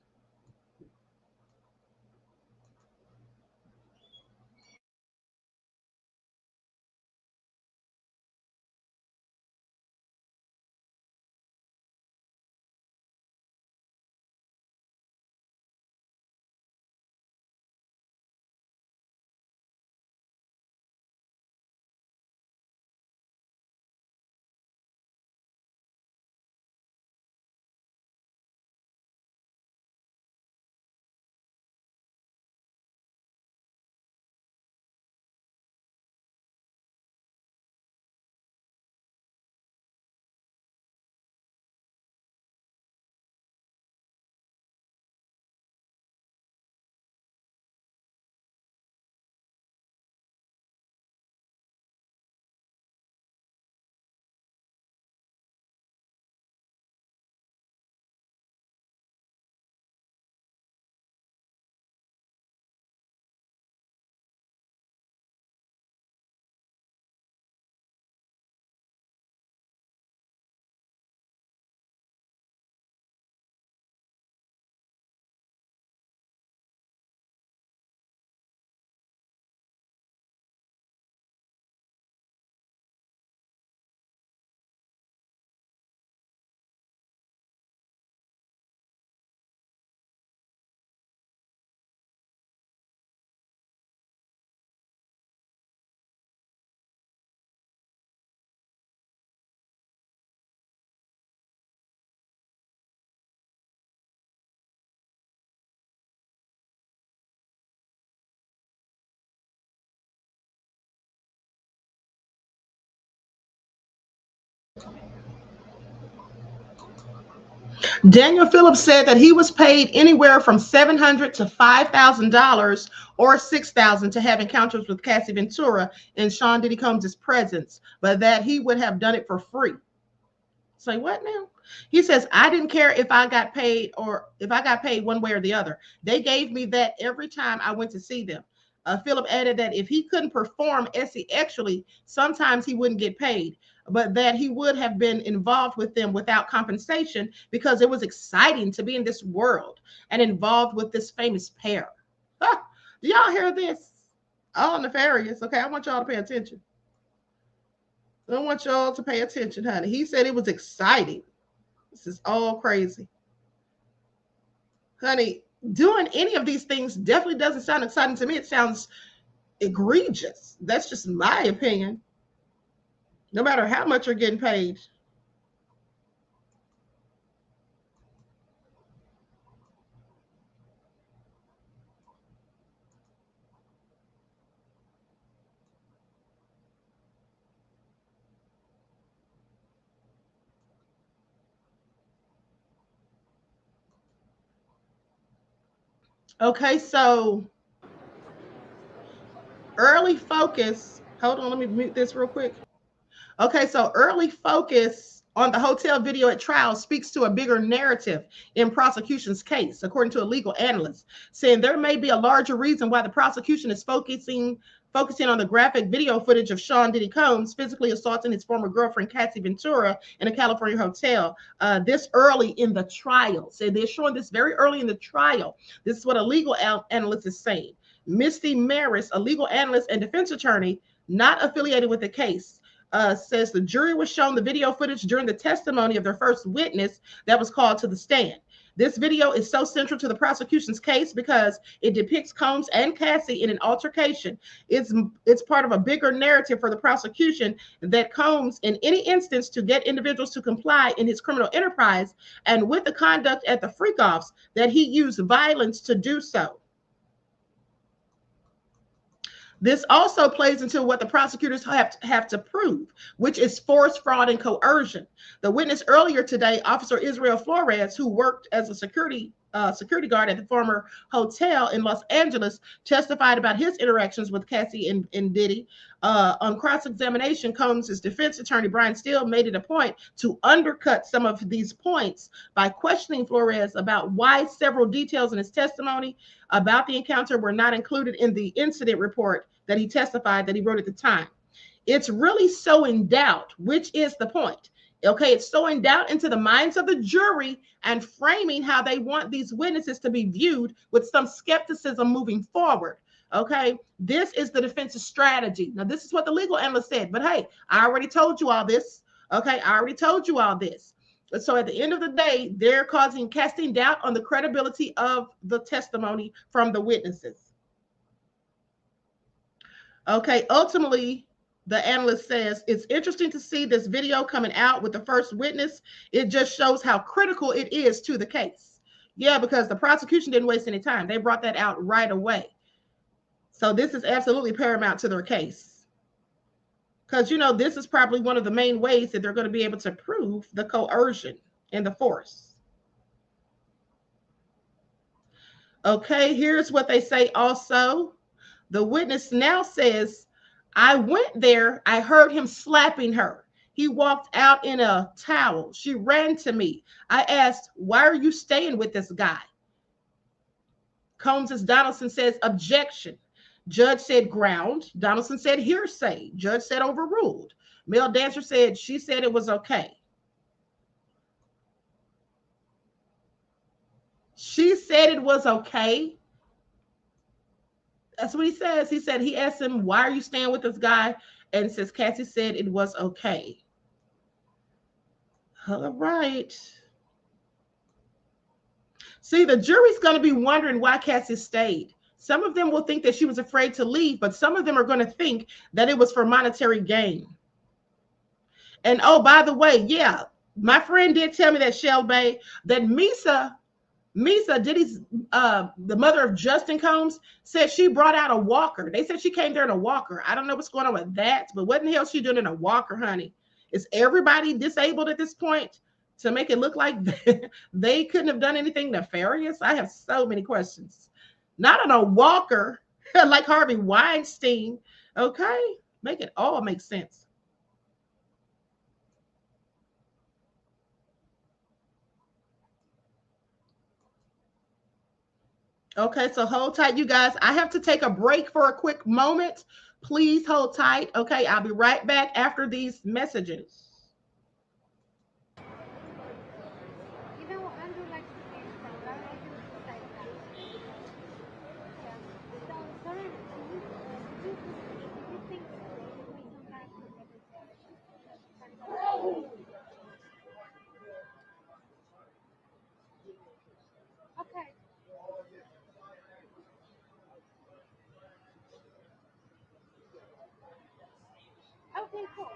Daniel Phillips said that he was paid anywhere from $700 to $5,000 or $6,000 to have encounters with Cassie Ventura in Sean Diddy Combs' presence, but that he would have done it for free. Say what now? He says, I didn't care if I got paid one way or the other. They gave me that every time I went to see them. Philip added that if he couldn't perform actually, sometimes he wouldn't get paid, but that he would have been involved with them without compensation because it was exciting to be in this world and involved with this famous pair. Huh. Do y'all hear this? All nefarious. Okay, I want y'all to pay attention. I want y'all to pay attention, honey. He said it was exciting. This is all crazy. Honey, doing any of these things definitely doesn't sound exciting to me. It sounds egregious. That's just my opinion. No matter how much you're getting paid. Okay, so early focus. Hold on, let me mute this real quick. Okay, so early focus on the hotel video at trial speaks to a bigger narrative in prosecution's case, according to a legal analyst, saying there may be a larger reason why the prosecution is focusing on the graphic video footage of Sean Diddy Combs physically assaulting his former girlfriend, Cassie Ventura, in a California hotel this early in the trial. So they're showing this very early in the trial. This is what a legal analyst is saying. Misty Maris, a legal analyst and defense attorney, not affiliated with the case, says the jury was shown the video footage during the testimony of their first witness that was called to the stand. This video is so central to the prosecution's case because it depicts Combs and Cassie in an altercation. It's part of a bigger narrative for the prosecution that Combs, in any instance, to get individuals to comply in his criminal enterprise and with the conduct at the freak-offs, that he used violence to do so. This also plays into what the prosecutors have to prove, which is force, fraud, and coercion. The witness earlier today, Officer Israel Flores, who worked as a security guard at the former hotel in Los Angeles, testified about his interactions with Cassie and Diddy. On cross-examination, Combs' defense attorney, Brian Steele, made it a point to undercut some of these points by questioning Flores about why several details in his testimony about the encounter were not included in the incident report that he testified that he wrote at the time. It's really so in doubt, which is the point. Okay, it's so in doubt into the minds of the jury and framing how they want these witnesses to be viewed with some skepticism moving forward. Okay, this is the defense's strategy. Now, this is what the legal analyst said, but hey, I already told you all this. Okay, I already told you all this. So at the end of the day, they're casting doubt on the credibility of the testimony from the witnesses. Okay, ultimately, the analyst says, it's interesting to see this video coming out with the first witness. It just shows how critical it is to the case. Yeah, because the prosecution didn't waste any time. They brought that out right away. So this is absolutely paramount to their case. Because, you know, this is probably one of the main ways that they're going to be able to prove the coercion and the force. Okay, here's what they say also. The witness now says, I went there. I heard him slapping her. He walked out in a towel. She ran to me. I asked, why are you staying with this guy? Combs' Donaldson says, objection. Judge said ground. Donaldson said hearsay. Judge said overruled. Male dancer said she said it was okay. She said it was okay. That's what he says. He said he asked him, why are you staying with this guy? And says Cassie said it was okay. All right. See, the jury's going to be wondering why Cassie stayed. Some of them will think that she was afraid to leave, but some of them are going to think that it was for monetary gain. And oh, by the way, yeah, my friend did tell me that, Shelby, that Misa Diddy's, the mother of Justin Combs, said she brought out a walker. They said she came there in a walker. I don't know what's going on with that, but what in the hell is she doing in a walker, honey? Is everybody disabled at this point to make it look like they couldn't have done anything nefarious? I have so many questions. Not on a walker like Harvey Weinstein. Okay, make it all make sense. Okay, so hold tight, you guys. I have to take a break for a quick moment. Please hold tight. Okay, I'll be right back after these messages. Okay. Okay, cool.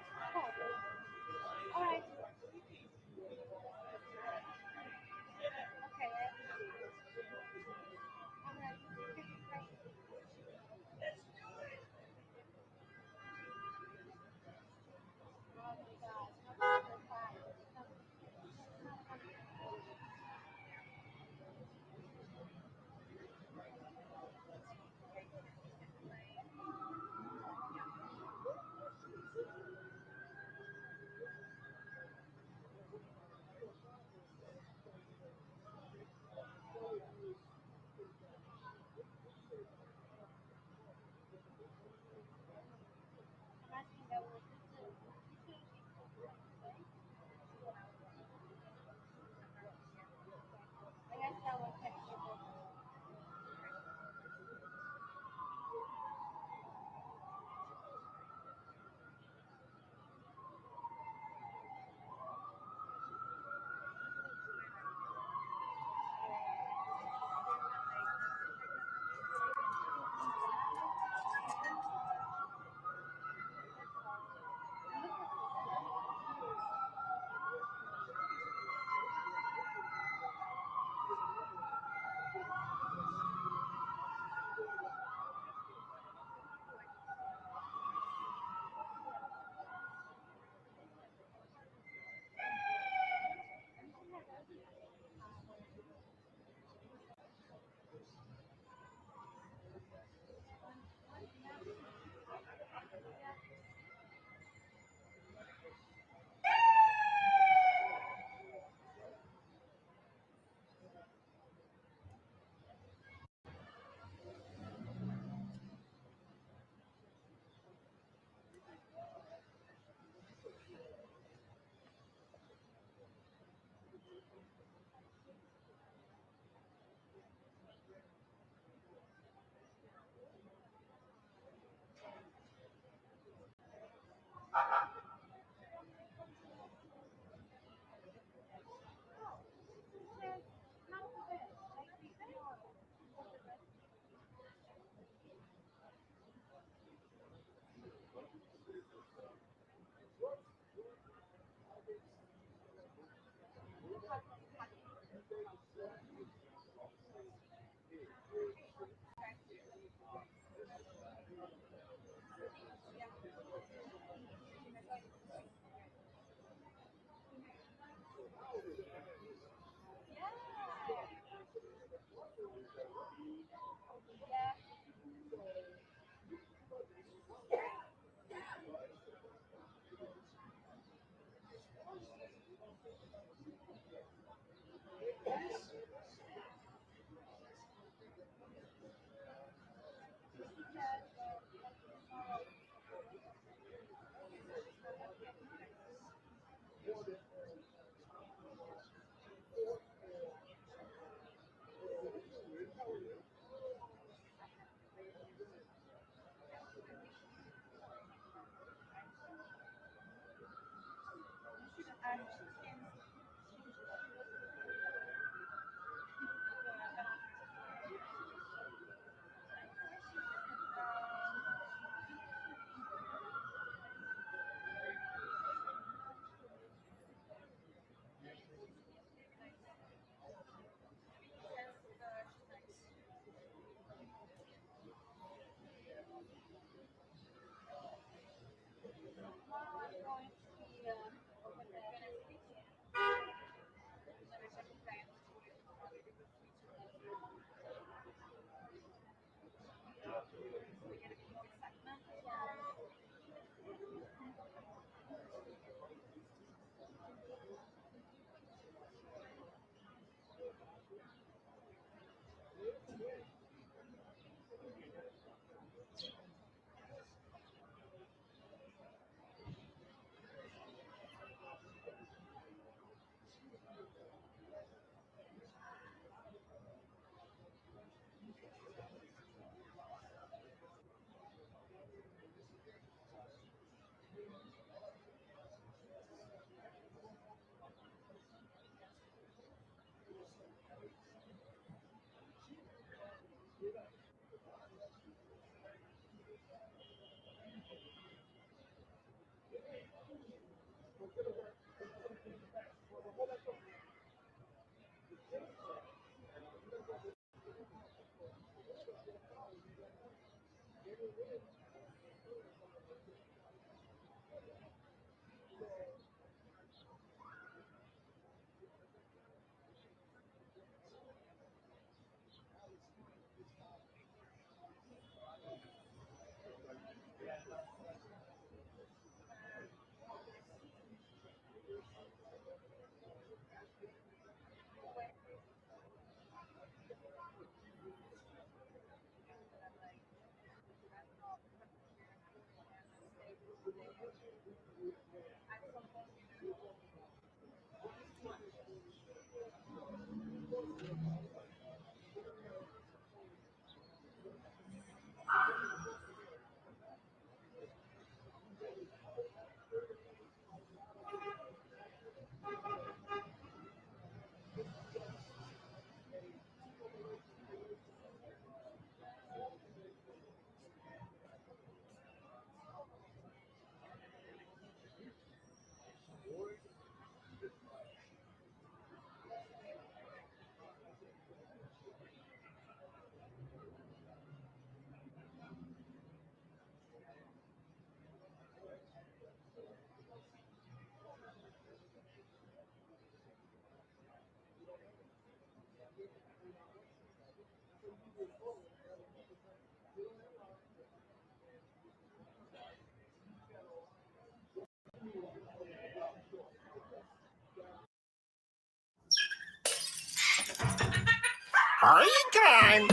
Party time!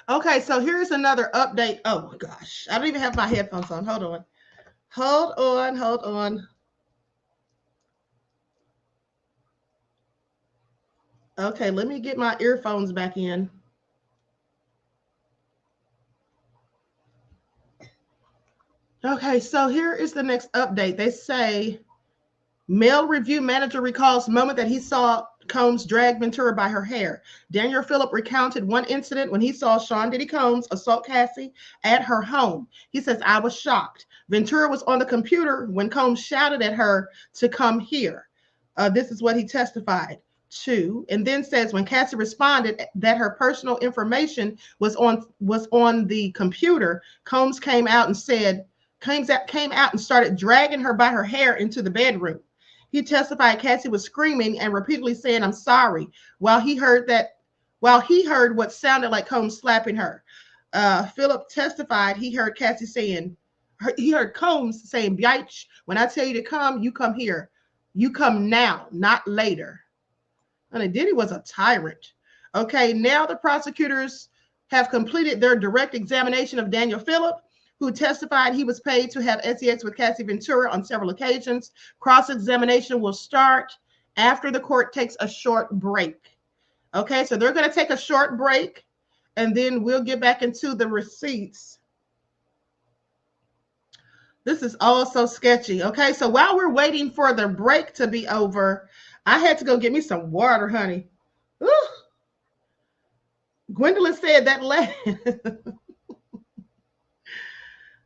Okay, so here's another update. Oh my gosh, I don't even have my headphones on. Hold on. Hold on, hold on. Okay, let me get my earphones back in. Okay, so here is the next update. They say male review manager recalls moment that he saw Combs drag Ventura by her hair. Daniel Phillip recounted one incident when he saw Sean Diddy Combs assault Cassie at her home. He says, I was shocked. Ventura was on the computer when Combs shouted at her to come here. This is what he testified to, and then says when Cassie responded that her personal information was on the computer, Combs came out and started dragging her by her hair into the bedroom. He testified Cassie was screaming and repeatedly saying, I'm sorry, while he heard what sounded like Combs slapping her. Phillip testified he heard Combs saying, Biatch, when I tell you to come, you come here. You come now, not later. And Diddy was a tyrant. Okay, now the prosecutors have completed their direct examination of Daniel Phillip, who testified he was paid to have sex with Cassie Ventura on several occasions. Cross-examination will start after the court takes a short break. Okay, so they're going to take a short break, and then we'll get back into the receipts. This is all so sketchy. Okay, so while we're waiting for the break to be over, I had to go get me some water, honey. Ooh. Gwendolyn said that last...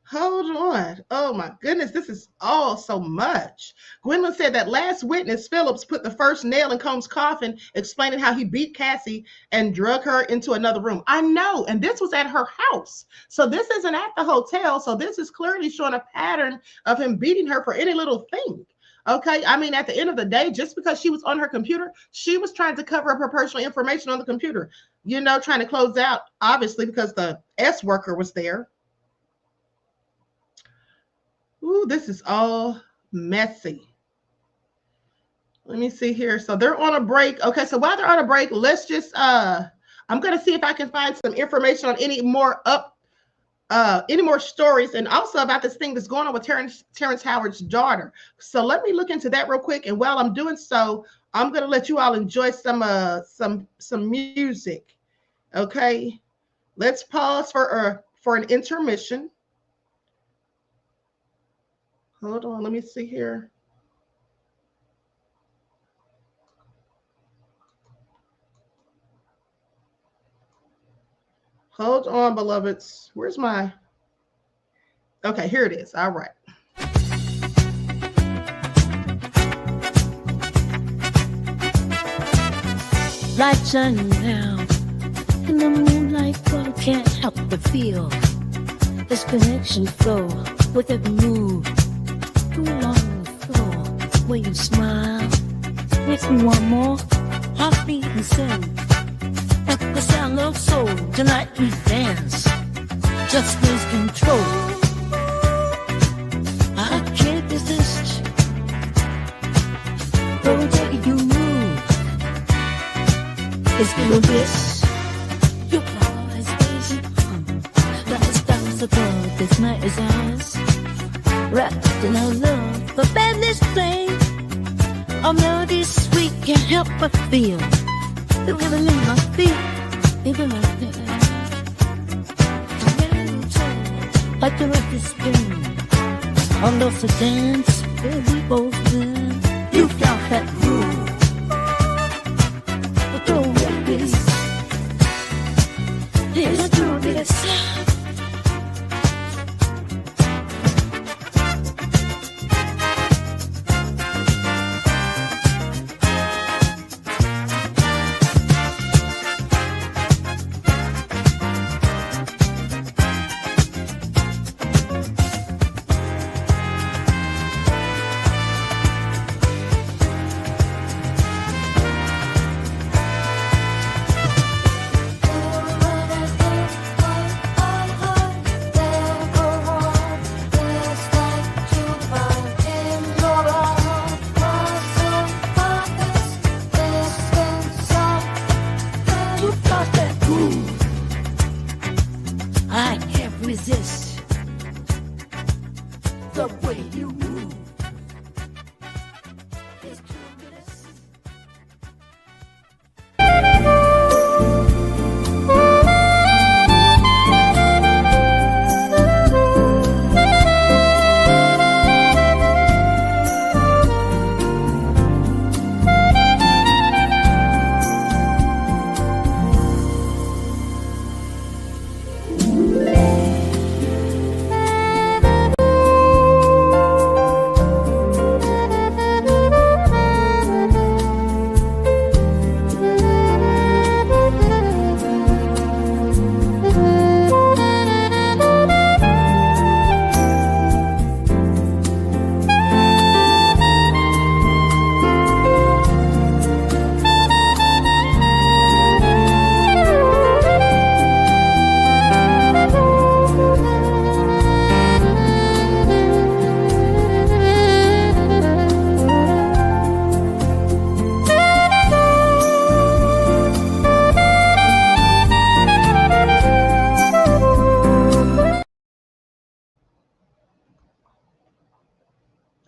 Hold on. Oh my goodness, this is all so much. Gwendolyn said that last witness, Phillips, put the first nail in Combs' coffin, explaining how he beat Cassie and drug her into another room. I know, and this was at her house. So this isn't at the hotel. So this is clearly showing a pattern of him beating her for any little thing. Okay, I mean, at the end of the day, just because she was on her computer, she was trying to cover up her personal information on the computer, you know, trying to close out, obviously, because the S worker was there. Ooh, this is all messy. Let me see here. So they're on a break. Okay, so while they're on a break, let's just I'm gonna see if I can find some information on any more stories, and also about this thing that's going on with Terrence Howard's daughter. So let me look into that real quick. And while I'm doing so, I'm gonna let you all enjoy some music. Okay. Let's pause for an intermission. Hold on, let me see here. Hold on, beloveds. Where's my... Okay, here it is. All right. Lights shining down in the moonlight, but I can't help but feel this connection flow with every move. Go along the floor where you smile. Makes me want more. Heartbeat and sing at the sound of soul. Tonight we dance, just lose control. I can't resist the way you move. It's gonna miss your power is blazing hum. The stars above, this night is ours. Wrapped in our love, the band is playing. Our melody sweet, can't help but feel the rhythm in my feet, even my feet. Like the earth is spinning, all of the dance where we both live. You got that groove. Let's do this.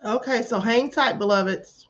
Okay, so hang tight, beloveds.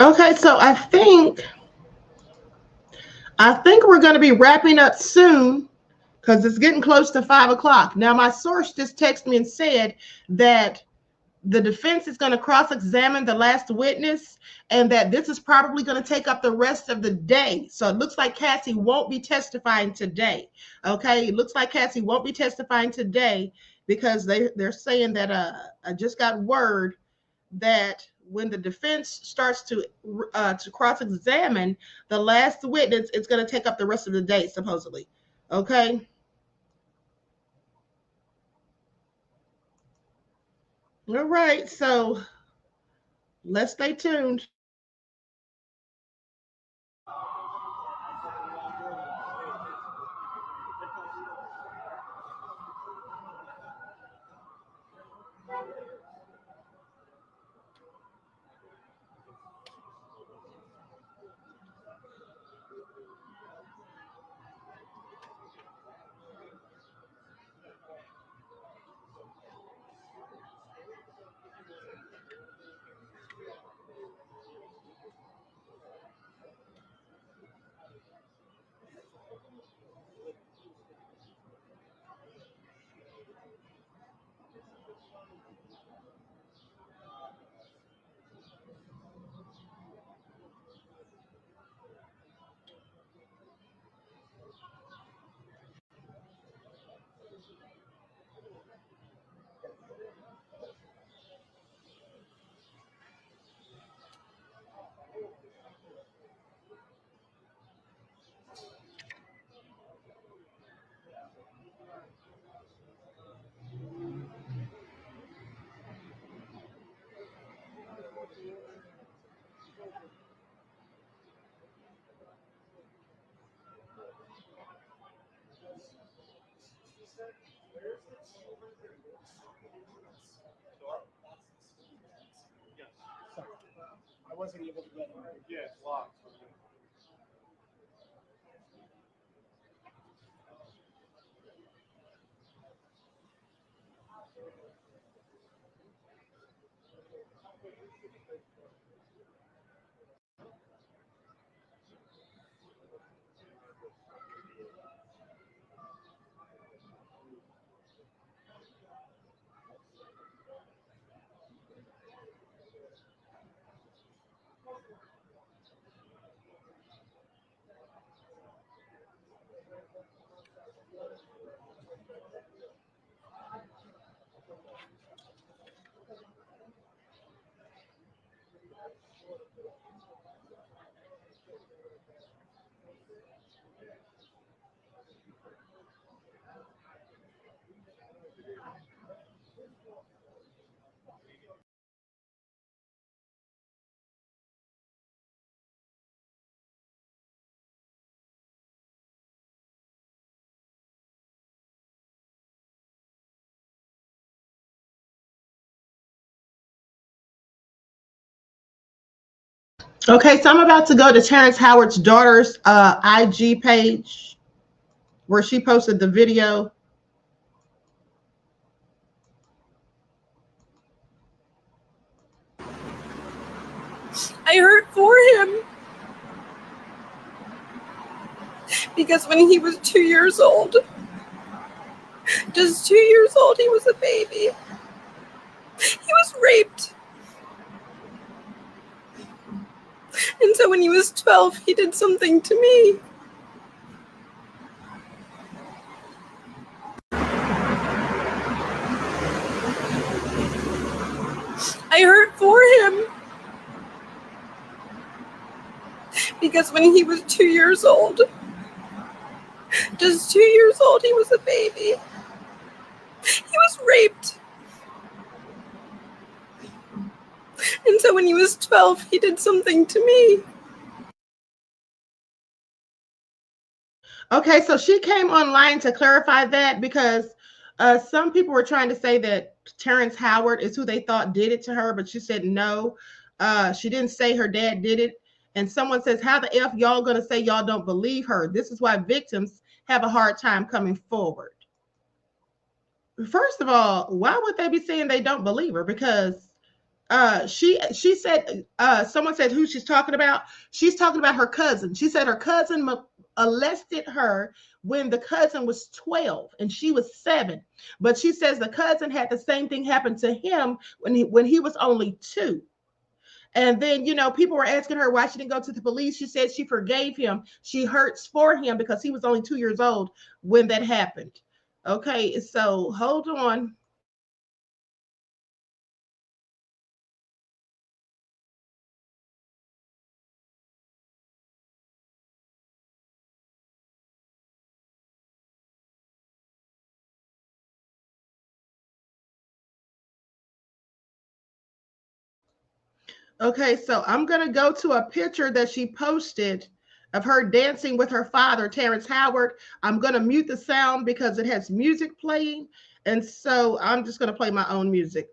Okay, so I think we're going to be wrapping up soon because it's getting close to 5 o'clock. Now, my source just texted me and said that the defense is going to cross-examine the last witness and that this is probably going to take up the rest of the day. So it looks like Cassie won't be testifying today. Okay, it looks like Cassie won't be testifying today because they're saying that I just got word that when the defense starts to cross-examine the last witness, it's going to take up the rest of the day, supposedly. Okay. All right. So let's stay tuned. wasn't able to get in. Yeah, it's locked. Okay, so I'm about to go to Terrence Howard's daughter's IG page where she posted the video. I hurt for him because when he was 2 years old, just 2 years old, he was a baby. He was raped. And so when he was 12, he did something to me. I hurt for him because when he was 2 years old, just 2 years old, he was a baby. He was raped. And so when he was 12, he did something to me. Okay, so she came online to clarify that because some people were trying to say that Terrence Howard is who they thought did it to her, but she said no. She didn't say her dad did it. And someone says, how the F y'all gonna say y'all don't believe her? This is why victims have a hard time coming forward. First of all, why would they be saying they don't believe her? Because she said, someone said who she's talking about. She's talking about her cousin. She said her cousin molested her when the cousin was 12 and she was 7. But she says the cousin had the same thing happen to him when he was only 2. And then, you know, people were asking her why she didn't go to the police. She said she forgave him. She hurts for him because he was only 2 years old when that happened. Okay, so hold on. Okay, so I'm going to go to a picture that she posted of her dancing with her father, Terrence Howard. I'm going to mute the sound because it has music playing. And so I'm just going to play my own music.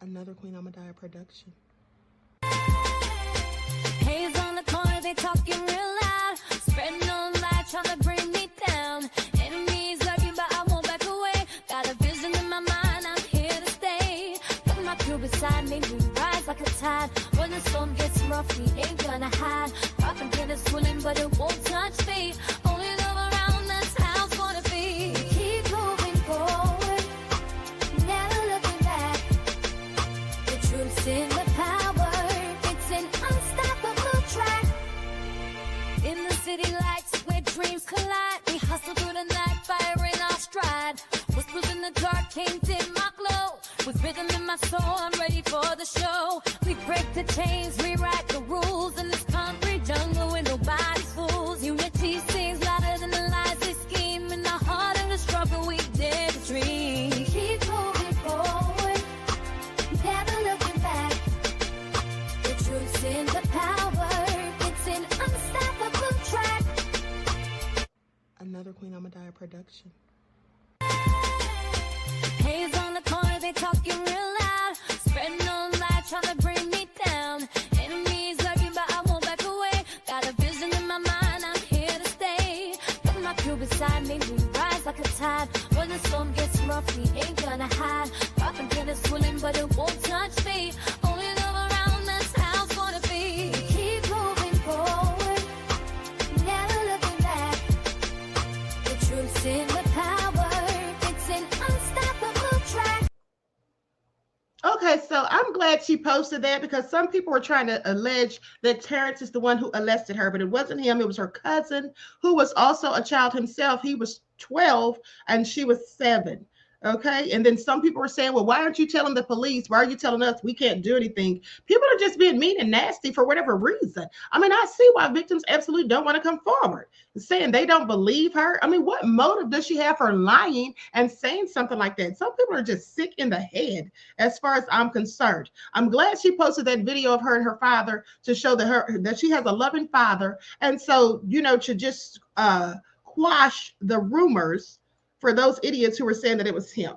Another Queen Ahmadiyyah production. Haze on the corner, they talking real loud. Spreading on light, trying to bring me down. Enemies lurking, but I won't back away. Got a vision in my mind, I'm here to stay. Got my crew beside me, we rise like a tide. When the storm gets rough, we ain't gonna hide. Propaganda swirling, but it won't touch me. Only love around, that's how it's gonna be. Keep moving forward, never looking back. The truth's in the power, it's an unstoppable track. In the city lights where dreams collide, we hustle through the night, fire in our stride. Whispers in the dark can't dim my glow. With rhythm in my soul, I'm ready for the show. We break the chains, rewrite the rules in this concrete jungle where nobody's fools. Unity sings louder than the lies they scheme. In the heart of the struggle, we dare to dream. Keep moving forward, never looking back. The truth's in the power, it's an unstoppable track. Another Queen Ahmadiyyah production. Haze on the corner, they talking real loud. Spreading on light, trying to bring me down. Enemies Okay, so I'm glad she posted that because some people were trying to allege that Terrence is the one who arrested her, but it wasn't him. It was her cousin who was also a child himself. He was 12 and she was 7. Okay. And then some people were saying, well, why aren't you telling the police? Why are you telling us we can't do anything? People are just being mean and nasty for whatever reason. I mean, I see why victims absolutely don't want to come forward, saying they don't believe her. I mean, what motive does she have for lying and saying something like that? Some people are just sick in the head, as far as I'm concerned. I'm glad she posted that video of her and her father to show that she has a loving father. And so, to just quash the rumors for those idiots who were saying that it was him.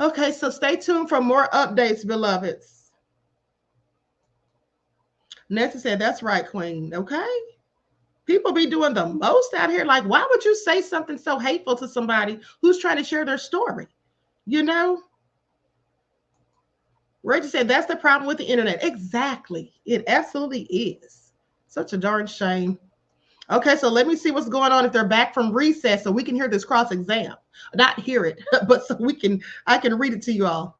Okay, so stay tuned for more updates, beloveds. Nancy said, that's right, Queen. Okay. People be doing the most out here. Like, why would you say something so hateful to somebody who's trying to share their story? Rachel said, that's the problem with the internet. Exactly. It absolutely is. Such a darn shame. Okay, so let me see what's going on if they're back from recess so we can hear this cross exam. Not hear it, but so I can read it to you all.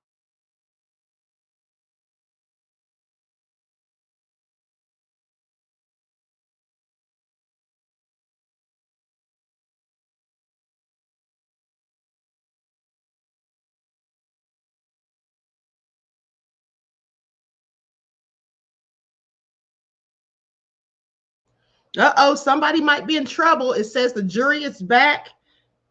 Uh-oh, somebody might be in trouble. It says the jury is back.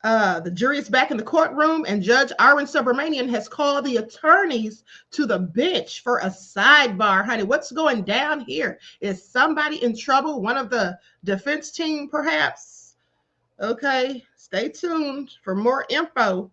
The jury is back in the courtroom, and Judge Arwen Subramanian has called the attorneys to the bench for a sidebar. Honey, what's going down here? Is somebody in trouble? One of the defense team, perhaps? Okay, stay tuned for more info.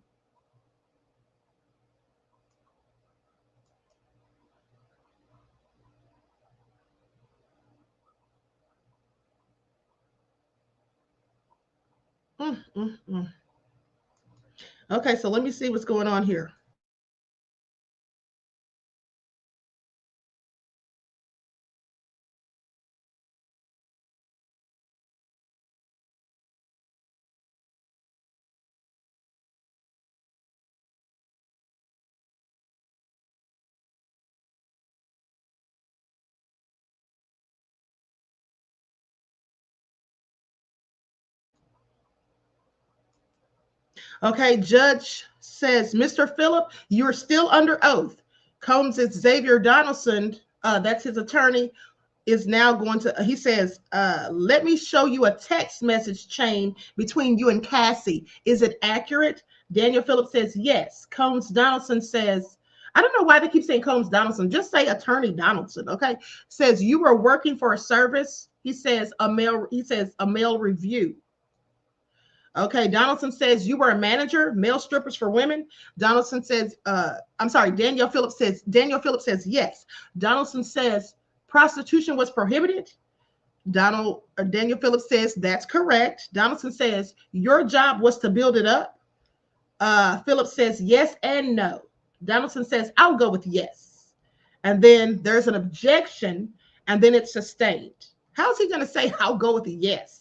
Okay, so let me see what's going on here. Okay, judge says, Mr. Phillip, you're still under oath. Combs' Xavier Donaldson, that's his attorney, is now going to, he says, let me show you a text message chain between you and Cassie. Is it accurate? Daniel Phillip says, yes. Combs Donaldson says, I don't know why they keep saying Combs Donaldson. Just say Attorney Donaldson, okay? Says you were working for a service. He says a mail review. Okay, Donaldson says you were a manager, male strippers for women. Donaldson says, Daniel Phillip says yes. Donaldson says prostitution was prohibited. Daniel Phillip says that's correct. Donaldson says your job was to build it up. Phillip says yes and no. Donaldson says I'll go with yes. And then there's an objection, and then it's sustained. How's he going to say I'll go with a yes?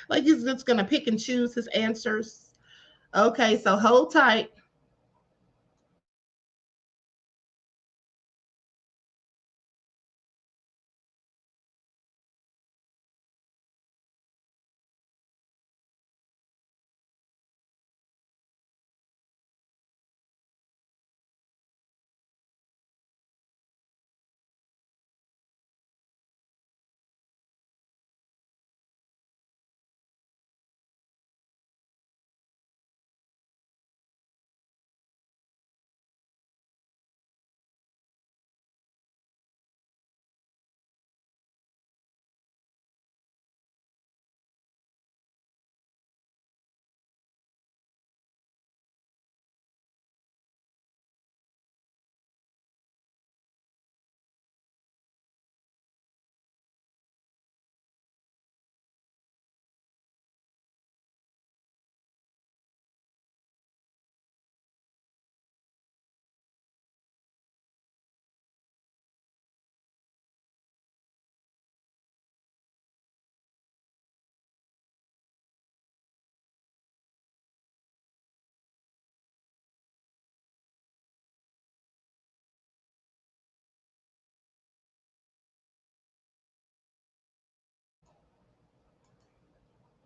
Like he's just going to pick and choose his answers. Okay, so hold tight.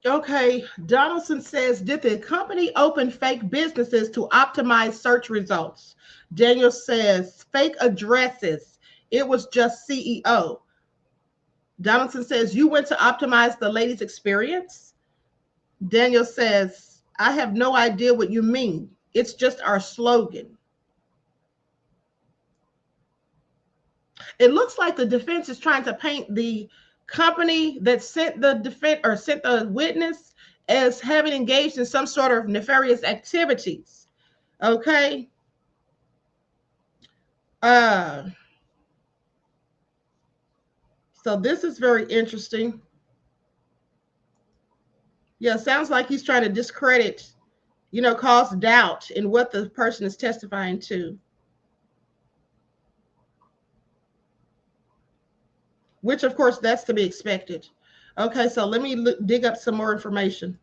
Okay, Donaldson says, did the company open fake businesses to optimize search results? Daniel says, fake addresses. It was just CEO. Donaldson says, you went to optimize the lady's experience? Daniel says, I have no idea what you mean. It's just our slogan. It looks like the defense is trying to paint the company that sent the defense or sent the witness as having engaged in some sort of nefarious activities. Okay. So this is very interesting. Yeah, sounds like he's trying to discredit, cause doubt in what the person is testifying to. Which, of course, that's to be expected. Okay, so let me dig up some more information.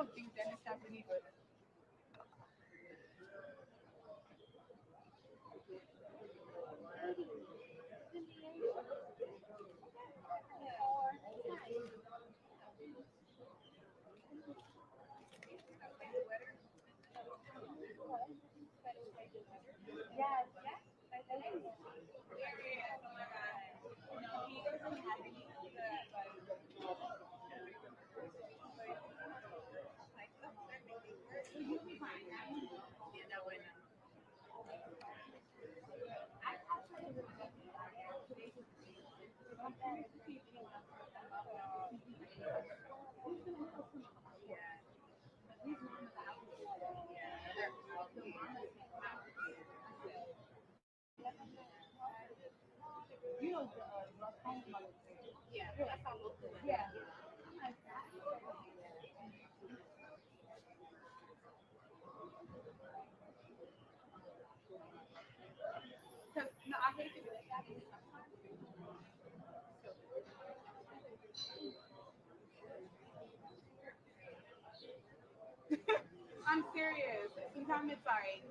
don't think Dennis happened either. No, I hate to do that. I'm serious. Sometimes it's like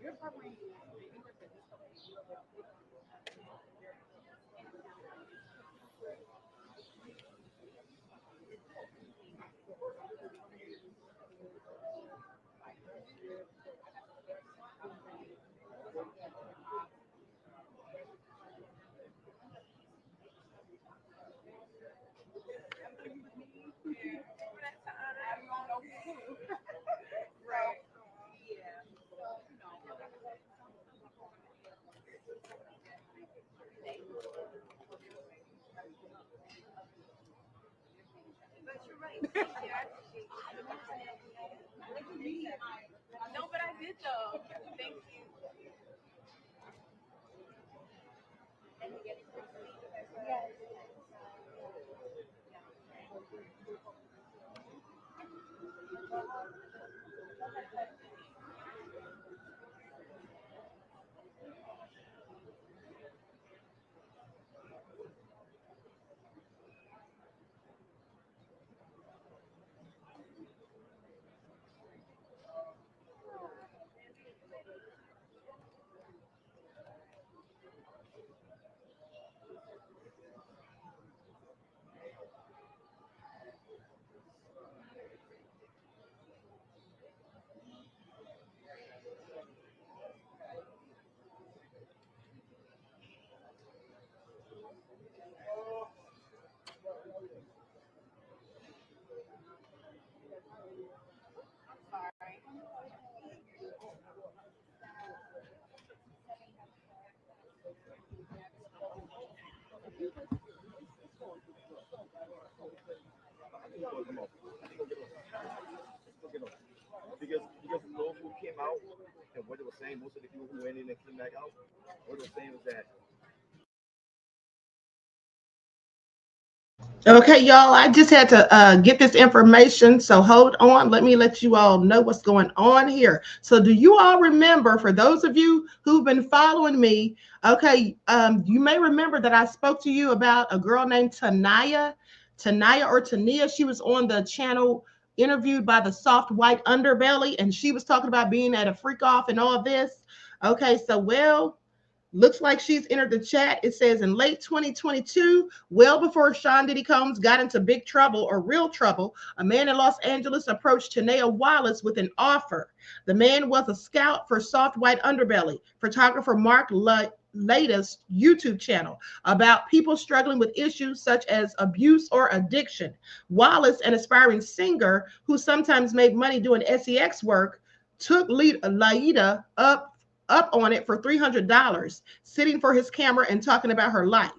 you're covering. Right. Yeah. But you're right. No, but I did though. Thank you. Because those who came out and what they were saying, most of the people who went in and came back out, what they were saying was that. Okay, y'all, I just had to get this information, so hold on. Let me let you all know what's going on here. So do you all remember, for those of you who've been following me, okay, you may remember that I spoke to you about a girl named Tania or Tania. She was on the channel interviewed by the Soft White Underbelly, and she was talking about being at a freak off and all this. Okay, so well, looks like she's entered the chat. It says in late 2022, well before Sean Diddy Combs got into big trouble or real trouble, a man in Los Angeles approached Tania Wallace with an offer. The man was a scout for Soft White Underbelly, photographer Mark latest YouTube channel about people struggling with issues such as abuse or addiction. Wallace, an aspiring singer who sometimes made money doing sex work, took Laida up on it for $300, sitting for his camera and talking about her life.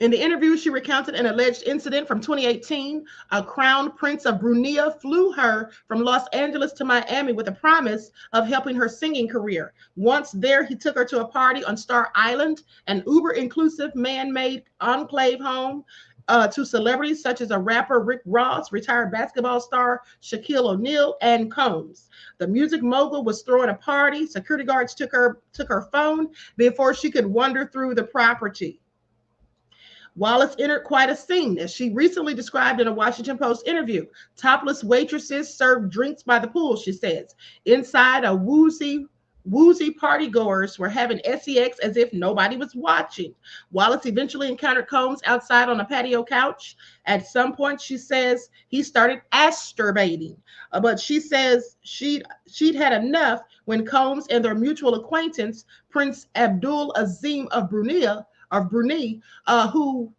In the interview, she recounted an alleged incident from 2018. A crown prince of Brunei flew her from Los Angeles to Miami with a promise of helping her singing career. Once there, he took her to a party on Star Island, an uber-inclusive man-made enclave home to celebrities such as a rapper Rick Ross, retired basketball star Shaquille O'Neal, and Combs. The music mogul was throwing a party. Security guards took her phone before she could wander through the property. Wallace entered quite a scene, as she recently described in a Washington Post interview. Topless waitresses served drinks by the pool, she says. Inside, a woozy partygoers were having sex as if nobody was watching. Wallace eventually encountered Combs outside on a patio couch. At some point, she says he started masturbating, but she says she'd had enough when Combs and their mutual acquaintance, Prince Abdul Azim of Brunei, who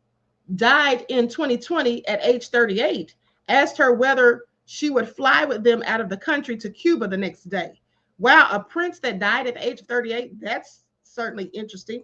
died in 2020 at age 38, asked her whether she would fly with them out of the country to Cuba the next day. Wow, a prince that died at the age of 38, that's certainly interesting.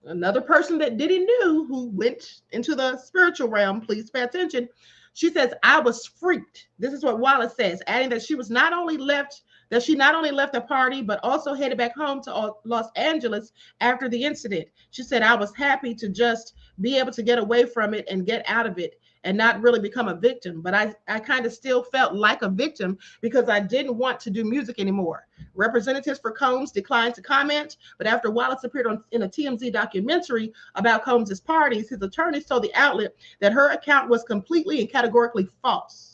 Another person that Diddy knew who went into the spiritual realm, please pay attention. She says, I was freaked. This is what Wallace says, adding that she not only left the party, but also headed back home to Los Angeles after the incident. She said, I was happy to just be able to get away from it and get out of it and not really become a victim. But I kind of still felt like a victim because I didn't want to do music anymore. Representatives for Combs declined to comment, but after Wallace appeared in a TMZ documentary about Combs's parties, his attorneys told the outlet that her account was completely and categorically false.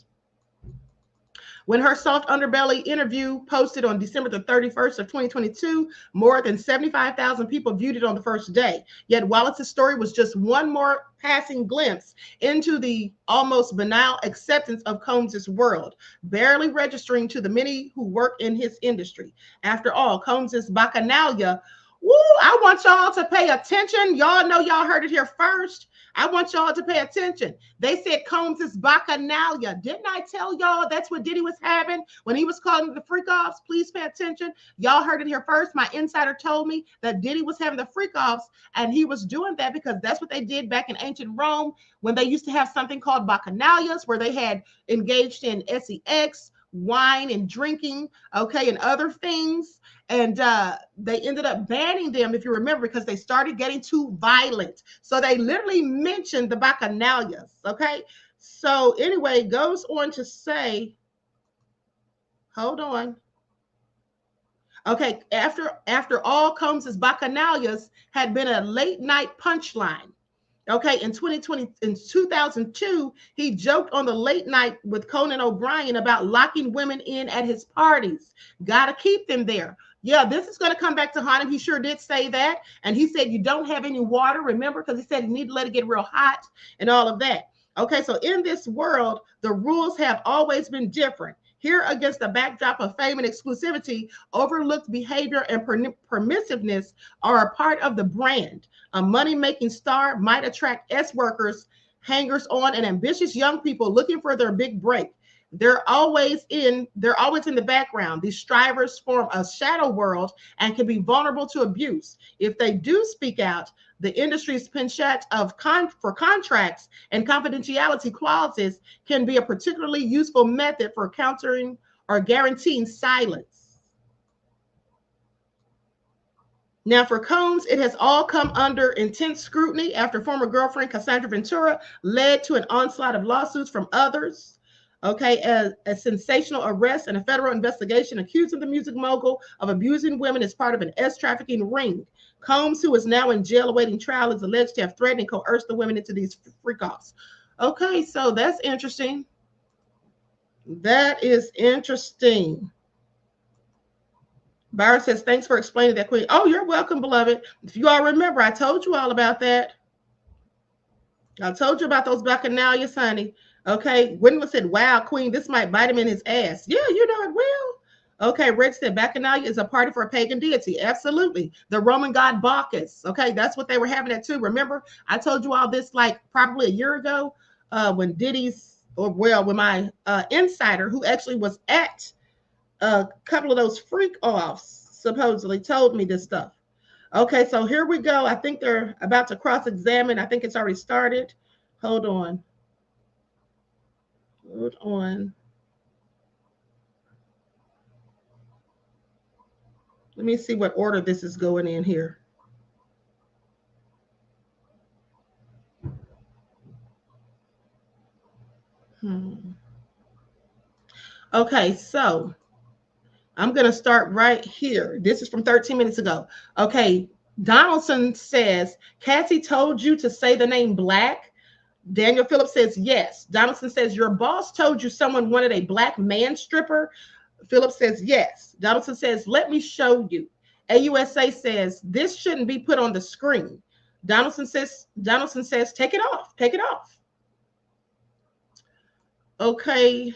When her soft underbelly interview posted on December the 31st of 2022, more than 75,000 people viewed it on the first day. Yet Wallace's story was just one more passing glimpse into the almost banal acceptance of Combs's world, barely registering to the many who work in his industry. After all, Combs's bacchanalia, I want y'all to pay attention. Y'all know y'all heard it here first. I want y'all to pay attention. They said Combs' bacchanalia. Didn't I tell y'all that's what Diddy was having when he was calling the freak-offs? Please pay attention. Y'all heard it here first. My insider told me that Diddy was having the freak-offs, and he was doing that because that's what they did back in ancient Rome when they used to have something called bacchanalias, where they had engaged in sex, wine and drinking, and other things. And they ended up banning them, if you remember, because they started getting too violent. So they literally mentioned the bacchanalias, okay? So anyway, goes on to say, hold on. Okay, after all, Combs' bacchanalias had been a late night punchline. Okay, in 2002, he joked on the late night with Conan O'Brien about locking women in at his parties. Gotta keep them there. Yeah, this is going to come back to haunt him. He sure did say that. And he said, you don't have any water, remember? Because he said you need to let it get real hot and all of that. Okay, so in this world, the rules have always been different. Here, against the backdrop of fame and exclusivity, overlooked behavior and permissiveness are a part of the brand. A money-making star might attract S-workers, hangers-on, and ambitious young people looking for their big break. They're always in the background. These strivers form a shadow world and can be vulnerable to abuse. If they do speak out, the industry's penchant for contracts and confidentiality clauses can be a particularly useful method for countering or guaranteeing silence. Now, for Combs, it has all come under intense scrutiny after former girlfriend Cassandra Ventura led to an onslaught of lawsuits from others. Okay, a sensational arrest and a federal investigation accusing the music mogul of abusing women as part of an S-trafficking ring. Combs, who is now in jail awaiting trial, is alleged to have threatened and coerced the women into these freak-offs. Okay, so that's interesting. That is interesting. Byron says, thanks for explaining that, Queen. Oh, you're welcome, beloved. If you all remember, I told you all about that. I told you about those bacchanalias, honey. Okay, Wendell said, wow, Queen, this might bite him in his ass. Yeah, you know it will. Okay, Red said, Bacchanalia is a party for a pagan deity. Absolutely. The Roman god Bacchus. Okay, that's what they were having at too. Remember, I told you all this like probably a year ago when when my insider, who actually was at a couple of those freak-offs, supposedly told me this stuff. Okay, so here we go. I think they're about to cross-examine. I think it's already started. Hold on. Hold on. Let me see what order this is going in here. Okay, so I'm going to start right here. This is from 13 minutes ago. Okay, Donaldson says, Cassie told you to say the name Black. Daniel Phillips says, yes. Donaldson says, your boss told you someone wanted a black man stripper. Phillips says, yes. Donaldson says, let me show you. AUSA says, this shouldn't be put on the screen. Donaldson says, take it off. Take it off. Okay.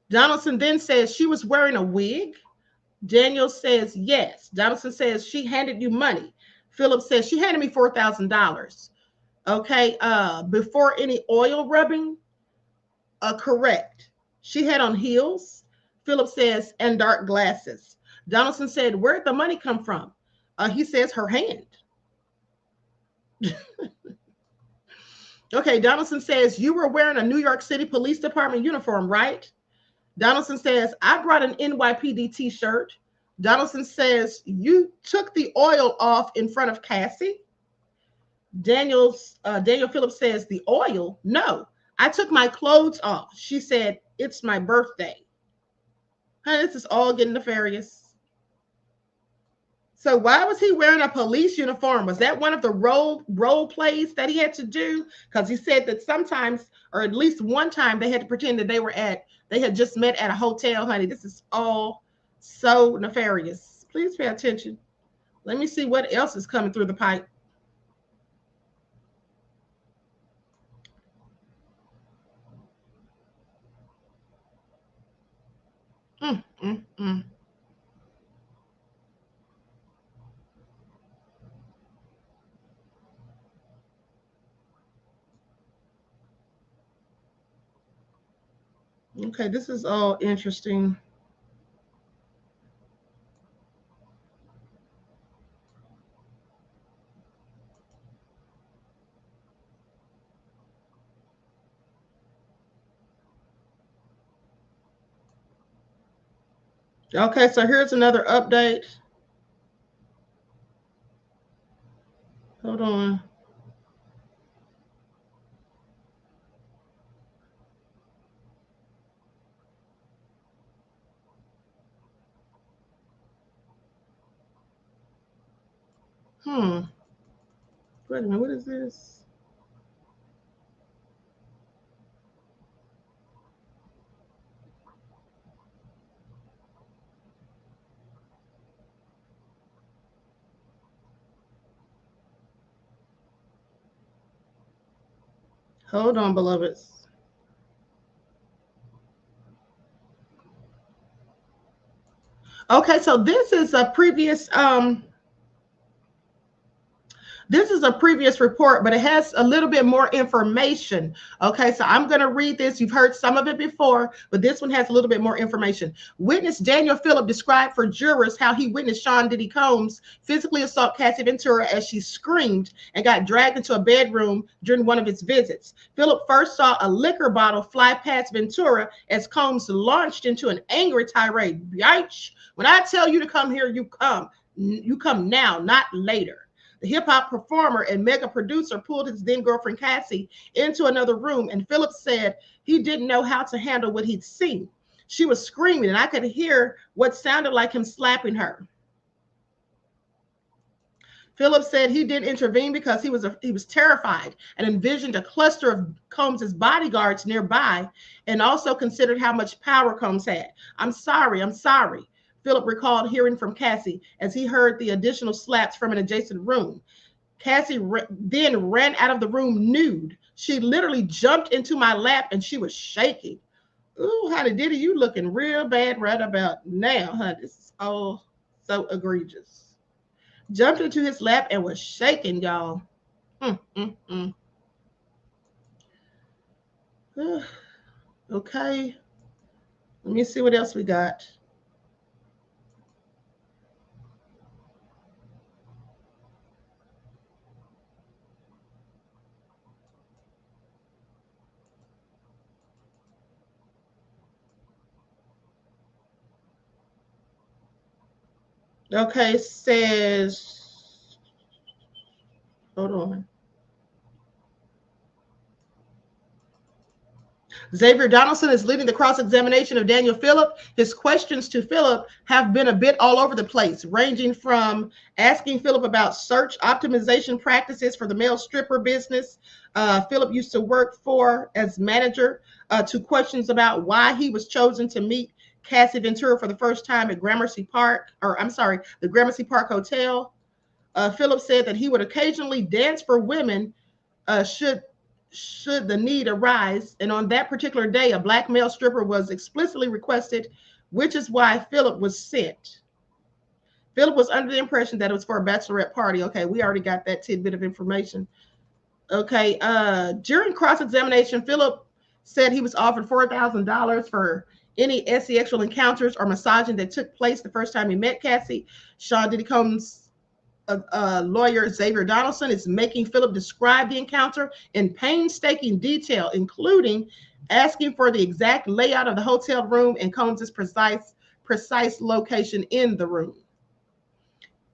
Donaldson then says, she was wearing a wig. Daniel says, yes. Donaldson says, she handed you money. Phillips says, she handed me $4,000. Okay. Before any oil rubbing? Correct. She had on heels. Phillips says, and dark glasses. Donaldson said, where'd the money come from? He says, her hand. Okay. Donaldson says, you were wearing a New York City Police Department uniform, right? Donaldson says, I brought an NYPD t-shirt. Donaldson says, you took the oil off in front of Cassie. Daniel Phillips says, the oil? No, I took my clothes off. She said, it's my birthday. Honey, this is all getting nefarious. So why was he wearing a police uniform? Was that one of the role plays that he had to do? Because he said that sometimes, or at least one time, they had to pretend that they had just met at a hotel. Honey, this is all so nefarious. Please pay attention. Let me see what else is coming through the pipe. Okay, this is all interesting. Okay, so here's another update. Hold on. Wait a minute, what is this? Hold on, beloveds. Okay, so this is a previous report, but it has a little bit more information. Okay, so I'm going to read this. You've heard some of it before, but this one has a little bit more information. Witness Daniel Phillip described for jurors how he witnessed Sean Diddy Combs physically assault Cassie Ventura as she screamed and got dragged into a bedroom during one of his visits. Phillip first saw a liquor bottle fly past Ventura as Combs launched into an angry tirade. Yikes. When I tell you to come here, you come. You come now, not later. The hip-hop performer and mega producer pulled his then-girlfriend Cassie into another room, and Phillips said he didn't know how to handle what he'd seen. She was screaming, and I could hear what sounded like him slapping her. Phillips said he didn't intervene because he was terrified and envisioned a cluster of Combs's bodyguards nearby, and also considered how much power Combs had. I'm sorry. Philip recalled hearing from Cassie as he heard the additional slaps from an adjacent room. Cassie then ran out of the room nude. She literally jumped into my lap and she was shaking. Ooh, honey, Diddy, you looking real bad right about now, honey. This is all so egregious. Jumped into his lap and was shaking, y'all. Okay. Let me see what else we got. Okay, says, hold on. Xavier Donaldson is leading the cross-examination of Daniel Phillip. His questions to Phillip have been a bit all over the place, ranging from asking Phillip about search optimization practices for the male stripper business Phillip used to work for as manager, to questions about why he was chosen to meet Cassie Ventura for the first time at the Gramercy Park Hotel. Phillip said that he would occasionally dance for women should the need arise. And on that particular day, a black male stripper was explicitly requested, which is why Phillip was sent. Phillip was under the impression that it was for a bachelorette party. Okay, we already got that tidbit of information. Okay, during cross-examination, Phillip said he was offered $4,000 for any sexual encounters or massaging that took place the first time he met Cassie. Sean Diddy Combs' lawyer Xavier Donaldson is making Phillip describe the encounter in painstaking detail, including asking for the exact layout of the hotel room and Combs' precise location in the room.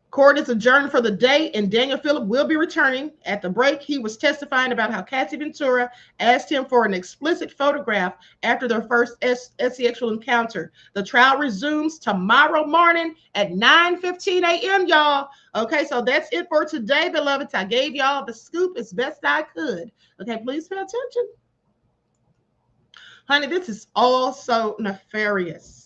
Court is adjourned for the day, and Daniel Phillip will be returning. At the break, he was testifying about how Cassie Ventura asked him for an explicit photograph after their first sexual encounter. The trial resumes tomorrow morning at 9:15 a.m., y'all. Okay, so that's it for today, beloveds. I gave y'all the scoop as best I could. Okay, please pay attention. Honey, this is all so nefarious.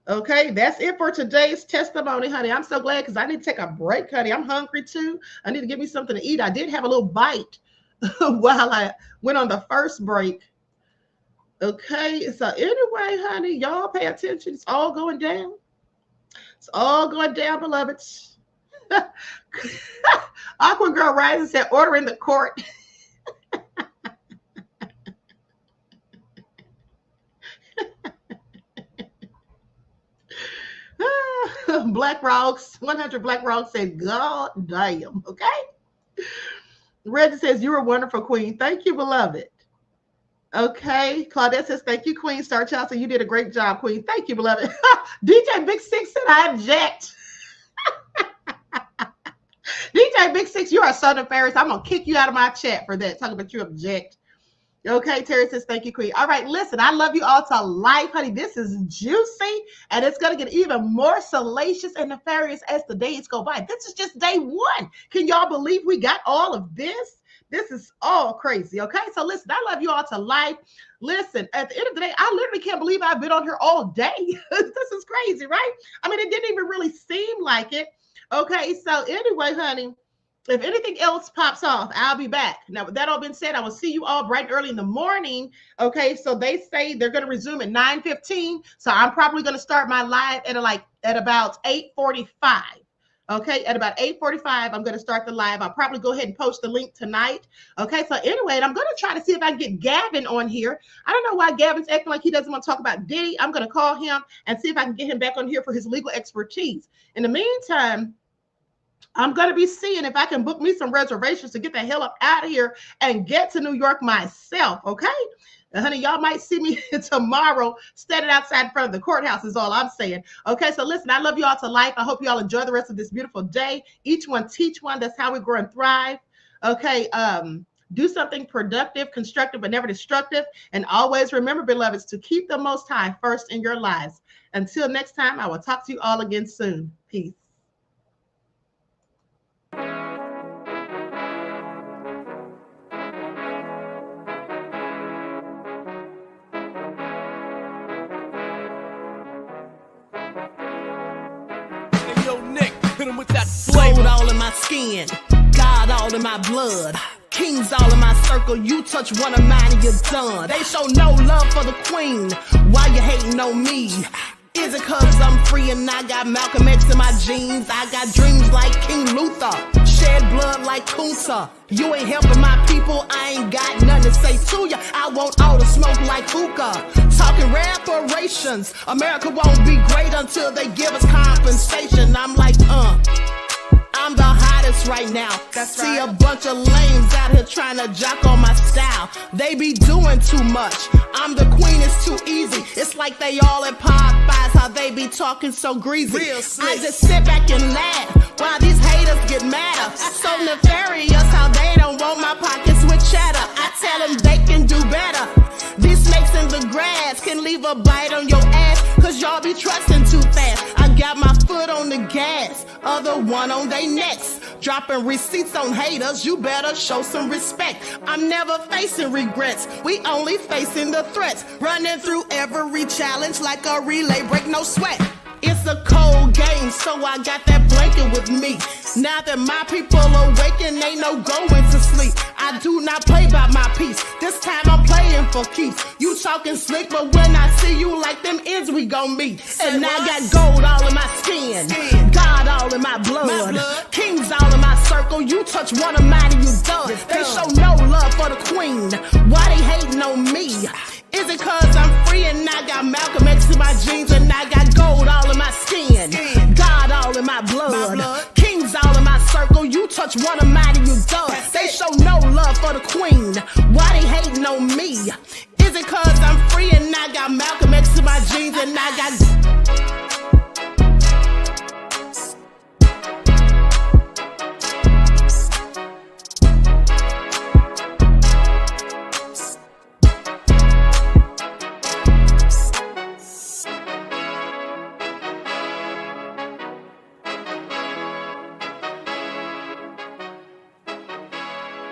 Okay, that's it for today's testimony, honey. I'm so glad because I need to take a break, honey. I'm hungry too. I need to give me something to eat. I did have a little bite while I went on the first break. Okay, so anyway, honey, y'all pay attention. It's all going down. It's all going down, beloveds. Awkward Girl Rising said, order in the court. Black Rocks, 100 Black Rocks said, God damn. Okay. Reggie says, you're a wonderful queen. Thank you, beloved. Okay. Claudette says, thank you, Queen. Star Child said, you did a great job, Queen. Thank you, beloved. DJ Big Six said, I object. DJ Big Six, you are so nefarious. I'm going to kick you out of my chat for that. Talking about you object. Okay, Terry says, thank you, Queen. All right, listen, I love you all to life, honey. This is juicy, and it's going to get even more salacious and nefarious as the days go by. This is just day one. Can y'all believe we got all of this? This is all crazy, okay? So listen, I love you all to life. Listen, at the end of the day, I literally can't believe I've been on here all day. This is crazy, right? I mean, it didn't even really seem like it. Okay, so anyway, honey, if anything else pops off, I'll be back. Now, with that all being said, I will see you all bright and early in the morning. Okay, so they say they're going to resume at 9:15. So I'm probably going to start my live at about 8:45. Okay, at about 8:45, I'm going to start the live. I'll probably go ahead and post the link tonight. Okay, so anyway, and I'm going to try to see if I can get Gavin on here. I don't know why Gavin's acting like he doesn't want to talk about Diddy. I'm going to call him and see if I can get him back on here for his legal expertise. In the meantime, I'm going to be seeing if I can book me some reservations to get the hell up out of here and get to New York myself, okay? And honey, y'all might see me tomorrow standing outside in front of the courthouse is all I'm saying. Okay, so listen, I love you all to life. I hope you all enjoy the rest of this beautiful day. Each one teach one. That's how we grow and thrive. Okay, do something productive, constructive, but never destructive. And always remember, beloveds, to keep the Most High first in your lives. Until next time, I will talk to you all again soon. Peace. Gold all in my skin, God all in my blood, kings all in my circle. You touch one of mine and you're done. They show no love for the queen. Why you hating on me? Is it cause I'm free and I got Malcolm X in my jeans? I got dreams like King Luther, shed blood like Kunsa. You ain't helping my people, I ain't got nothing to say to ya. I want all the smoke like hookah. Talking reparations, America won't be great until they give us compensation. I'm like, I'm the hottest right now. See a bunch of lames out here trying to jock on my style. They be doing too much. I'm the queen, it's too easy. It's like they all at Popeyes, how they be talking so greasy. I just sit back and laugh while these haters get madder. So nefarious how they don't want my pockets with cheddar. I tell them they can do better. These leave a bite on your ass, cause y'all be trusting too fast. I got my foot on the gas, other one on they necks. Dropping receipts on haters, you better show some respect. I'm never facing regrets, we only facing the threats. Running through every challenge like a relay, break no sweat. It's a cold game, so I got that blanket with me. Now that my people awaken, ain't no going to sleep. I do not play by my piece, this time I'm playing for keeps. You talking slick, but when I see you like them ends, we gon' meet. And I got gold all in my skin, God all in my blood, kings all in my circle. You touch one of mine and you done. They show no love for the queen, why they hating on me? Is it cause I'm free and I got Malcolm X in my jeans and I got gold all in my skin, God all in my blood, kings all in my circle. You touch one of mine and you done. They show no love for the queen, why they hating on me? Is it cause I'm free and I got Malcolm X in my jeans and I got